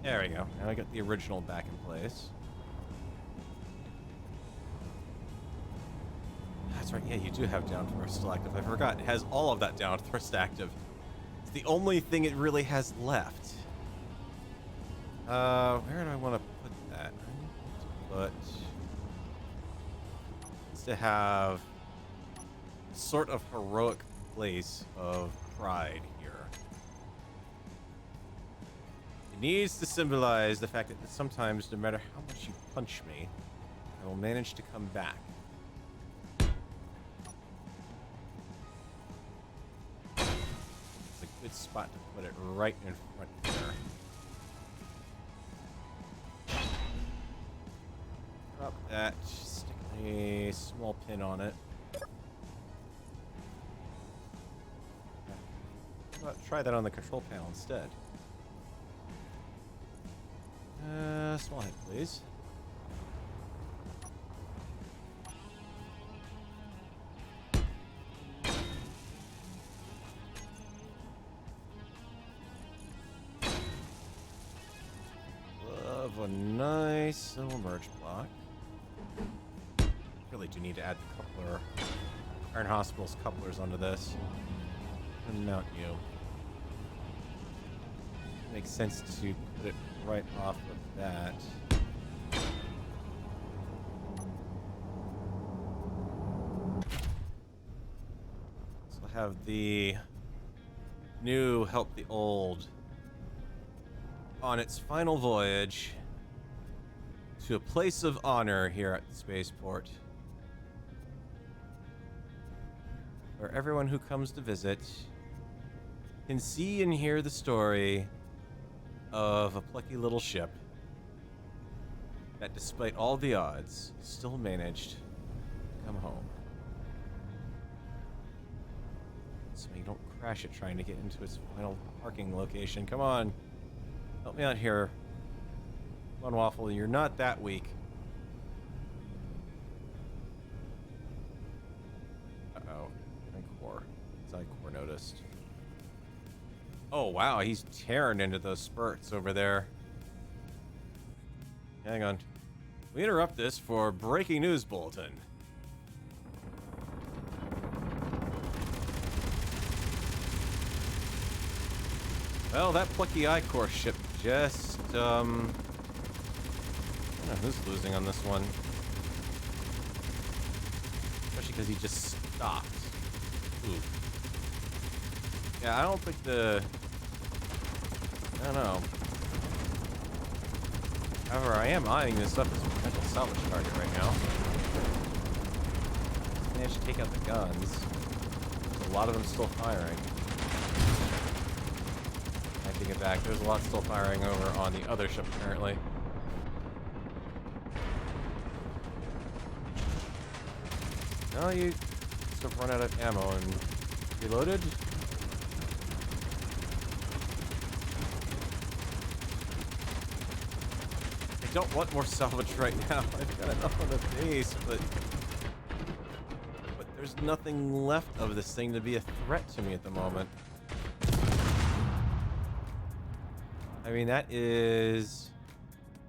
There we go. Now I got the original back in place. That's right. Yeah, you do have down thrust still active. I forgot. It has all of that down thrust active. It's the only thing it really has left. Where do I want to put that? I need to put... Needs to have sort of heroic place of pride here. It needs to symbolize the fact that sometimes, no matter how much you punch me, I will manage to come back. It's a good spot to put it right in front there. Drop that, stick a small pin on it. How about try that on the control panel instead? Small head, please. Love a nice little merge block. Really do need to add the coupler, Iron Hospital's couplers onto this. And mount you. Makes sense to put it right off of that. So we'll have the new help the old on its final voyage to a place of honor here at the spaceport, where everyone who comes to visit can see and hear the story of a plucky little ship that, despite all the odds, still managed to come home. So you don't crash it trying to get into its final parking location. Come on. Help me out here. Come on, Waffle. You're not that weak. Uh-oh. Core noticed. Oh, wow, he's tearing into those spurts over there. Hang on. We interrupt this for breaking news bulletin. Well, that plucky I-Core ship just, I don't know who's losing on this one. Especially because he just stopped. Ooh. Yeah, I don't think I don't know. However, I am eyeing this up as a potential salvage target right now. Managed to take out the guns. There's a lot of them still firing. I take it back. There's a lot still firing over on the other ship, apparently. No, you must have run out of ammo and reloaded. I don't want more salvage right now. I've got enough on the base, but there's nothing left of this thing to be a threat to me at the moment. I mean, that is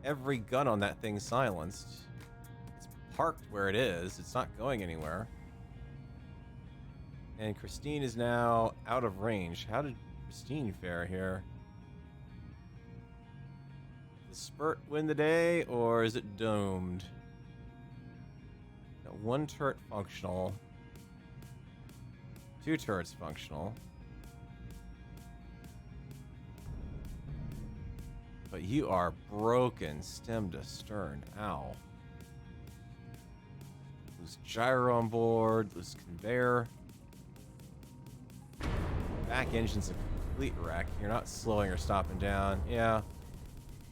every gun on that thing silenced. It's parked where it is. It's not going anywhere. And Christine is now out of range. How did Christine fare here? Did the spurt win the day, or is it doomed? Got one turret functional. Two turrets functional. But you are broken stem to stern. Ow. Lose gyro on board. Lose conveyor. Back engine's a complete wreck. You're not slowing or stopping down. Yeah.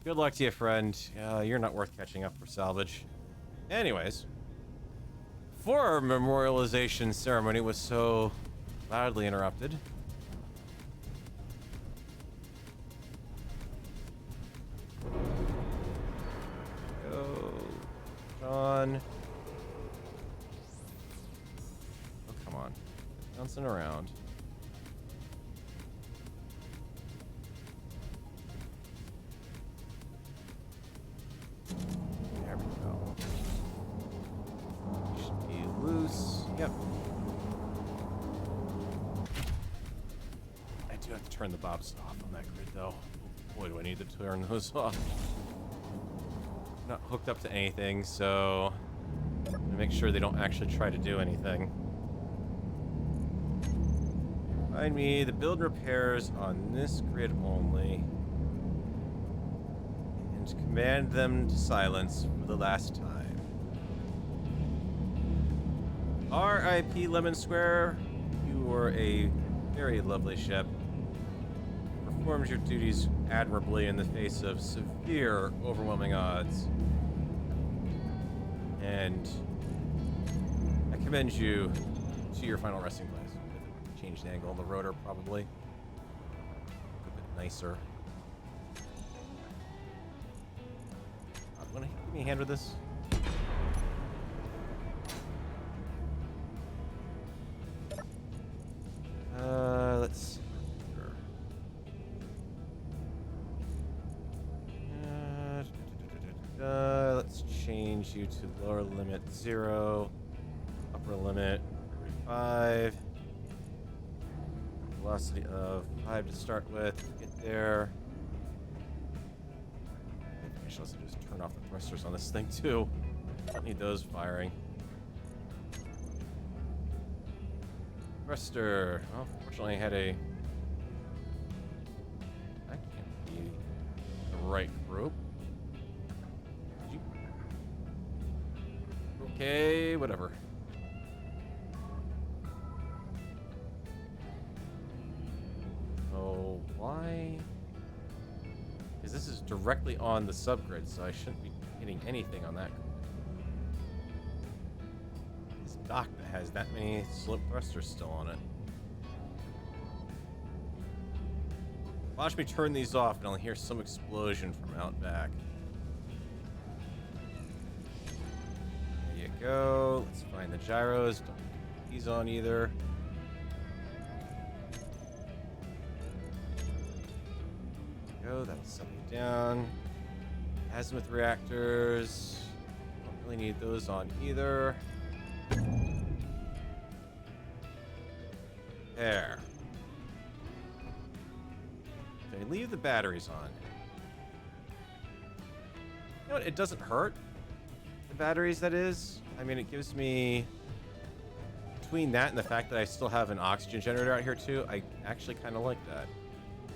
Good luck to you, friend. You're not worth catching up for salvage. Anyways. Before our memorialization ceremony was so loudly interrupted. Go, John. Oh, come on. Bouncing around. There we go. Should be loose. Yep. I do have to turn the bobs off on that grid, though. Oh, boy, do I need to turn those off. Not hooked up to anything, so I'm gonna make sure they don't actually try to do anything. Find me the build repairs on this grid only, and command them to silence for the last time. R.I.P. Lemon Square, you were a very lovely ship. Performed your duties admirably in the face of severe, overwhelming odds. And I commend you to your final resting place. Change the angle of the rotor, probably. A bit nicer. Want to give me a hand with this? Let's see. Let's change you to lower limit 0, upper limit 5, velocity of 5 to start with. Get there. I should also just turn off the thrusters on this thing too. Don't need those firing. Thruster. Well, fortunately I had a... That can't be the right group. Okay, whatever. Oh, why? Because this is directly on the subgrid, so I shouldn't be hitting anything on that. This dock that has that many slope thrusters still on it. Watch me turn these off and I'll hear some explosion from out back. Go. Let's find the gyros. Don't put these on either. Go. That'll settle you down. Azimuth reactors. Don't really need those on either. There. Okay, leave the batteries on. You know what? It doesn't hurt. The batteries, that is. I mean, it gives me... Between that and the fact that I still have an oxygen generator out here, too, I actually kind of like that.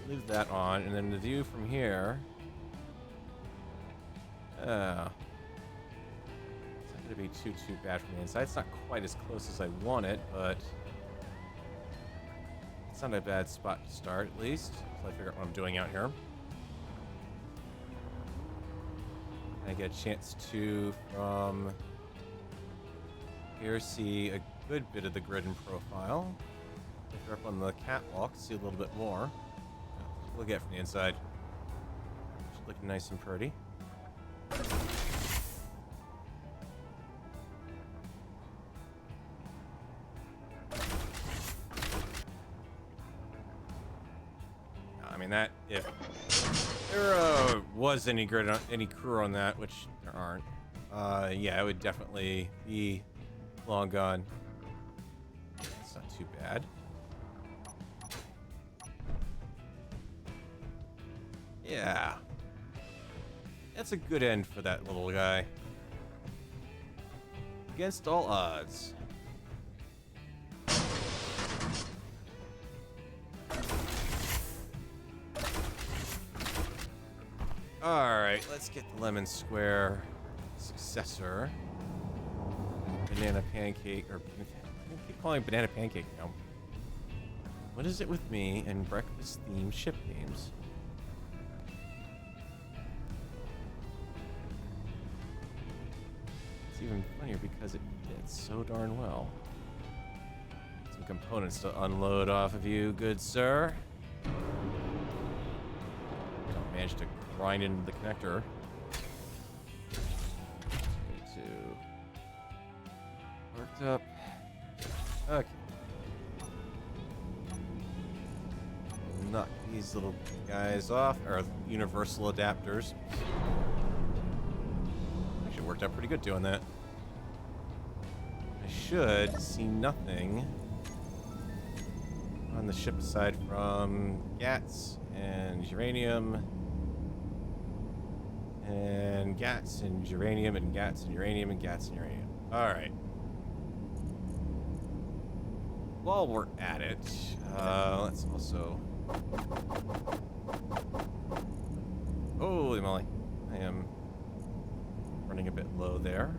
Leave that on, and then the view from here... It's not going to be too bad from the inside. It's not quite as close as I want it, but... It's not a bad spot to start, at least. Until I figure out what I'm doing out here. I get a chance to, from here, see a good bit of the grid and profile. If you're up on the catwalk, see a little bit more. Look at it from the inside. It's looking nice and pretty. I mean, that, if there was any grid on, any crew on that, which there aren't, yeah, it would definitely be long gone. It's not too bad. Yeah. That's a good end for that little guy. Against all odds. Alright, let's get the lemon square successor. Banana pancake, or I keep calling it banana pancake now. What is it with me and breakfast themed ship games? It's even funnier because it did so darn well. Some components to unload off of you, good sir. Don't manage to grind into the connector. Worked up. Okay. Knock these little guys off, or universal adapters. Actually worked out pretty good doing that. I should see nothing on the ship aside from GATs and uranium. And GATs and uranium and GATs and uranium and GATs and uranium. Alright. While we're at it, let's also... Holy moly. I am running a bit low there.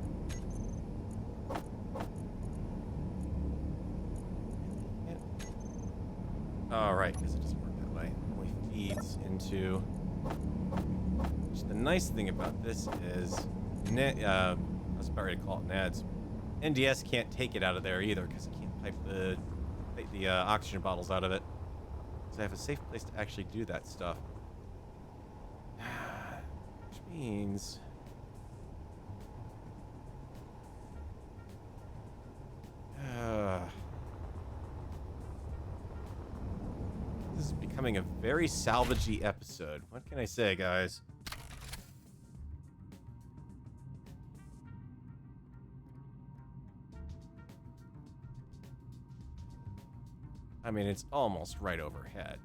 Alright, because it doesn't work that way. It only feeds into... Which the nice thing about this is... I was about ready to call it NADS. NDS can't take it out of there either, because it can't pipe the oxygen bottles out of it. So I have a safe place to actually do that stuff. Which means... this is becoming a very salvagey episode. What can I say, guys? I mean, it's almost right overhead.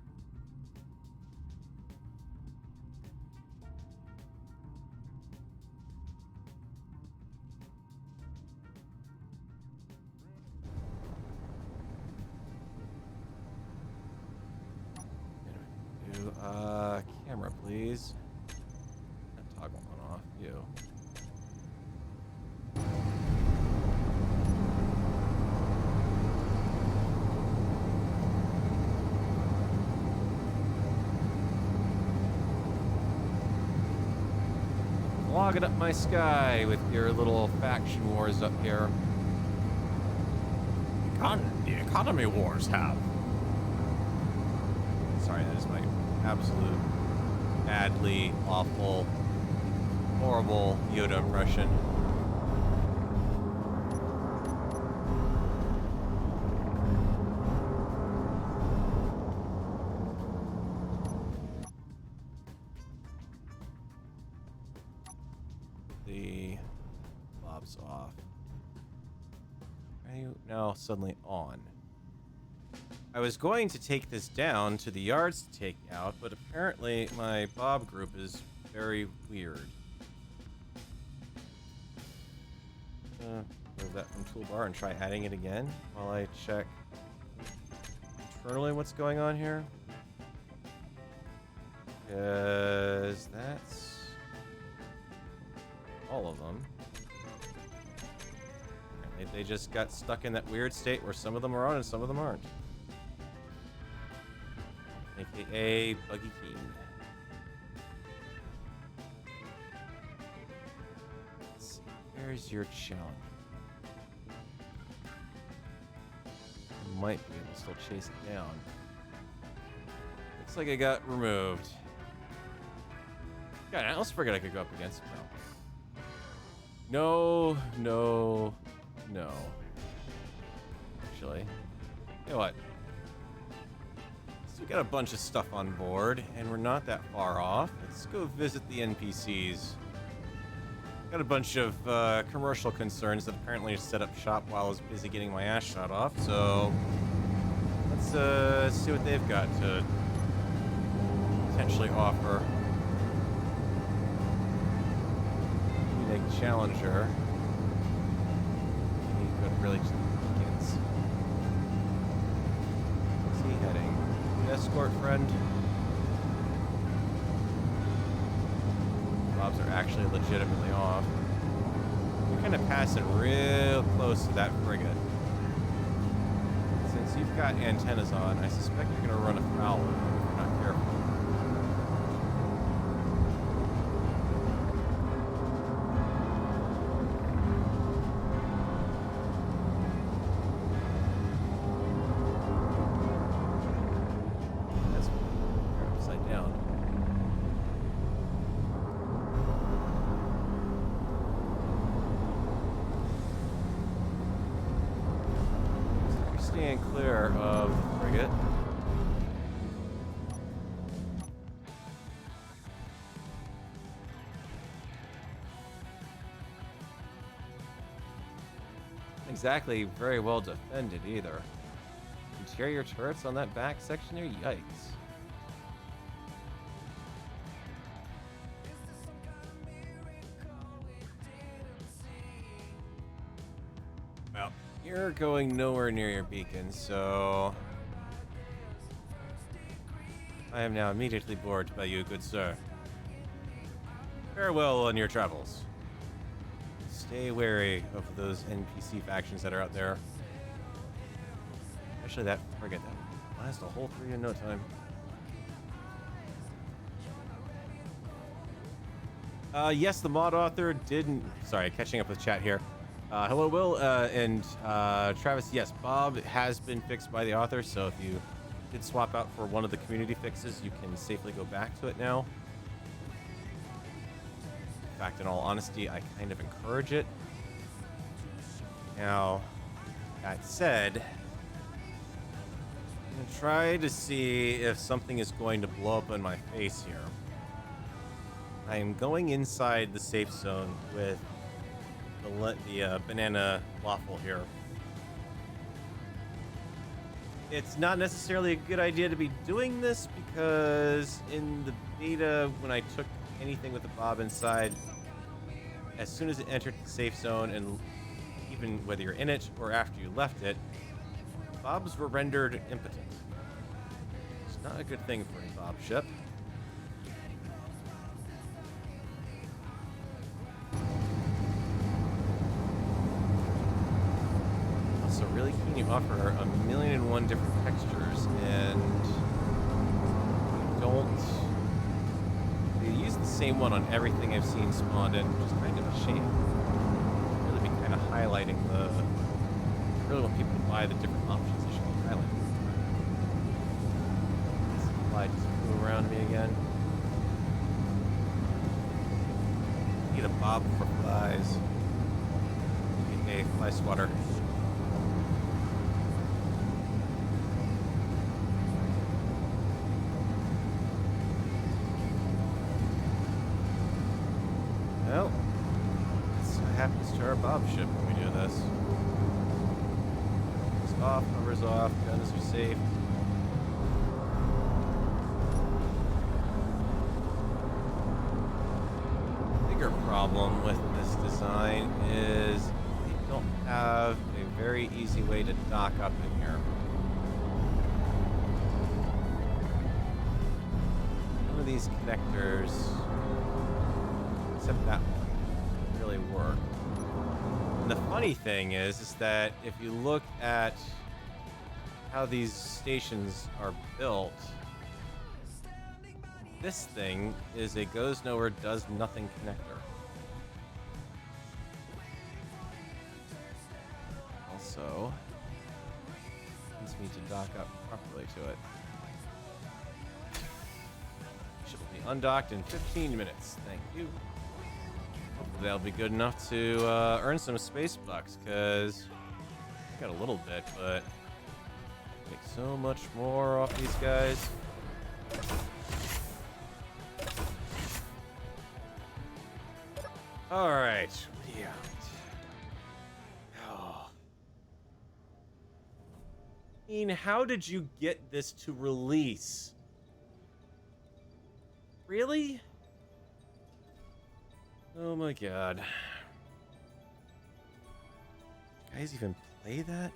Camera, please. Toggle on off. You. Logging up my sky with your little faction wars up here. The economy wars have. Sorry, that is my absolute badly awful, horrible Yoda impression. The Bob's off. Are you now suddenly on? I was going to take this down to the yards to take out, but apparently my Bob group is very weird. Move that from toolbar and try adding it again while I check internally what's going on here. Because that's all of them. They just got stuck in that weird state where some of them are on and some of them aren't. AKA Buggy Keen. Let's see, where's your challenge? I might be able to still chase it down. Looks like it got removed. God, I almost forgot I could go up against him now. No. Actually, you know what? So we got a bunch of stuff on board, and we're not that far off. Let's go visit the NPCs. Got a bunch of commercial concerns that apparently set up shop while I was busy getting my ass shot off. So let's see what they've got to potentially offer. Unique challenger. But really just begins. Where's he heading? Escort friend. Bobs are actually legitimately off. You're kind of passing real close to that frigate. Since you've got antennas on, I suspect you're going to run afoul of them if you're not careful. Staying clear of the frigate. Not exactly very well defended either. Interior turrets on that back section there? Yikes. Well, you're going nowhere near your beacon, so I am now immediately bored by you, good sir. Farewell on your travels. Stay wary of those NPC factions that are out there. Especially that frigate that will last a whole 3 in no time. Yes, the mod author didn't... Sorry, catching up with chat here. Hello, Will, and Travis. Yes, Bob has been fixed by the author, so if you did swap out for one of the community fixes, you can safely go back to it now. In fact, in all honesty, I kind of encourage it. Now, that said, I'm going to try to see if something is going to blow up in my face here. I am going inside the safe zone with the banana waffle here. It's not necessarily a good idea to be doing this because in the beta, when I took anything with the Bob inside, as soon as it entered the safe zone, and even whether you're in it or after you left it, Bobs were rendered impotent. It's not a good thing for a Bob ship. Also, really keen, you offer 1,000,001 different textures, and you use the same one on everything I've seen spawned in, which is kind of a shame. Really be kind of highlighting the... I really want people to buy the different options they should be highlighting. Supply just flew around me again. Need a Bob for flies. Need a fly swatter. Well, that's what happens to our Bob ship when we do this. It's off, cover's off, guns are safe. problem with this design is they don't have a very easy way to dock up in here. Some of these connectors, except that one, don't really work. And the funny thing is that if you look at how these stations are built, this thing is a goes nowhere, does nothing connector. Also, needs me to dock up properly to it. Ship will be undocked in 15 minutes. Thank you. Hopefully that'll be good enough to earn some space bucks, because I got a little bit, but make so much more off these guys. All right, yeah. Oh. I mean, how did you get this to release? Really? Oh my god. Guys even play that?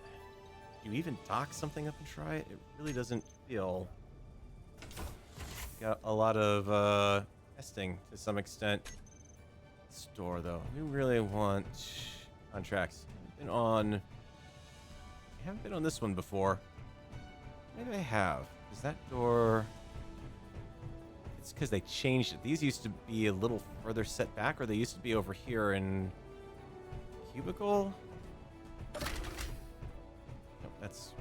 You even dock something up and try it? It really doesn't feel... Got a lot of testing to some extent. Store though. We really want contracts. I haven't been on this one before. Maybe I have. Is that door... It's because they changed it. These used to be a little further set back, or they used to be over here in cubicle. Nope, that's...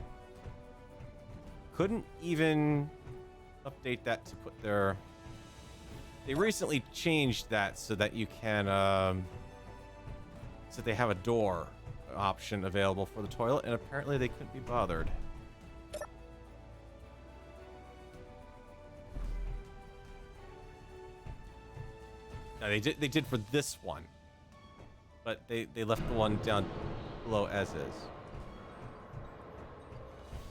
Couldn't even update that to put their... They recently changed that so that you can, so they have a door option available for the toilet, and apparently they couldn't be bothered. No, they did for this one, but they left the one down below as is.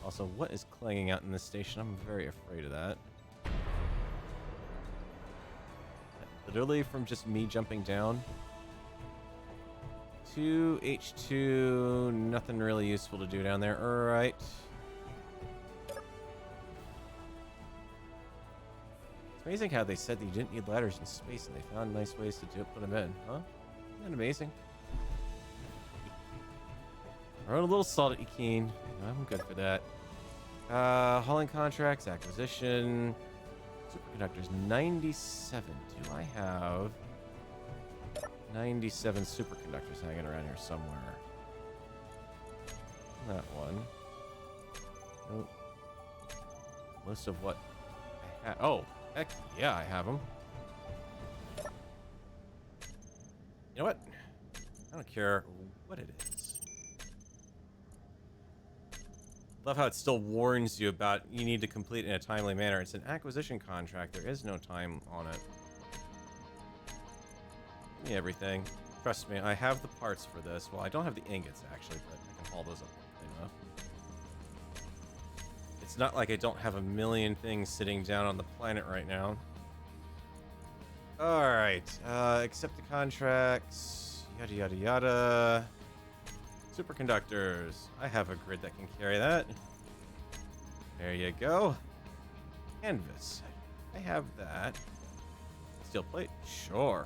Also, what is clanging out in this station? I'm very afraid of that. Literally from just me jumping down. 2H2, nothing really useful to do down there. All right. It's amazing how they said that you didn't need ladders in space, and they found nice ways to put them in, huh? Isn't that amazing? Throwing a little salt at you, Keen. I'm good for that. Hauling contracts, acquisition. Superconductors, 97. Do I have 97 superconductors hanging around here somewhere? That one. Nope. List of what I have. Oh, heck yeah, I have them. You know what? I don't care what it is. Love how it still warns you about you need to complete in a timely manner. It's an acquisition contract. There is no time on it. Give me everything. Trust me, I have the parts for this. Well, I don't have the ingots, actually, but I can haul those up quickly enough. It's not like I don't have a million things sitting down on the planet right now. Alright. Accept the contracts. Yada, yada, yada. Superconductors. I have a grid that can carry that. There you go. Canvas. I have that. Steel plate? Sure.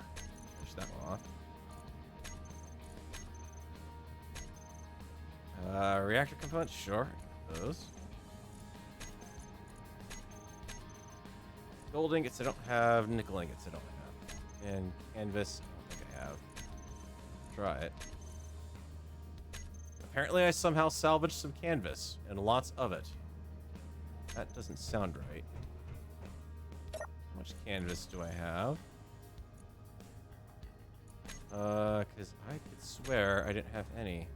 Finish that one off. Reactor components? Sure. Those. Gold ingots I don't have. Nickel ingots I don't have. And canvas I don't think I have. Try it. Apparently I somehow salvaged some canvas, and lots of it. That doesn't sound right. How much canvas do I have? Because I could swear I didn't have any.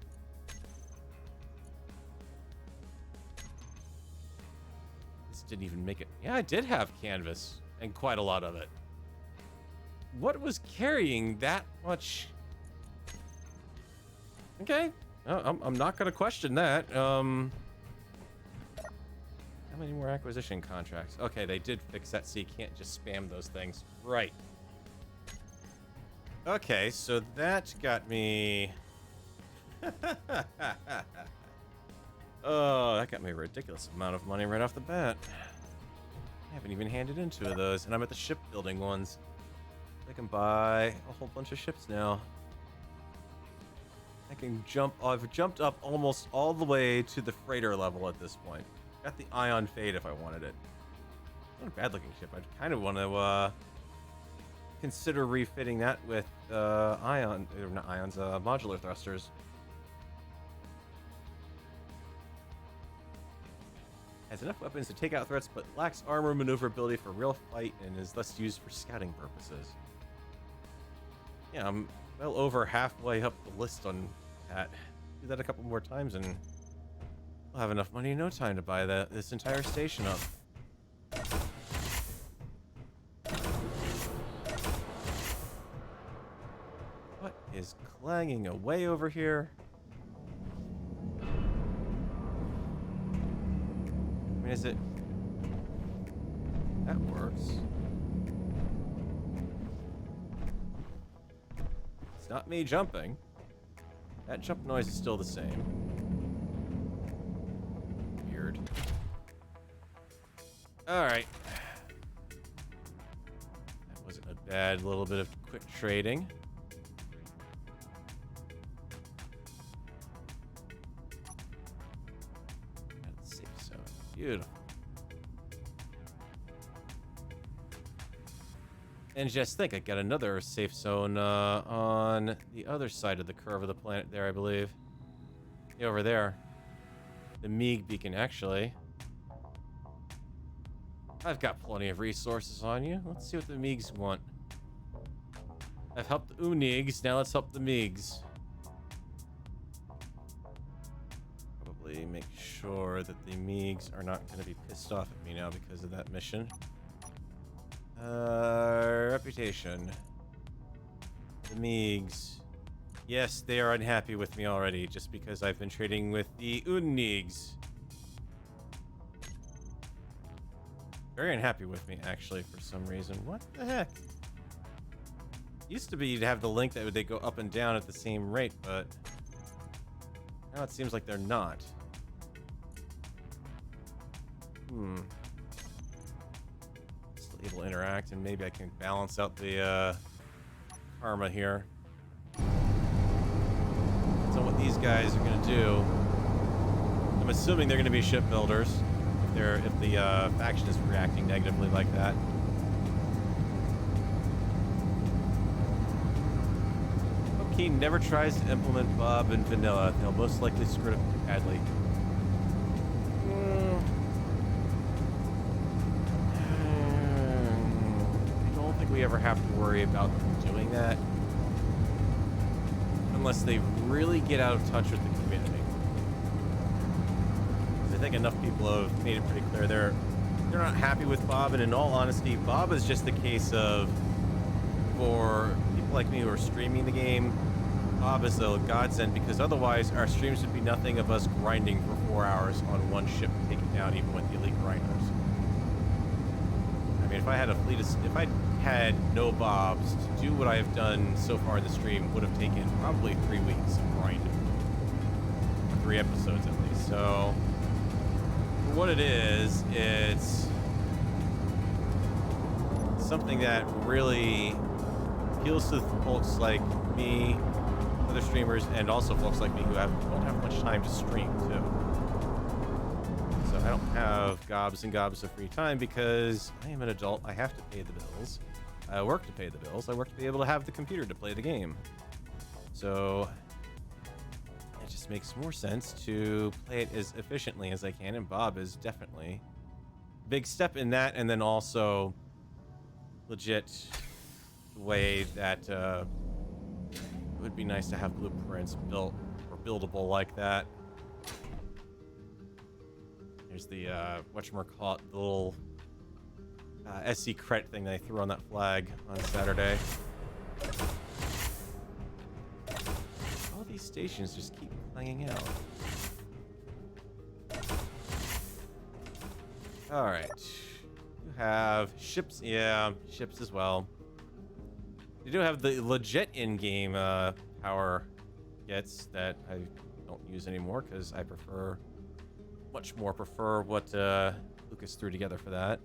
This didn't even make it. Yeah, I did have canvas, and quite a lot of it. What was carrying that much? Okay. I'm not going to question that. How many more acquisition contracts? Okay, they did fix that so you can't just spam those things. Right. Okay, so that got me... Oh, that got me a ridiculous amount of money right off the bat. I haven't even handed in 2 of those, and I'm at the shipbuilding ones. I can buy a whole bunch of ships now. I can jump... Oh, I've jumped up almost all the way to the freighter level at this point. Got the Ion Fade if I wanted it. Not a bad looking ship. I'd kind of want to consider refitting that with modular thrusters. Has enough weapons to take out threats, but lacks armor maneuverability for real fight and is thus used for scouting purposes. Yeah, I'm well over halfway up the list on that. Do that a couple more times and we'll have enough money in no time to buy this entire station up. What is clanging away over here? I mean, is it... That works. It's not me jumping. That jump noise is still the same. Weird. Alright. That wasn't a bad little bit of quick trading. Safe zone. Beautiful. And just think, I got another safe zone on the other side of the curve of the planet there, I believe. Yeah, over there. The Meeg beacon, actually. I've got plenty of resources on you. Let's see what the Meegs want. I've helped the Unigs, now let's help the Meegs. Probably make sure that the Meegs are not going to be pissed off at me now because of that mission. Reputation. The Meegs. Yes, they are unhappy with me already, just because I've been trading with the Unigs. Very unhappy with me, actually, for some reason. What the heck? Used to be you'd have the link that they go up and down at the same rate, but now it seems like they're not. Still able to interact, and maybe I can balance out the karma here. So what these guys are gonna do, I'm assuming they're gonna be shipbuilders if the faction is reacting negatively like that. He never tries to implement Bob in vanilla. He'll most likely screw it up badly. I don't think we ever have to worry about them doing that. Unless they really get out of touch with the community. I think enough people have made it pretty clear they're not happy with Bob, and in all honesty, Bob is just a case of, for people like me who are streaming the game, Bob is a godsend, because otherwise our streams would be nothing of us grinding for 4 hours on one ship, taking down even with the elite grinders. I mean, if I had a fleet of, if I had no Bobs, to do what I have done so far in the stream would have taken probably 3 weeks of grinding. Or 3 episodes at least. So, for what it is, it's something that really appeals to folks like me, other streamers, and also folks like me who don't have much time to stream too. So I don't have gobs and gobs of free time because I am an adult. I have to pay the bills. I work to pay the bills. I work to be able to have the computer to play the game. So it just makes more sense to play it as efficiently as I can, and Bob is definitely a big step in that, and then also legit the way that it would be nice to have blueprints built or buildable like that. Here's the whatchamacallit, the little SC credit thing that I threw on that flag on Saturday. All these stations just keep clanging out. All right, you have ships. Yeah, ships as well. You do have the legit in-game power kits that I don't use anymore because I much more prefer what Lucas threw together for that.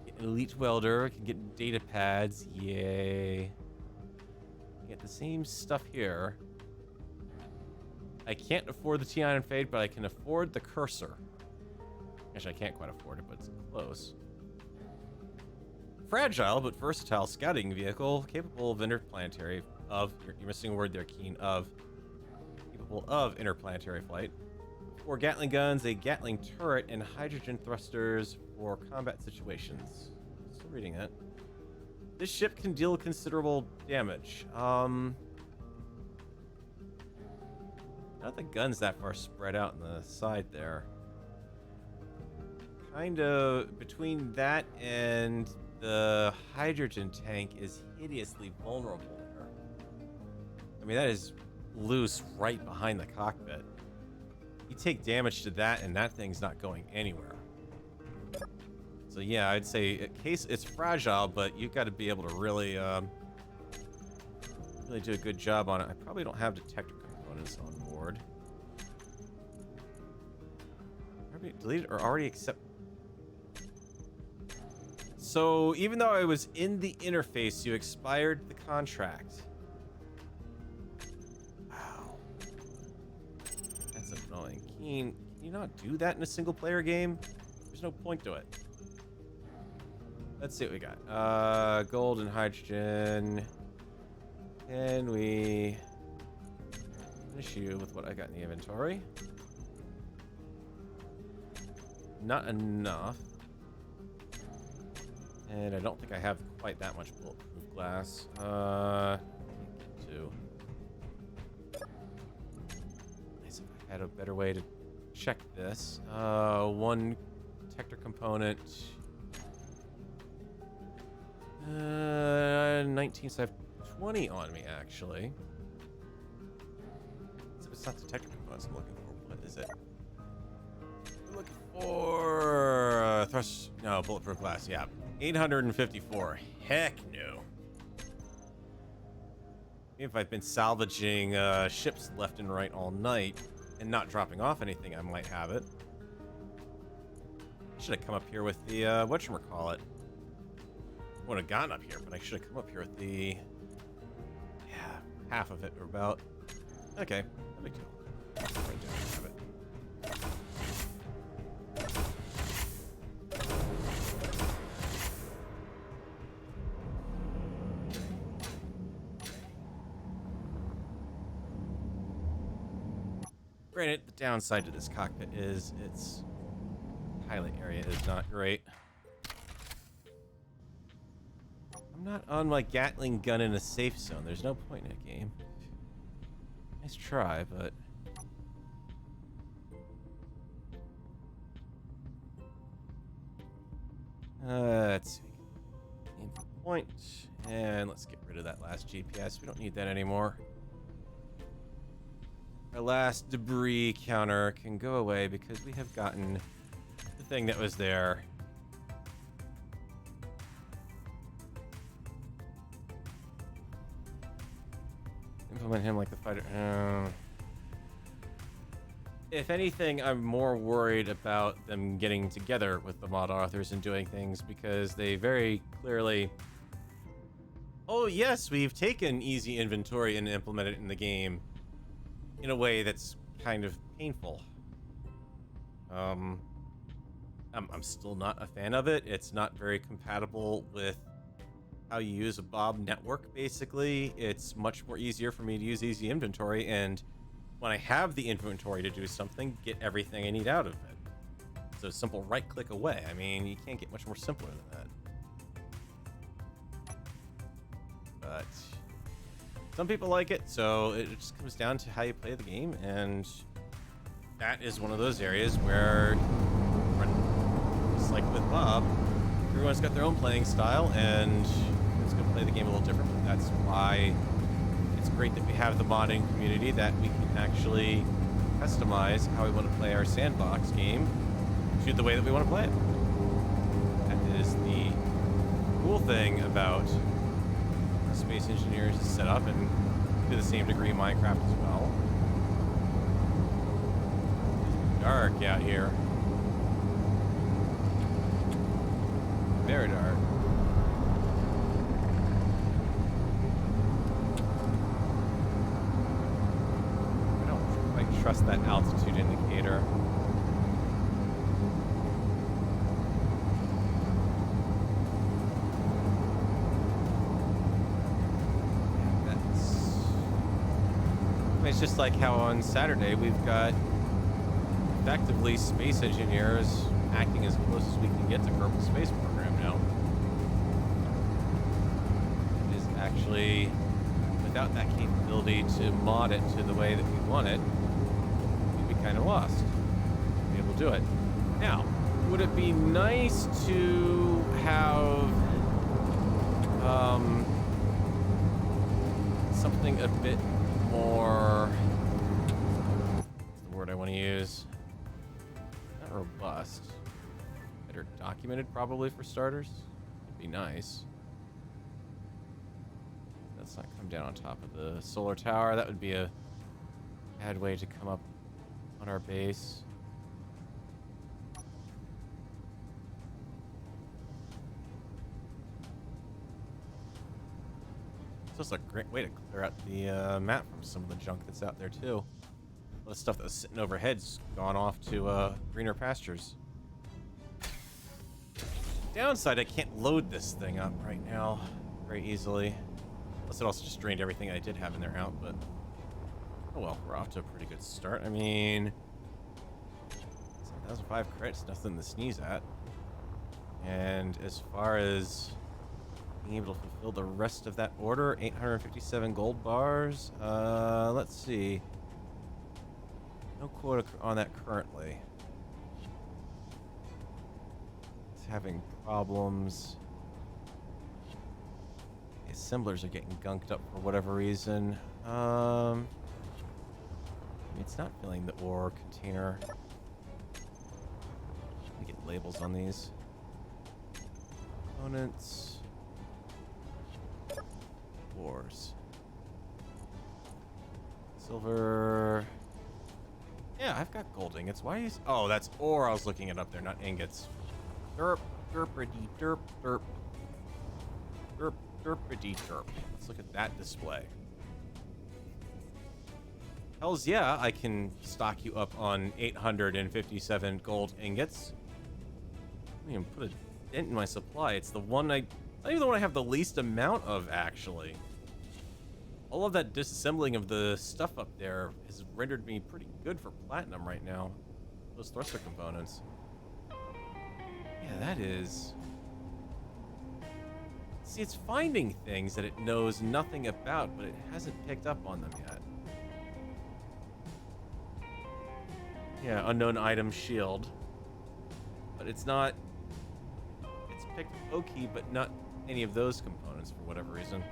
Get an elite welder, I can get data pads, yay. Get the same stuff here. I can't afford the T-Ion Fade, but I can afford the cursor. Actually, I can't quite afford it, but it's close. Fragile but versatile scouting vehicle, capable of interplanetary you're missing a word there, Keen, capable of interplanetary flight. 4 Gatling guns, a Gatling turret, and hydrogen thrusters for combat situations. Still reading it. This ship can deal considerable damage. Not the guns that far spread out on the side there. Kind of between that and the hydrogen tank is hideously vulnerable there. I mean, that is loose right behind the cockpit. You take damage to that and that thing's not going anywhere. So yeah, I'd say it's fragile, but you've got to be able to really do a good job on it. I probably don't have detector components on board. Probably deleted or already accept. So even though I was in the interface, you expired the contract. Wow. That's annoying. Keen, can you not do that in a single player game? There's no point to it. Let's see what we got. Gold and hydrogen. Can we finish you with what I got in the inventory? Not enough. And I don't think I have quite that much bulletproof glass. Two. Nice if I had a better way to check this. One detector component. 19, so I have 20 on me, actually. So it's not detector components I'm looking for. What is it? I'm looking for thrust. No, bulletproof glass. Yeah, 854. Heck no. If I've been salvaging ships left and right all night and not dropping off anything, I might have it. I should have come up here with the whatchamacallit. I would have gotten up here, but I should have come up here with the half of it or about. Okay, no big deal. Right there, have it. Granted, the downside to this cockpit is its pilot area is not great. I'm not on my Gatling gun in a safe zone. There's no point in a game. Nice try, but... let's see. Aim for point. And let's get rid of that last GPS. We don't need that anymore. Our last debris counter can go away because we have gotten the thing that was there. Implement him like the fighter. If anything, I'm more worried about them getting together with the mod authors and doing things because they very clearly... Oh yes, we've taken easy inventory and implemented it in the game in a way that's kind of painful. I'm still not a fan of it. It's not very compatible with how you use a Bob network, basically. It's much more easier for me to use easy inventory, and when I have the inventory to do something, get everything I need out of it. So simple right-click away. I mean, you can't get much more simpler than that. But some people like it, so it just comes down to how you play the game, and that is one of those areas where, just like with Bob, everyone's got their own playing style, and it's going to play the game a little different. But that's why it's great that we have the modding community, that we can actually customize how we want to play our sandbox game to the way that we want to play it. That is the cool thing about this Space Engineers is set up, and to the same degree Minecraft as well. It's dark out here. Very dark. I don't quite trust that altitude indicator. It's just like how on Saturday we've got effectively space engineers acting as close as we can get to Kerbal Space Program now. It is actually, without that capability to mod it to the way that we want it, we'd be kind of lost. We'd be able to do it. Now, would it be nice to have something a bit more, what's the word I want to use? Not robust. Better documented, probably, for starters. Would be nice. Let's not come down on top of the solar tower. That would be a bad way to come up on our base. It's also a great way to clear out the map from some of the junk that's out there too. All the stuff that was sitting overhead's gone off to greener pastures. Downside, I can't load this thing up right now very easily. Plus, it also just drained everything I did have in there out. But oh well, we're off to a pretty good start. I mean, 7,005 credits, nothing to sneeze at. And as far as being able to fulfill the rest of that order, 857 gold bars. Let's see. No quota on that currently. It's having problems. The assemblers are getting gunked up for whatever reason. It's not filling the ore container. Let me get labels on these. Components. Ores. Silver. Yeah, I've got gold ingots. Why is... Oh, that's ore I was looking it up there, not ingots. Derp, derpity, derp, derp. Derp, derpity, derp. Let's look at that display. Hells yeah, I can stock you up on 857 gold ingots. I didn't even put a dent in my supply. It's the one I... Not even the one I have the least amount of, actually. All of that disassembling of the stuff up there has rendered me pretty good for platinum right now. Those thruster components. Yeah, that is... See, it's finding things that it knows nothing about, but it hasn't picked up on them yet. Yeah, unknown item shield. But it's not... It's picked Oki, but not any of those components for whatever reason.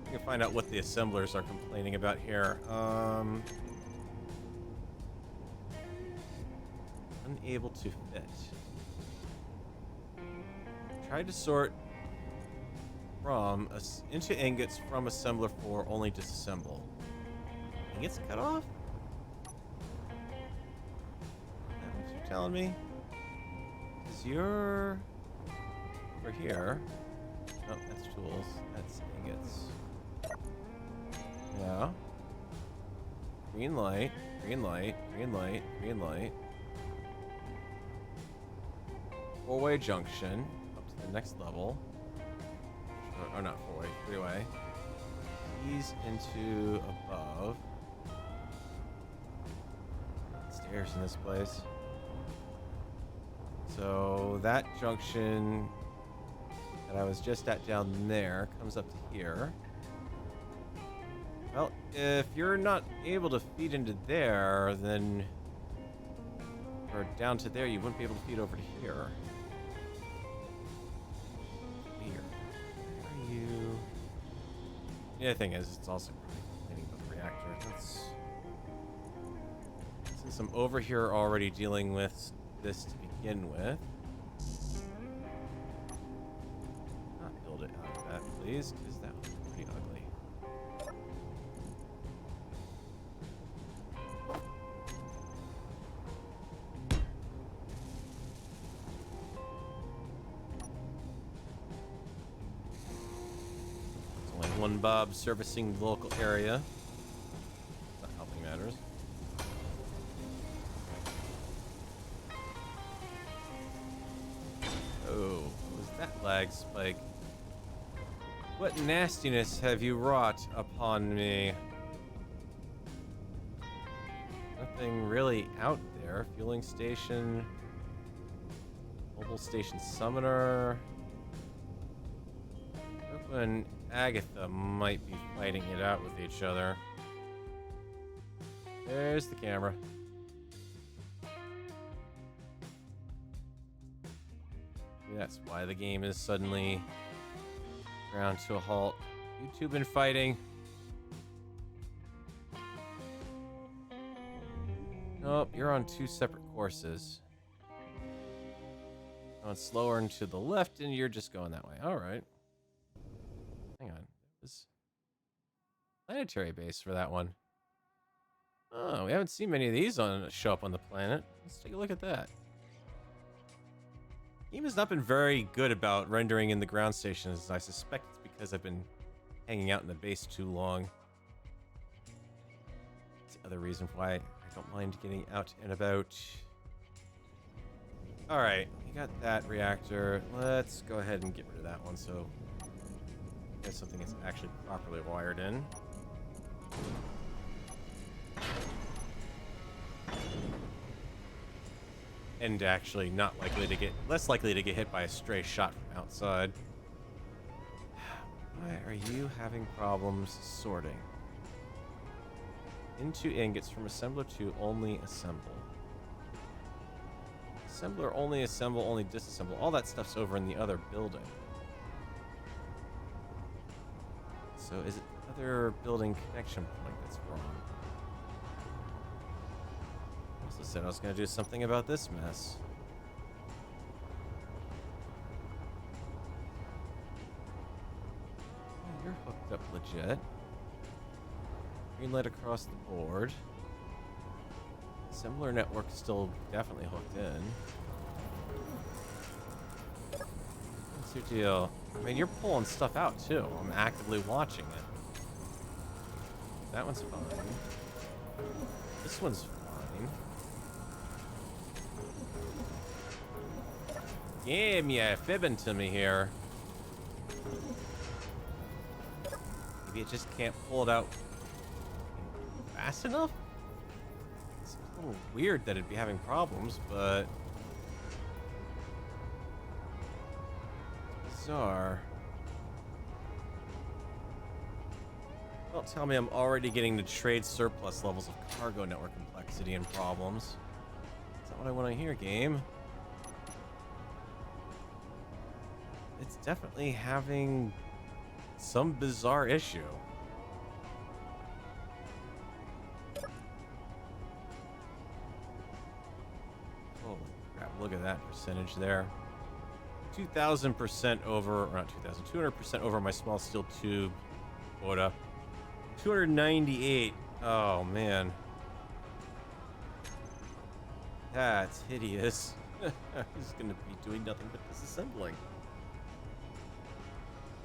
We can find out what the assemblers are complaining about here. Unable to fit. Tried to sort from into ingots from assembler 4, only disassemble. Ingots cut off? Is that what you're telling me? Because you're over here. Oh, that's tools. That's ingots. Yeah. Green light, green light, green light, green light. Four-way junction up to the next level. Or not four-way, three-way. Keys into above. Stairs in this place. So that junction that I was just at down there comes up to here. Well, if you're not able to feed into there, then... Or down to there, you wouldn't be able to feed over to here. Weird. Where are you? Yeah, the thing is, it's also complaining about the reactor. Let's... Since I'm over here already dealing with this to begin with... Not build it out of please, because that was pretty ugly. There's only one Bob servicing the local area. Not helping matters. Oh, what was that lag spike? What nastiness have you wrought upon me? Nothing really out there. Fueling station. Mobile station summoner. Opa and Agatha might be fighting it out with each other. There's the camera. That's why the game is suddenly ground to a halt. YouTube and fighting. Nope, you're on two separate courses. Going slower and to the left, and you're just going that way. All right. Hang on. It was planetary base for that one. Oh, we haven't seen many of these show up on the planet. Let's take a look at that. Game has not been very good about rendering in the ground stations. I suspect it's because I've been hanging out in the base too long. That's the other reason why I don't mind getting out and about. Alright, we got that reactor. Let's go ahead and get rid of that one so there's something that's actually properly wired in. And actually not likely to get, less likely to get hit by a stray shot from outside. Why are you having problems sorting? Into ingots from assembler to only assemble. Assembler only assemble, only disassemble. All that stuff's over in the other building. So is it the other building connection point that's wrong? I also said I was going to do something about this mess. Oh, you're hooked up legit. Green light across the board. Assembler network still definitely hooked in. What's your deal? I mean, you're pulling stuff out too. I'm actively watching it. That one's fine. This one's fine. Damn, yeah, fibbing to me here. Maybe it just can't pull it out fast enough? It's a little weird that it'd be having problems, but bizarre. Don't tell me I'm already getting to trade surplus levels of cargo network complexity and problems. Is that what I want to hear, game? It's definitely having some bizarre issue. Holy crap, look at that percentage there. 2,000% over, or not 2,000, 200% over my small steel tube quota. 298. Oh, man. That's hideous. He's going to be doing nothing but disassembling.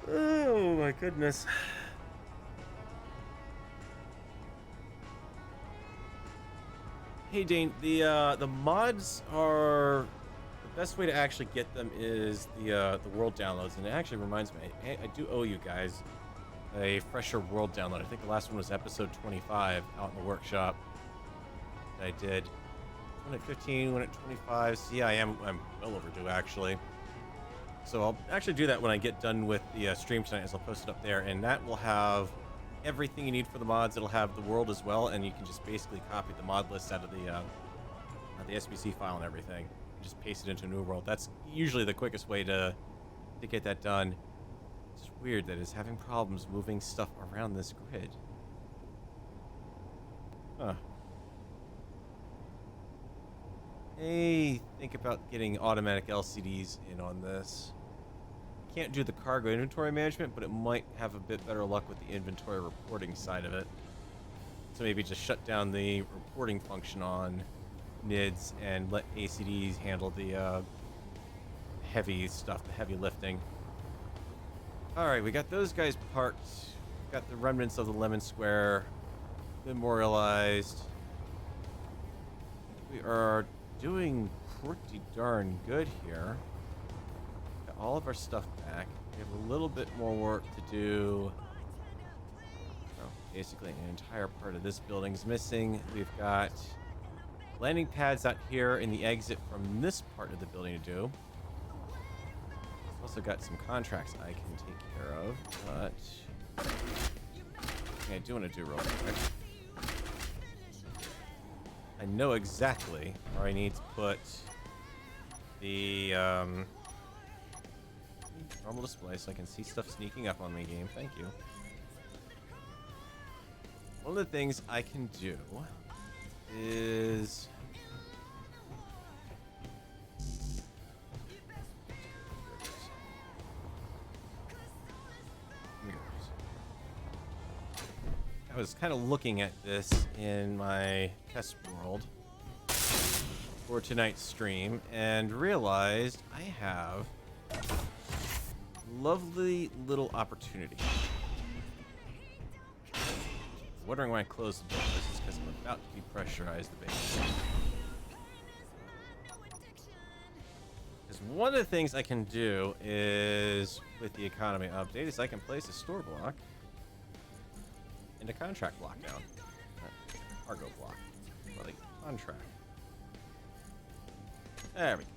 Oh, my goodness. Hey, Dane, the mods are... The best way to actually get them is the world downloads, and it actually reminds me, I do owe you guys a fresher world download. I think the last one was episode 25 out in the workshop that I did. One at 15, one at 25. So yeah, I'm well overdue actually. So I'll actually do that when I get done with the stream tonight, as I'll post it up there, and that will have everything you need for the mods. It'll have the world as well, and you can just basically copy the mod list out of the SBC file and everything. Just paste it into a new world. That's usually the quickest way to get that done. It's weird that it's having problems moving stuff around this grid. Huh. Hey, think about getting automatic LCDs in on this. can't do the cargo inventory management, but it might have a bit better luck with the inventory reporting side of it. So maybe just shut down the reporting function on NIDS and let ACDs handle the heavy stuff, the heavy lifting. Alright, we got those guys parked. Got the remnants of the Lemon Square memorialized. We are doing pretty darn good here. Got all of our stuff back. We have a little bit more work to do. Oh, basically an entire part of this building is missing. We've got landing pads out here in the exit from this part of the building to do. Also got some contracts I can take care of, but I do want to do real quick. I know exactly where I need to put the normal display so I can see stuff sneaking up on me, game. Thank you. One of the things I can do is I was kind of looking at this in my test world for tonight's stream and realized I have a lovely little opportunity. Wondering why I closed the door. This is because I'm about to depressurize the base. Because one of the things I can do is, with the economy update, is I can place a store block into contract block down. Cargo block. Well, the contract. There we go.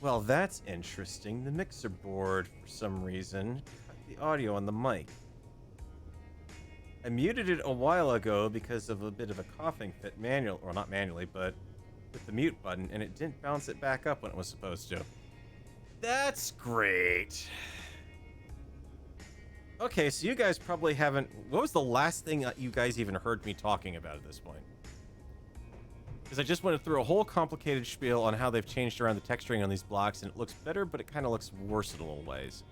Well, that's interesting. The mixer board, for some reason, cut the audio on the mic. I muted it a while ago because of a bit of a coughing fit or not manually, but with the mute button, and it didn't bounce it back up when it was supposed to. That's great. Okay, so you guys probably haven't... What was the last thing that you guys even heard me talking about at this point? Because I just went through a whole complicated spiel on how they've changed around the texturing on these blocks, and it looks better, but it kind of looks worse in little ways.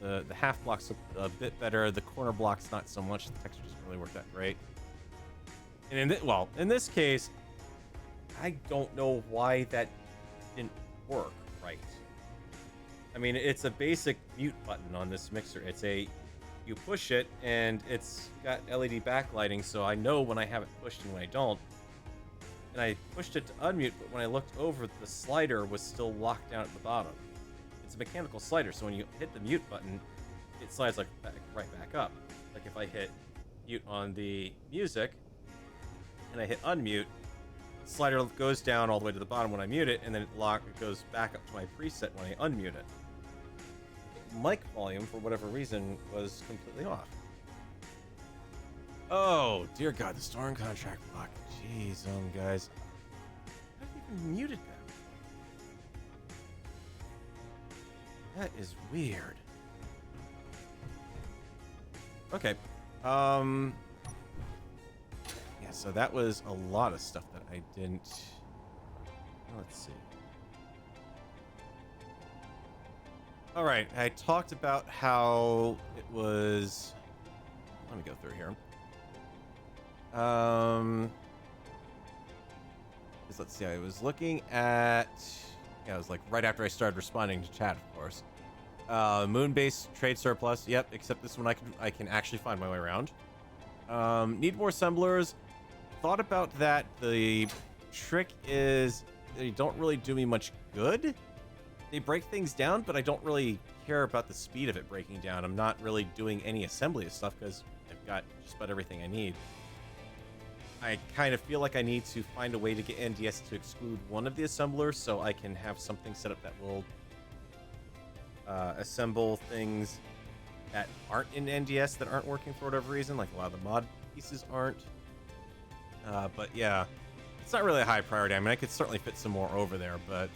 The half blocks look a bit better. The corner blocks not so much. The texture doesn't really work that great. And in this case, I don't know why that didn't work right. I mean, it's a basic mute button on this mixer. You push it, and it's got LED backlighting, so I know when I have it pushed and when I don't. And I pushed it to unmute, but when I looked over, the slider was still locked down at the bottom. It's a mechanical slider, so when you hit the mute button, it slides like right back up. Like if I hit mute on the music, and I hit unmute, the slider goes down all the way to the bottom when I mute it, and then it goes back up to my preset when I unmute it. Mic volume, for whatever reason, was completely off. Oh, dear God, the storm contract block. Jeez, guys. I've even muted that. That is weird. Okay. Yeah, so that was a lot of stuff that I didn't... Let's see. All right, I talked about how it was... Let me go through here. Let's see, I was looking at... Yeah, it was like right after I started responding to chat, of course. Moon-based trade surplus. Yep, except this one I can actually find my way around. Need more assemblers. Thought about that. The trick is they don't really do me much good. They break things down, but I don't really care about the speed of it breaking down. I'm not really doing any assembly of stuff because I've got just about everything I need. I kind of feel like I need to find a way to get NDS to exclude one of the assemblers so I can have something set up that will assemble things that aren't in NDS that aren't working for whatever reason, like a lot of the mod pieces aren't. But yeah, it's not really a high priority. I mean, I could certainly fit some more over there, but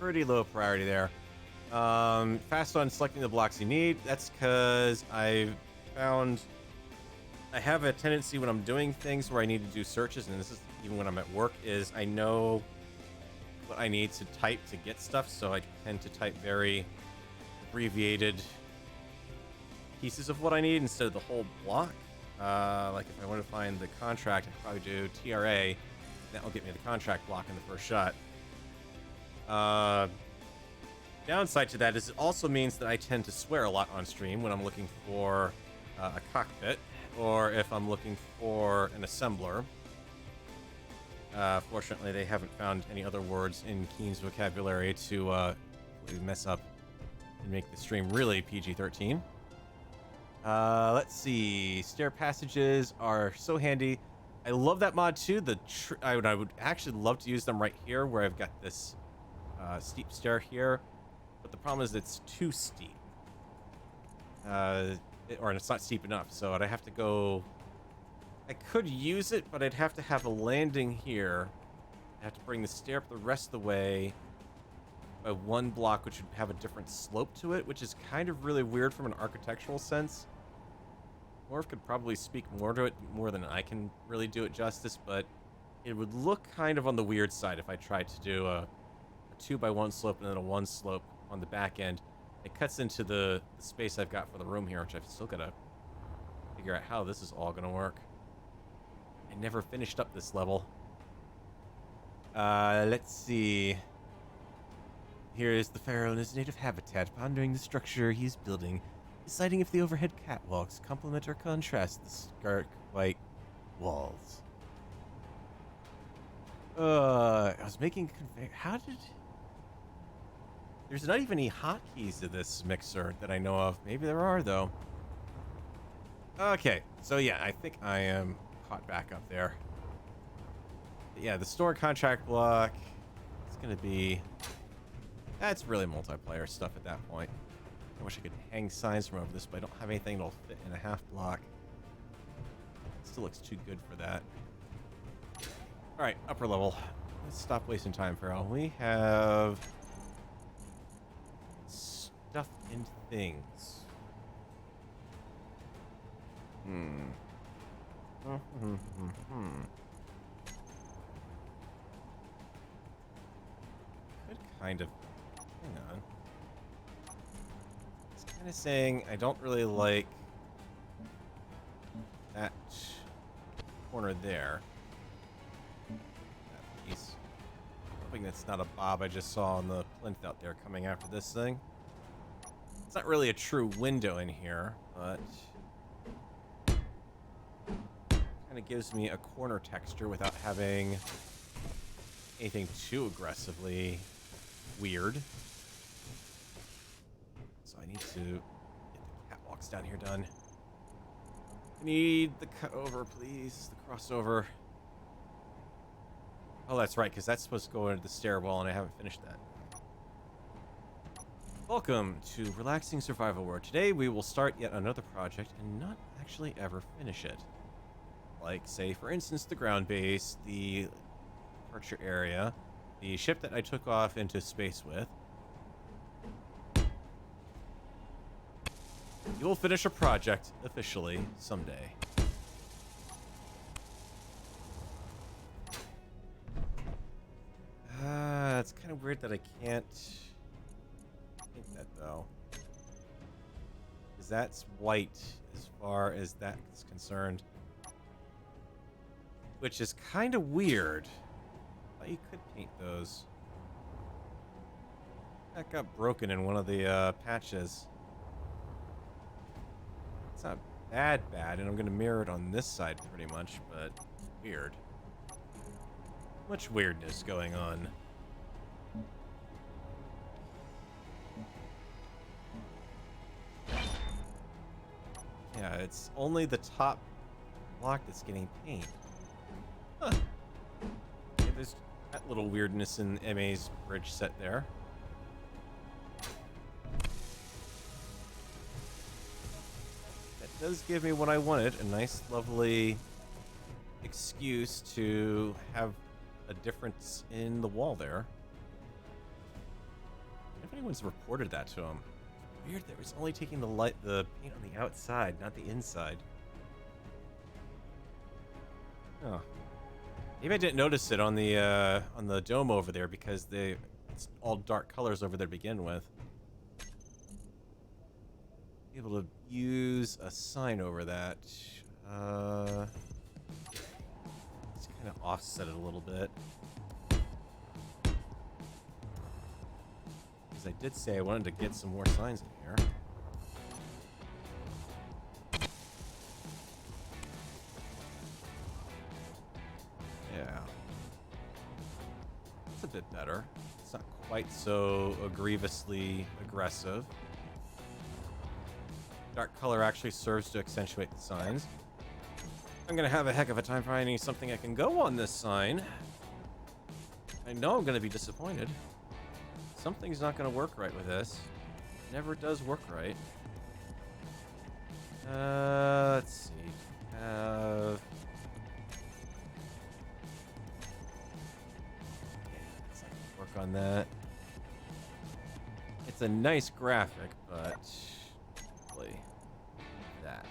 pretty low priority there. Fast on selecting the blocks you need. That's because I've found I have a tendency when I'm doing things where I need to do searches, and this is even when I'm at work, is I know what I need to type to get stuff, so I tend to type very abbreviated pieces of what I need instead of the whole block. Like if I want to find the contract, I'd probably do TRA. That will get me the contract block in the first shot. Downside to that is it also means that I tend to swear a lot on stream when I'm looking for a cockpit, or if I'm looking for an assembler. Fortunately, they haven't found any other words in Keen's vocabulary to mess up and make the stream really PG-13. Let's see. Stair passages are so handy. I love that mod too. I would actually love to use them right here where I've got this steep stair here, but the problem is it's too steep. Or it's not steep enough, so I'd have to go... I could use it, but I'd have to have a landing here. I'd have to bring the stair up the rest of the way by one block, which would have a different slope to it, which is kind of really weird from an architectural sense. Morph could probably speak more to it, more than I can really do it justice, but it would look kind of on the weird side if I tried to do a 2x1 slope and then a 1 slope on the back end. It cuts into the space I've got for the room here, which I've still got to figure out how this is all going to work. I never finished up this level. Let's see. Here is the pharaoh in his native habitat, pondering the structure he's building, deciding if the overhead catwalks complement or contrast the stark white walls. I was making... How did... There's not even any hotkeys to this mixer that I know of. Maybe there are, though. Okay, so yeah, I think I am caught back up there. But yeah, the store contract block, it's going to be That's really multiplayer stuff at that point. I wish I could hang signs from over this, but I don't have anything that'll fit in a half block. It still looks too good for that. Alright, upper level. Let's stop wasting time, Farrell. We have stuff and things. Could kind of... Hang on. It's kind of saying I don't really like that corner there. That piece. Hoping that's not a bob I just saw on the plinth out there coming after this thing. It's not really a true window in here, but kind of gives me a corner texture without having anything too aggressively weird. So I need to get the catwalks down here done. I need the cut over, please. The crossover. Oh, that's right, because that's supposed to go into the stairwell, and I haven't finished that. Welcome to Relaxing Survival World. Today we will start yet another project and not actually ever finish it. Like, say, for instance, the ground base, the departure area, the ship that I took off into space with. You will finish a project officially someday. It's kind of weird that I can't paint that though, because that's white as far as that's concerned, which is kind of weird. But you could paint those. That got broken in one of the patches. It's not bad, and I'm gonna mirror it on this side pretty much, but weird. Much weirdness going on. Yeah, it's only the top block that's getting paint. Huh. Yeah, there's that little weirdness in MA's bridge set there. That does give me what I wanted, a nice, lovely excuse to have a difference in the wall there. If anyone's reported that to him. Weird that it's only taking the paint on the outside, not the inside. Oh. Maybe I didn't notice it on the dome over there because it's all dark colors over there to begin with. Be able to use a sign over that. Let's kind of offset it a little bit. Because I did say I wanted to get some more signs in here. Yeah. It's a bit better. It's not quite so grievously aggressive. Dark color actually serves to accentuate the signs. I'm gonna have a heck of a time finding something I can go on this sign. I know I'm gonna be disappointed. Something's not gonna work right with this. It never does work right. Let's see. Let's not work on that. It's a nice graphic, but really that.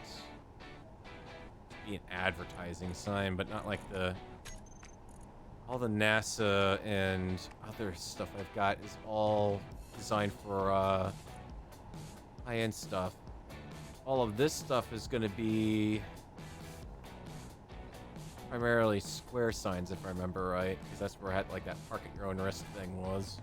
Be an advertising sign, but not like all the NASA and other stuff I've got is all designed for high-end stuff. All of this stuff is going to be primarily square signs, if I remember right, because that's where I had like that park at your own risk thing was.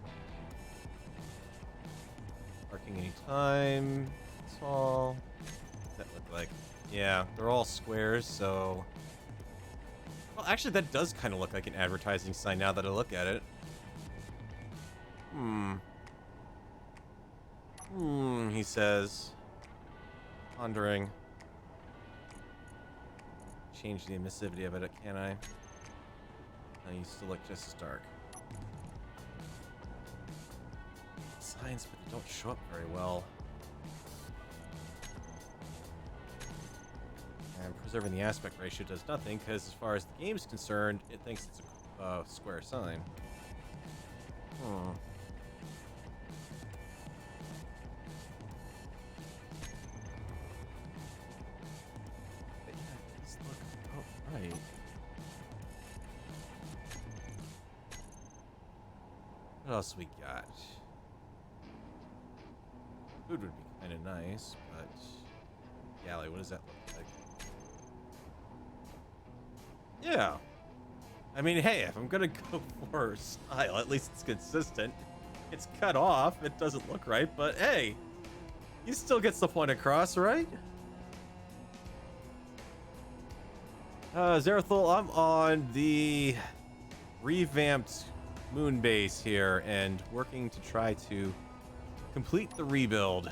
Parking anytime. That's all. What's that look like? Yeah, they're all squares, so... Well, actually, that does kind of look like an advertising sign now that I look at it. He says. Pondering. Change the emissivity of it, can I? I used to look just as dark. signs, but they don't show up very well. And preserving the aspect ratio does nothing, because as far as the game's concerned, it thinks it's a square sign. But yeah, it does look about right. What else we got? Food would be kind of nice, but galley, what does that look like? Yeah. I mean, hey, if I'm gonna go for style, at least it's consistent. It's cut off, it doesn't look right, but hey, he still gets the point across, right? Zerathul, I'm on the revamped moon base here and working to try to complete the rebuild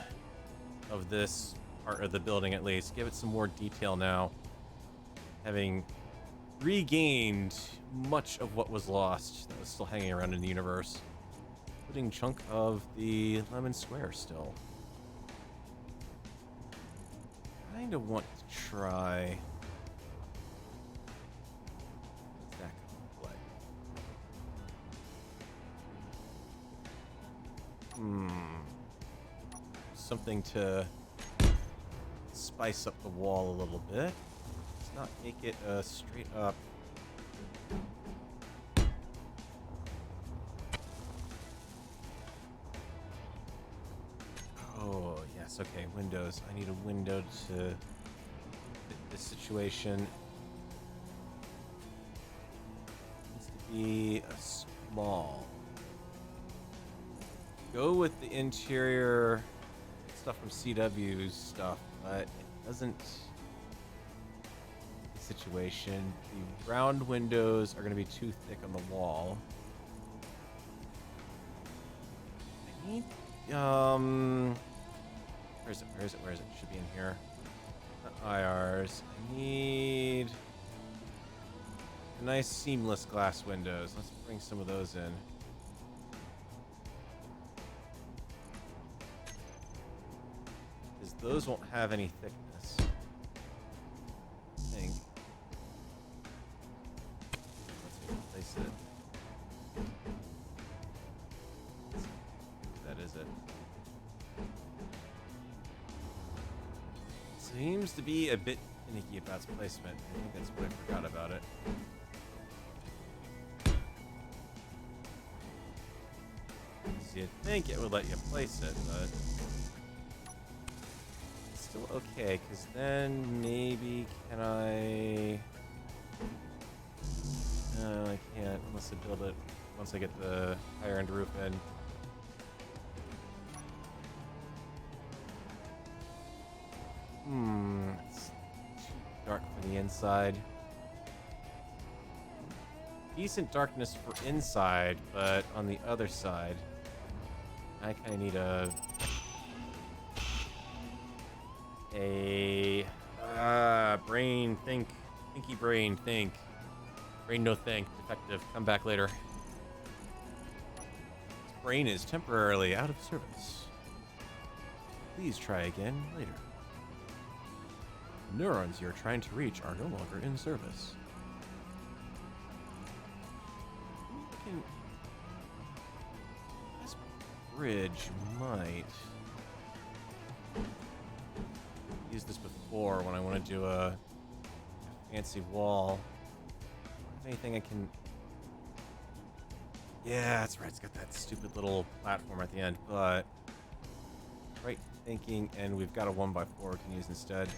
of this part of the building, at least. Give it some more detail now. Having regained much of what was lost that was still hanging around in the universe, including a chunk of the Lemon Square still. Kind of want to try. What's that look like? Something to spice up the wall a little bit. Let's not make it straight up. Oh, yes, okay, windows. I need a window to fit this situation. Needs to be a small. Go with the interior stuff from CW's stuff, but it doesn't. Situation. The round windows are going to be too thick on the wall. I need where is it? Where is it? Where is it? Should be in here. Not IRs. I need nice seamless glass windows. Let's bring some of those in. Because those won't have any thickness, I think. Let's replace it. That is it. Seems to be a bit finicky about its placement. I think that's what I forgot about it. So you'd think it would let you place it, but it's still okay, because then maybe can I... No, I can't unless I build it once I get the higher end roof in. It's too dark for the inside. Decent darkness for inside, but on the other side, I kind of need brain think, thinky brain think, brain no think, defective. Come back later. This brain is temporarily out of service. Please try again later. The neurons you're trying to reach are no longer in service. This bridge might use this before when I want to do a fancy wall. Anything I can... Yeah, that's right. It's got that stupid little platform at the end, but right thinking, and we've got a 1x4 we can use instead.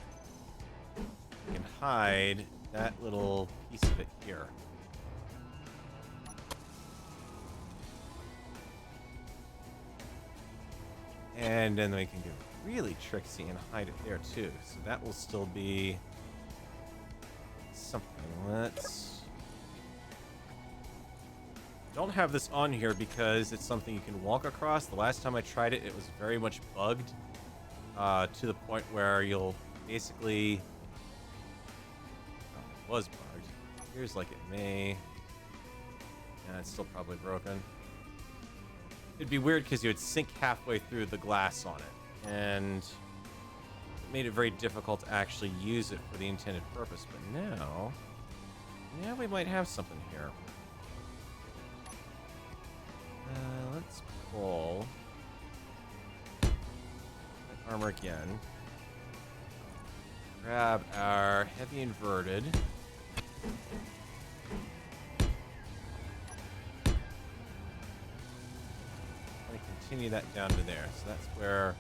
We can hide that little piece of it here. And then we can get really tricksy and hide it there too. So that will still be something. Let's... Don't have this on here because it's something you can walk across. The last time I tried it, it was very much bugged to the point where you'll basically... Oh, it was bugged. Here's like it may... Yeah, it's still probably broken. it'd be weird because you would sink halfway through the glass on it, and it made it very difficult to actually use it for the intended purpose. But now we might have something here. Let's pull that armor again. Grab our heavy inverted. And continue that down to there. So that's where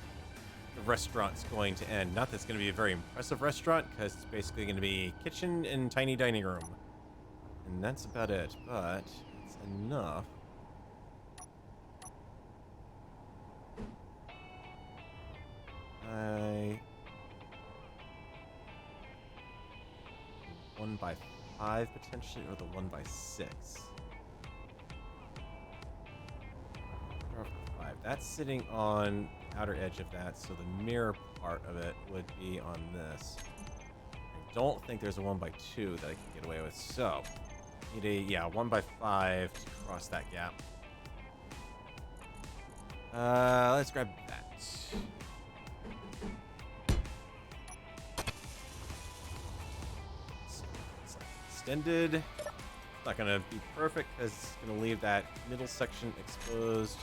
the restaurant's going to end. Not that it's going to be a very impressive restaurant, because it's basically going to be kitchen and tiny dining room. And that's about it, but it's enough. I 1x5 potentially, or the 1x6. Or 5. That's sitting on the outer edge of that, so the mirror part of it would be on this. I don't think there's a 1x2 that I can get away with, so need a 1x5 to cross that gap. Let's grab that. Extended. Not gonna be perfect because it's gonna leave that middle section exposed.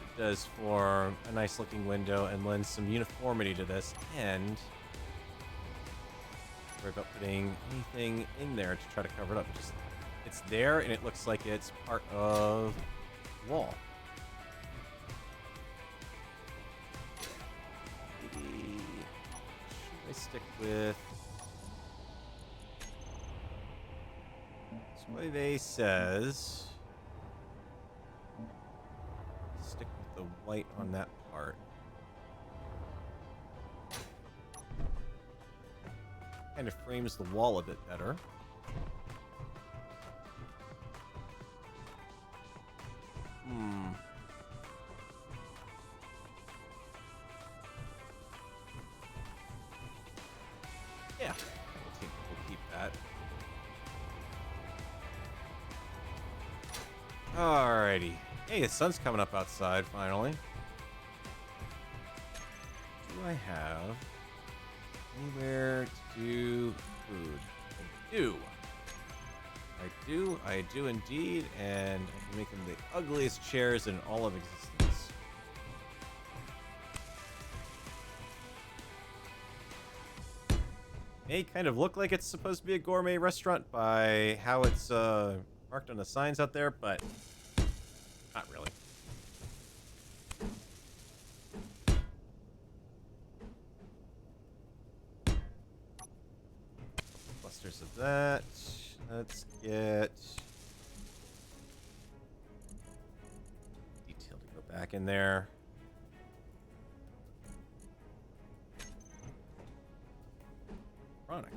It does form a nice looking window and lends some uniformity to this, and worry about putting anything in there to try to cover it up. Just it's there and it looks like it's part of the wall. Maybe should I stick with Soyve says stick with the white on that part. Kind of frames the wall a bit better. Yeah, we'll keep that. Alrighty. Hey, the sun's coming up outside, finally. Do I have anywhere to do food? I do indeed, and I can make them the ugliest chairs in all of existence. May kind of look like it's supposed to be a gourmet restaurant by how it's marked on the signs out there, but not really. Clusters of that. Let's get detail to go back in there. Chronic.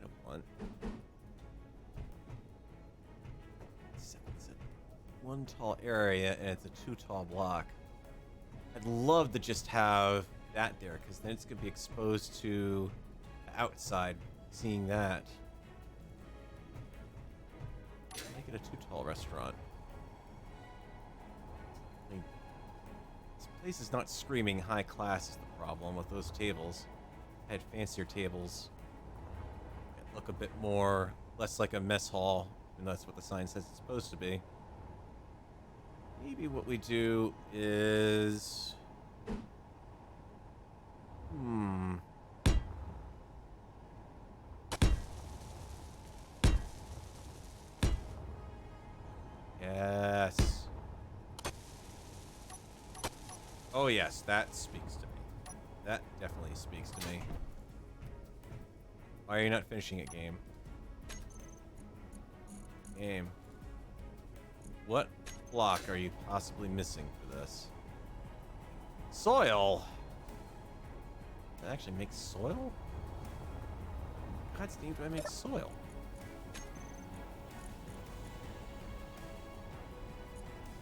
No one. It's one tall area and it's a 2 tall block. I'd love to just have that there, because then it's going to be exposed to the outside, seeing that. Make it a 2 tall restaurant. I mean, this place is not screaming high class is the problem with those tables. I had fancier tables that look a bit more, less like a mess hall, and that's what the sign says it's supposed to be. Maybe what we do is... Yes. Oh yes, that speaks to me. That definitely speaks to me. Why are you not finishing it, game? Game. What block are you possibly missing for this? Soil? That actually makes soil? God's name, do I make soil?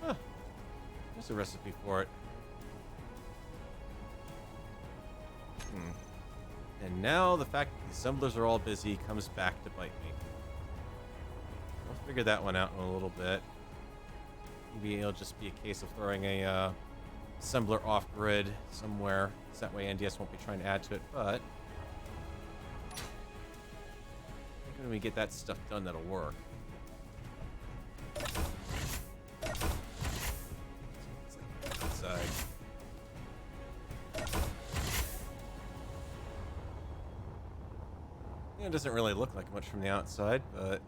Huh. There's a recipe for it. And now the fact that the assemblers are all busy comes back to bite me. figure that one out in a little bit. Maybe it'll just be a case of throwing a assembler off-grid somewhere, so that way NDS won't be trying to add to it, but I think when we get that stuff done, that'll work. Outside. It doesn't really look like much from the outside, but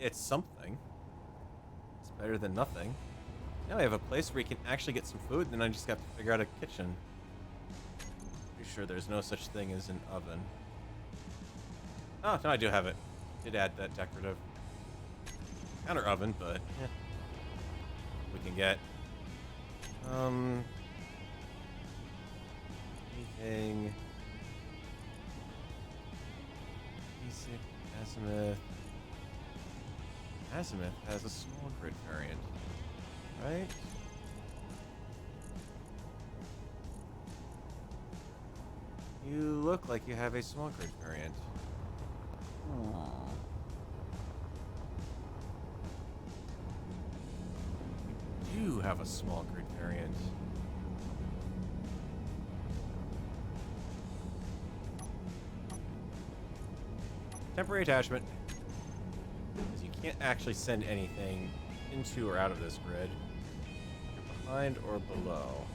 it's something. It's better than nothing. Now I have a place where you can actually get some food, and then I just have to figure out a kitchen. Pretty sure there's no such thing as an oven. Oh, no, I do have it. Did add that decorative counter oven, but yeah, we can get anything basic azimuth. Azimuth has a small grid variant, right? You look like you have a small grid variant. You do have a small grid variant. Temporary attachment. Because you can't actually send anything into or out of this grid. You're behind or below.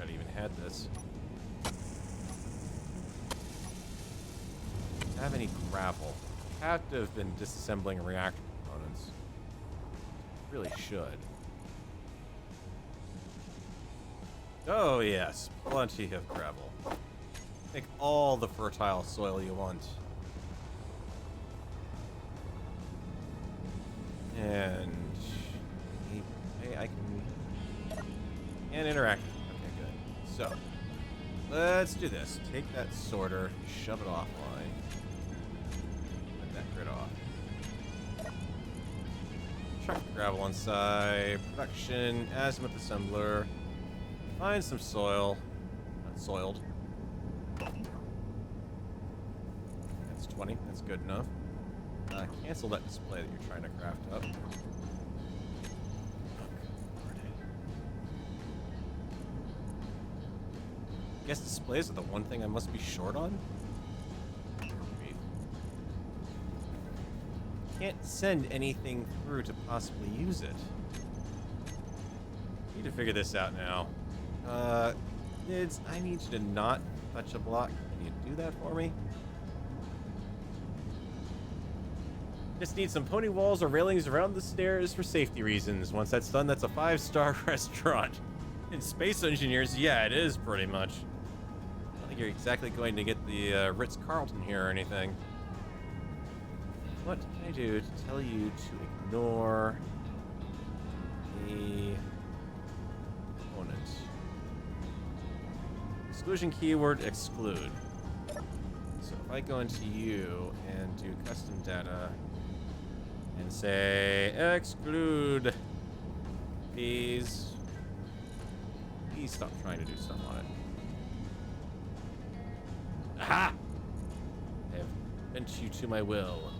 I've even had this. Have any gravel? Have to have been disassembling reactor components. Really should. Oh yes, plenty of gravel. Make all the fertile soil you want. And I can interact. Okay, good. So let's do this. Take that sorter, shove it offline. Let that grid off. Chuck the gravel inside. Production, azimuth assembler. Find some soil. Not soiled. That's 20. That's good enough. Cancel that display that you're trying to craft up. I guess displays are the one thing I must be short on? Can't send anything through to possibly use it. Need to figure this out now. Nids, I need you to not touch a block. Can you do that for me? Just need some pony walls or railings around the stairs for safety reasons. Once that's done, that's a 5-star restaurant. In Space Engineers, yeah, it is pretty much. I don't think you're exactly going to get the Ritz-Carlton here or anything. What can I do to tell you to ignore the component? Exclusion keyword exclude. So if I go into you and do custom data and say exclude these, please stop trying to do stuff on it. Aha! I have bent you to my will.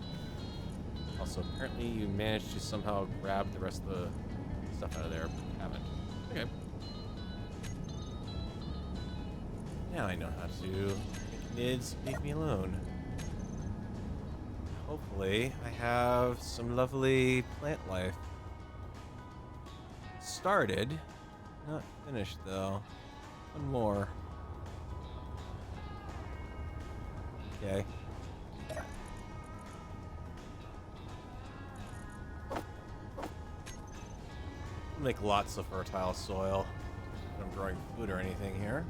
Also, apparently you managed to somehow grab the rest of the stuff out of there, but you haven't. Okay. Now I know how to make Nids leave me alone. Hopefully, I have some lovely plant life. Started. Not finished, though. One more. Okay. Make lots of fertile soil. If I'm growing food or anything here.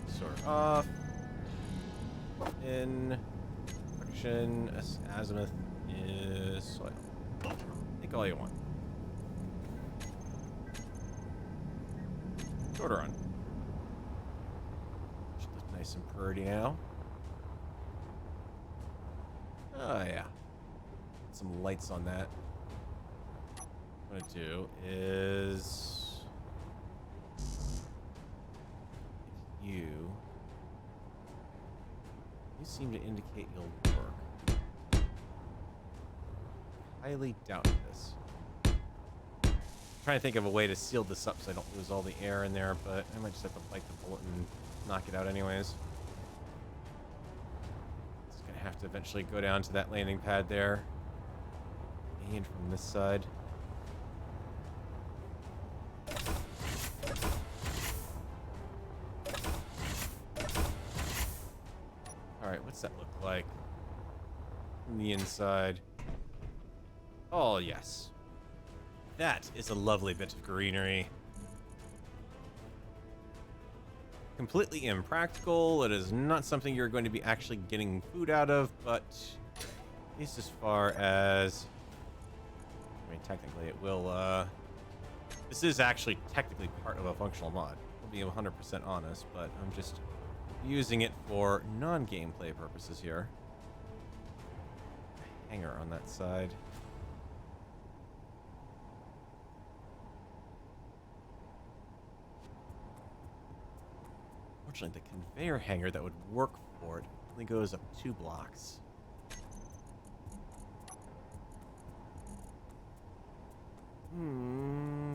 Sort off. In production, azimuth is soil. Take all you want. Sorter on. Should look nice and pretty now. Oh yeah. Some lights on that. What I'm gonna do is you. You seem to indicate you'll work. Highly doubt this. I'm trying to think of a way to seal this up so I don't lose all the air in there, but I might just have to bite the bullet and knock it out anyways. It's gonna have to eventually go down to that landing pad there. And from this side. Alright, what's that look like? From the inside. Oh, yes. That is a lovely bit of greenery. Completely impractical. It is not something you're going to be actually getting food out of, but at least as far as... I mean, technically it will, this is actually technically part of a functional mod. I'll be 100% honest, but I'm just using it for non-gameplay purposes here. Hanger on that side. Fortunately, the conveyor hanger that would work for it only goes up 2 blocks.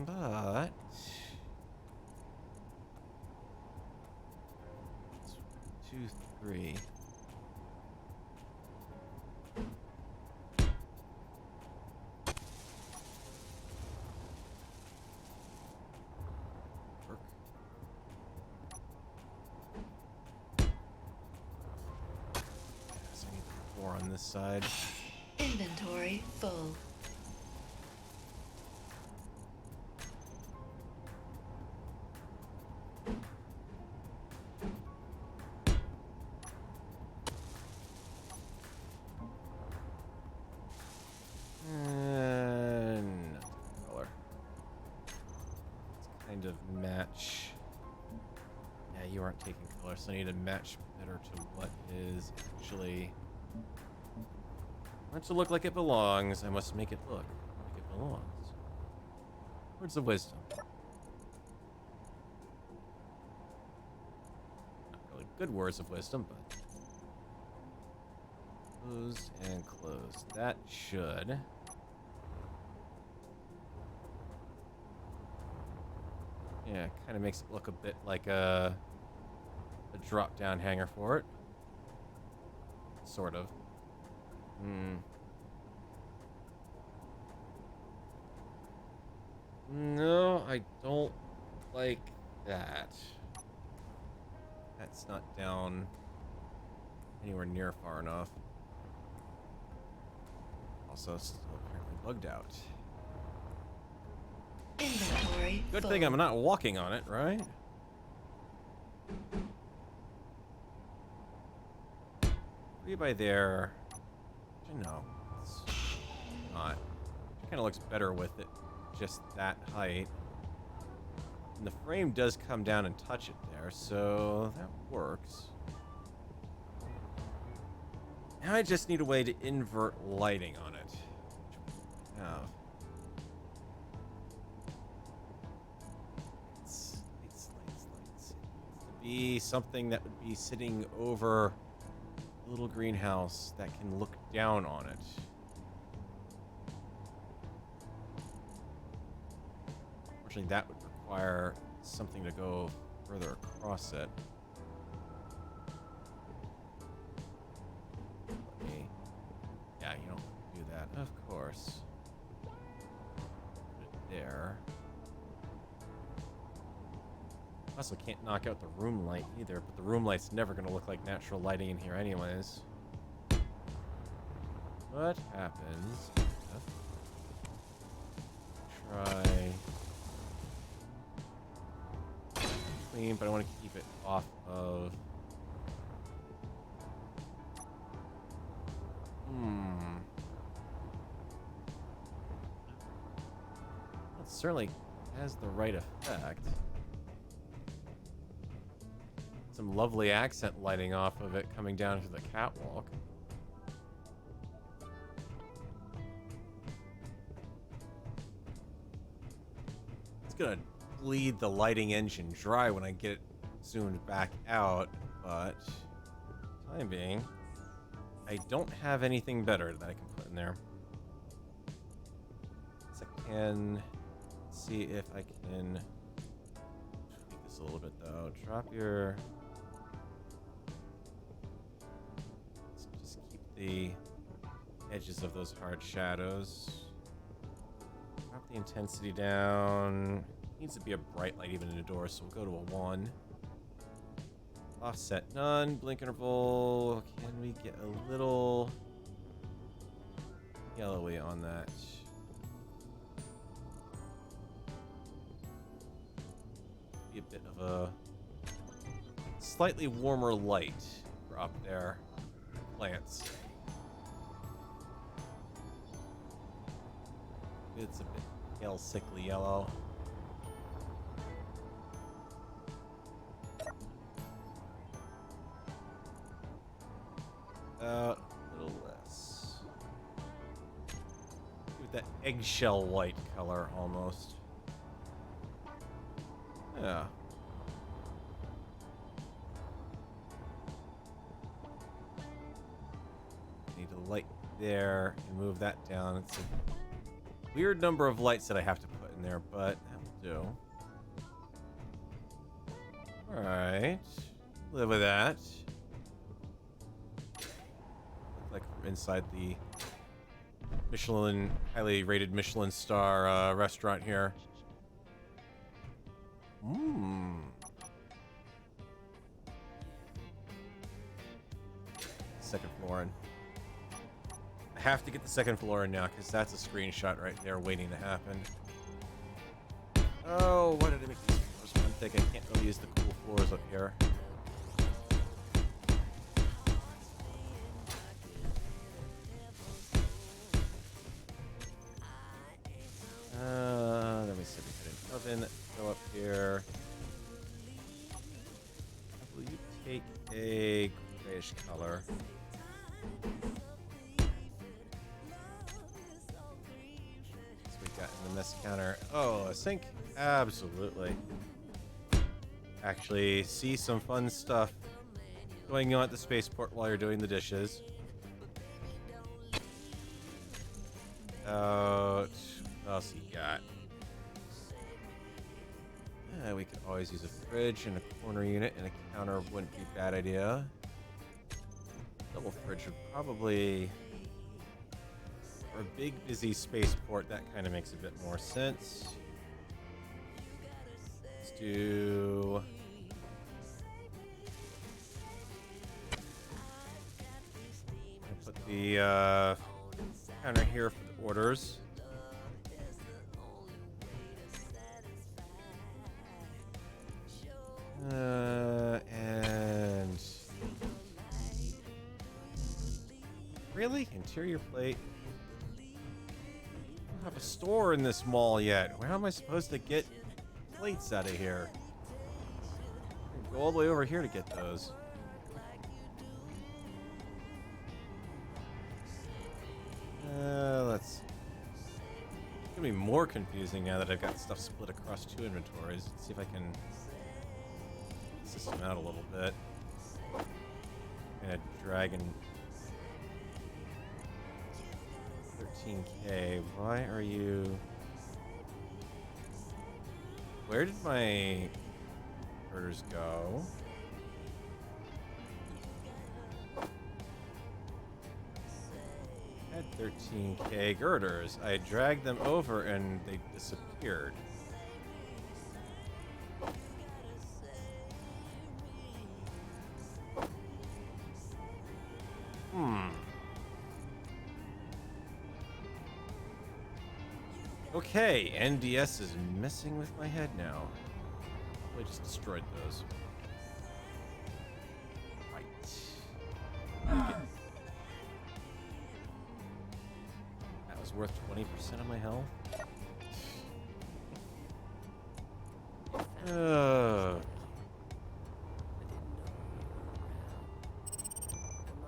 But... 2, 3... on this side. Inventory full. Not color. Let's kind of match. Yeah, you aren't taking color, so I need to match better to what is actually. Want it to look like it belongs. I must make it look like it belongs. Words of wisdom. Not really good words of wisdom, but closed and closed. That should. Yeah, kind of makes it look a bit like a drop-down hanger for it. Sort of. No, I don't like that. That's not down anywhere near far enough. Also, still apparently bugged out. Inventory Good full. thing I'm not walking on it, right? Maybe by there. No, it's not. It kind of looks better with it just that height. And the frame does come down and touch it there, so that works. Now I just need a way to invert lighting on it. Have. Lights. It needs to be something that would be sitting over a little greenhouse that can look down on it. Unfortunately, that would require something to go further across it. Yeah, you don't do that, of course. Put it there. Also can't knock out the room light either, but the room light's never going to look like natural lighting in here anyways. What happens if try clean, but I want to keep it off of It certainly has the right effect. Some lovely accent lighting off of it coming down to the catwalk. It's gonna bleed the lighting engine dry when I get it zoomed back out, but time being, I don't have anything better that I can put in there. So I can see if I can tweak this a little bit though. Drop your. Let's just keep the edges of those hard shadows. Drop the intensity down. Needs to be a bright light even indoors, so we'll go to a 1. Offset none. Blink interval. Can we get a little yellowy on that? Be a bit of a slightly warmer light for up there. Plants. It's a bit pale, sickly yellow. A little less. With that eggshell white color almost. Yeah. Need a light there and move that down. It's a weird number of lights that I have to put in there, but that will do. Alright. Live with that. Like we're inside the Michelin, highly rated Michelin star restaurant here. Second floor in. I have to get the second floor in now because that's a screenshot right there waiting to happen. Oh, why did I make these floors? One thing, I can't really use the cool floors up here. Let me see if we put an oven, go up here. Will you take a grayish color? So we got in the mess counter. Oh, a sink? Absolutely. Actually, see some fun stuff going on at the spaceport while you're doing the dishes. What else you got? We could always use a fridge and a corner unit, and a counter wouldn't be a bad idea. Double fridge would probably, for a big busy spaceport, that kind of makes a bit more sense. Let's do I'll put the counter here for the orders. And really? Interior plate? I don't have a store in this mall yet. Where am I supposed to get plates out of here? I can go all the way over here to get those. Let's see. It's gonna be more confusing now that I've got stuff split across 2 inventories. Let's see if I can system out a little bit. And a dragon 13K. Why are you? Where did my orders go? I had 13K girders. I dragged them over and they disappeared. Okay, NDS is messing with my head now. I just destroyed those. Right. That was worth 20% of my health.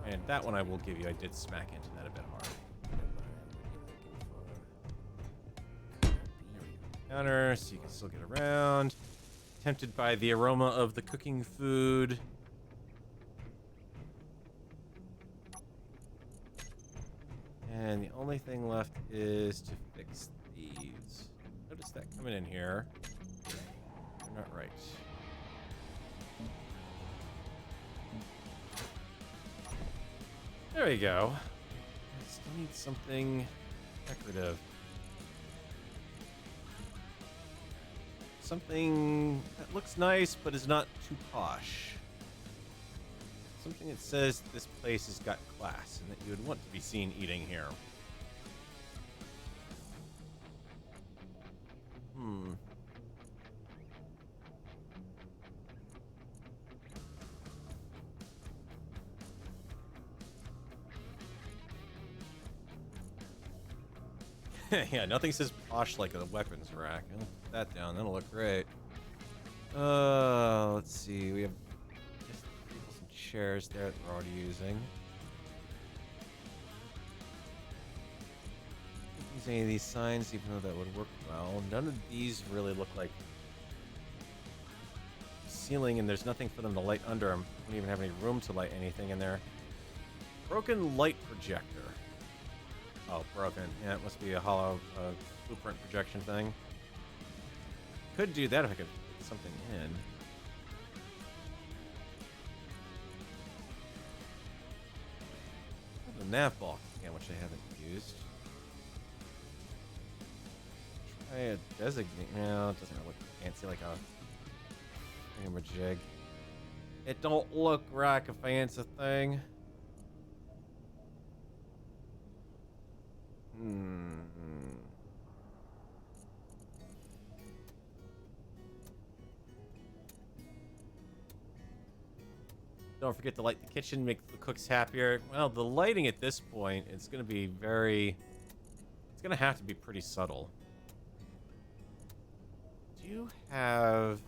And that one I will give you. I did smack into that a bit hard. Counter, so you can still get around. tempted by the aroma of the cooking food. And the only thing left is to fix these. Notice that coming in here. They're not right. There we go. I still need something decorative. Something that looks nice but is not too posh. Something that says this place has got class and that you would want to be seen eating here. Yeah, nothing says posh like a weapons rack. I'll put that down. That'll look great. Let's see. We have just some chairs there that we're already using. Don't use any of these signs, even though that would work well. None of these really look like ceiling, and there's nothing for them to light under them. Don't even have any room to light anything in there. Broken light projector. Oh, broken. Yeah, it must be a hollow blueprint projection thing. Could do that if I could put something in. The nav bulk again, which I haven't used. Try a designate. No, it doesn't look fancy like a thingamajig. It don't look like a fancy thing. Don't forget to light the kitchen, make the cooks happier. Well, the lighting at this point, it's going to be very... It's going to have to be pretty subtle. Do you have...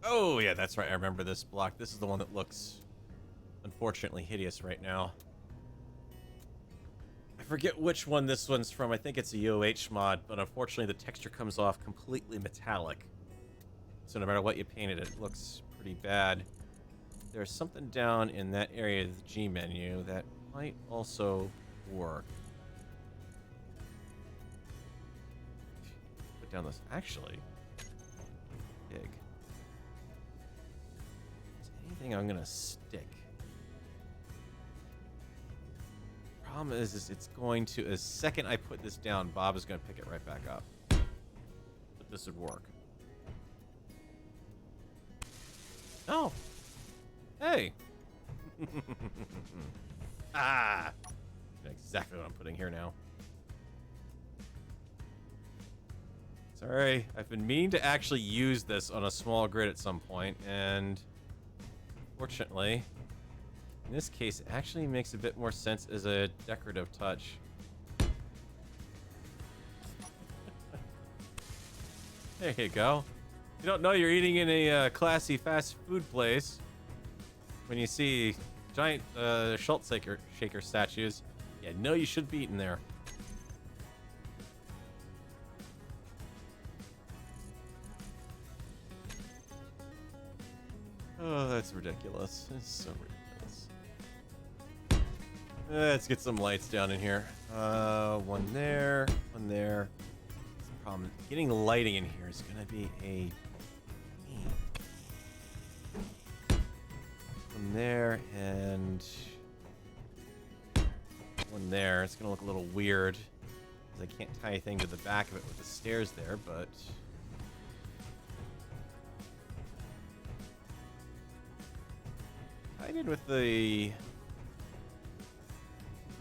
Oh, yeah, that's right. I remember this block. This is the one that looks unfortunately hideous right now. I forget which one this one's from. I think it's a UOH mod, but unfortunately the texture comes off completely metallic. So no matter what you painted, it looks pretty bad. There's something down in that area of the G menu that might also work. Put down this. Actually, big. Anything I'm gonna stick. Problem is it's going to, as second I put this down, Bob is gonna pick it right back up. But this would work. Oh, hey. Ah, I know exactly what I'm putting here now. Sorry, I've been meaning to actually use this on a small grid at some point, and fortunately, in this case, it actually makes a bit more sense as a decorative touch. There you go. You don't know you're eating in a classy fast food place when you see giant Schultz shaker statues. Yeah, no, you shouldn't be eating there. Oh, that's ridiculous. It's so ridiculous. Let's get some lights down in here. One there, one there. That's the problem. Getting lighting in here is gonna be a pain. One there and one there. It's gonna look a little weird because I can't tie anything to the back of it with the stairs there, but I did with the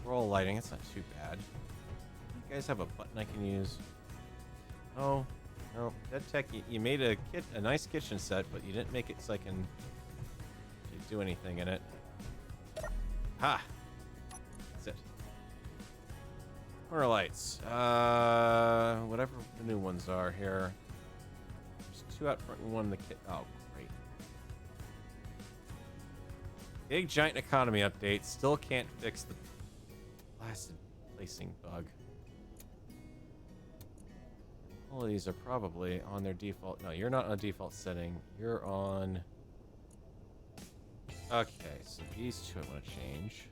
roll lighting. It's not too bad. You guys have a button I can use? Oh, no. Dead Tech, you made a nice kitchen set, but you didn't make it so I can do anything in it. Ha! That's it. Corner lights. Whatever the new ones are here. There's two out front and one in the kit. Oh, great. Big giant economy update. Still can't fix the Blasted placing bug. All of these are probably on their default. No, you're not on default setting. You're on... Okay, so these two I want to change.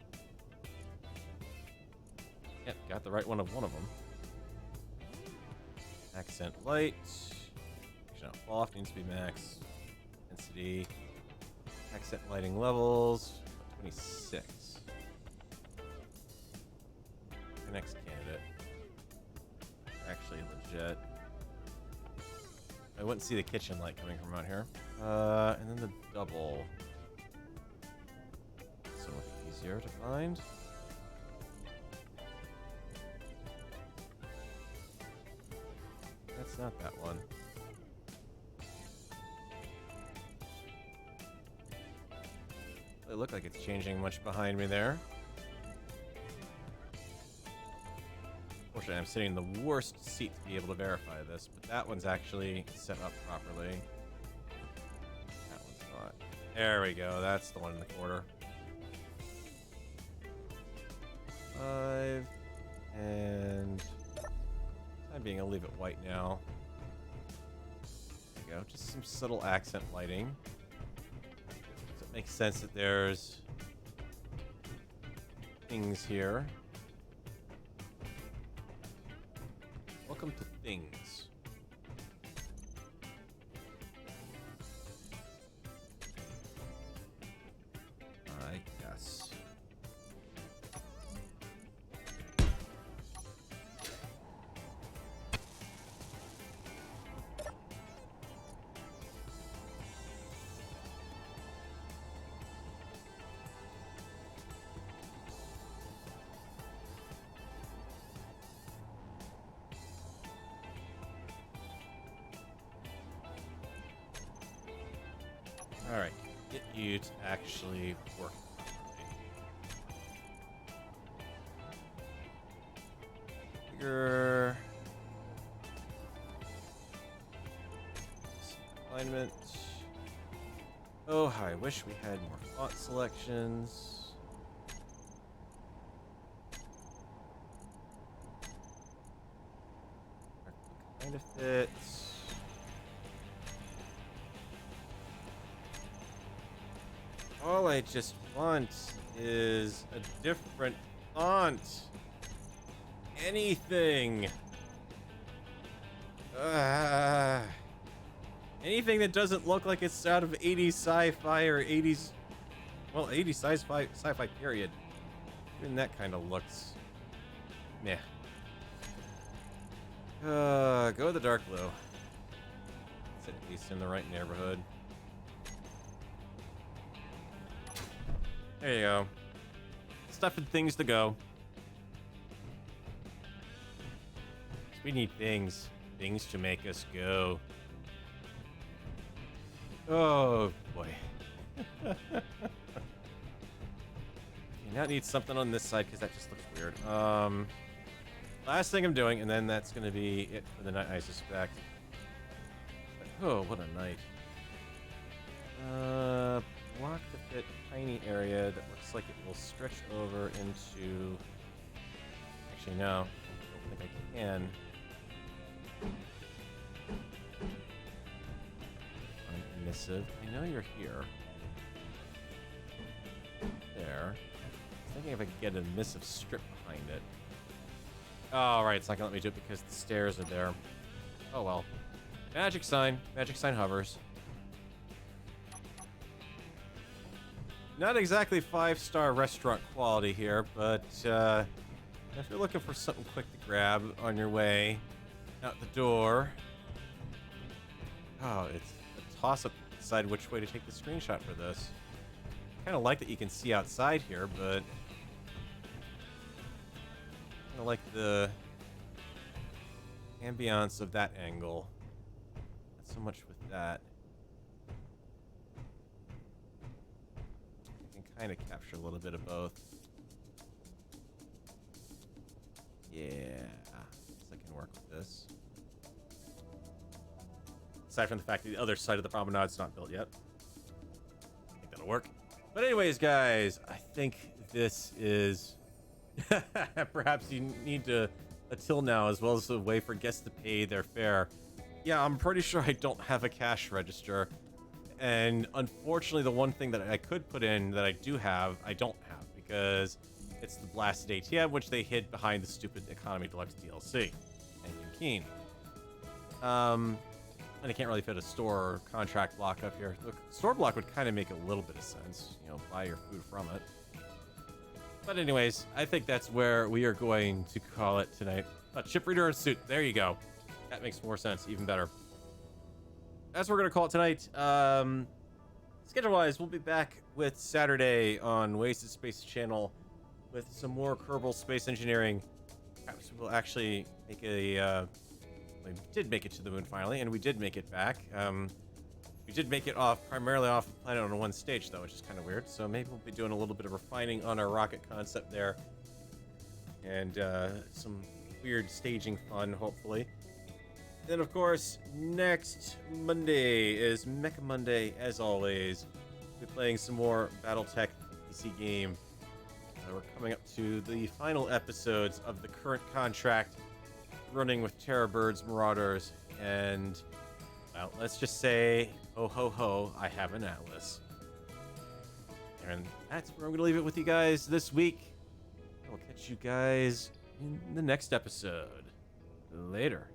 Yep, got the right one of them. Accent light. Actually, no, fall off needs to be max. Intensity. Accent lighting levels. 26. The next candidate. Actually legit. I wouldn't see the kitchen light coming from out here. And then the double. So easier to find. That's not that one. It looked like it's changing much behind me there. Fortunately, I'm sitting in the worst seat to be able to verify this, but that one's actually set up properly. That one's not. There we go. That's the one in the corner. 5 and time being, I'll leave it white now. There we go. Just some subtle accent lighting. So it makes sense that there's things here. Welcome to things. I guess. Alright, get you to actually work properly. Bigger. Alignment. Oh, how I wish we had more font selections. Kind of fits. All I just want is a different font. Anything. Anything that doesn't look like it's out of 80s sci-fi or 80s... Well, 80s sci-fi period. Even that kind of looks... Meh. Go with the dark blue. It's at least in the right neighborhood. There you go. Stuff and things to go. We need things. Things to make us go. Oh, boy. Okay, now it needs something on this side because that just looks weird. Last thing I'm doing, and then that's going to be it for the night, I suspect. Oh, what a night. Block the fit tiny area that looks like it will stretch over into... Actually, no. I don't think I can. Emissive. I know you're here. There. I was thinking if I could get an emissive strip behind it. Oh, right. It's not going to let me do it because the stairs are there. Oh, well. Magic sign. Magic sign hovers. Not exactly 5-star restaurant quality here, but if you're looking for something quick to grab on your way out the door... Oh, it's a toss-up to decide which way to take the screenshot for this. Kind of like that you can see outside here, but... kind of like the ambiance of that angle. Not so much with that. Kind of capture a little bit of both. Yeah, I can work with this. Aside from the fact that the other side of the promenade's not built yet. I think that'll work. But anyways, guys, I think this is Perhaps you need a till now, as well as a way for guests to pay their fare. Yeah, I'm pretty sure I don't have a cash register. And unfortunately, the one thing that I could put in that I do have, I don't have, because it's the blasted ATM, which they hid behind the stupid Economy Deluxe DLC. Thank you, Keen. And I can't really fit a store or contract block up here. Look, store block would kind of make a little bit of sense. You know, buy your food from it. But anyways, I think that's where we are going to call it tonight. Chip reader and suit. There you go. That makes more sense. Even better. That's what we're going to call it tonight. Schedule-wise, we'll be back with Saturday on Wasted Space channel with some more Kerbal Space Engineering. Perhaps we'll actually make a... we did make it to the moon finally, and we did make it back. We did make it primarily off the planet on one stage, though, which is kind of weird. So maybe we'll be doing a little bit of refining on our rocket concept there. And some weird staging fun, hopefully. Then, of course, next Monday is Mecha Monday, as always. We'll be playing some more BattleTech PC game. We're coming up to the final episodes of the current contract, running with Terror Birds, Marauders, and, well, let's just say, ho ho ho, I have an Atlas. And that's where I'm going to leave it with you guys this week. I'll catch you guys in the next episode. Later.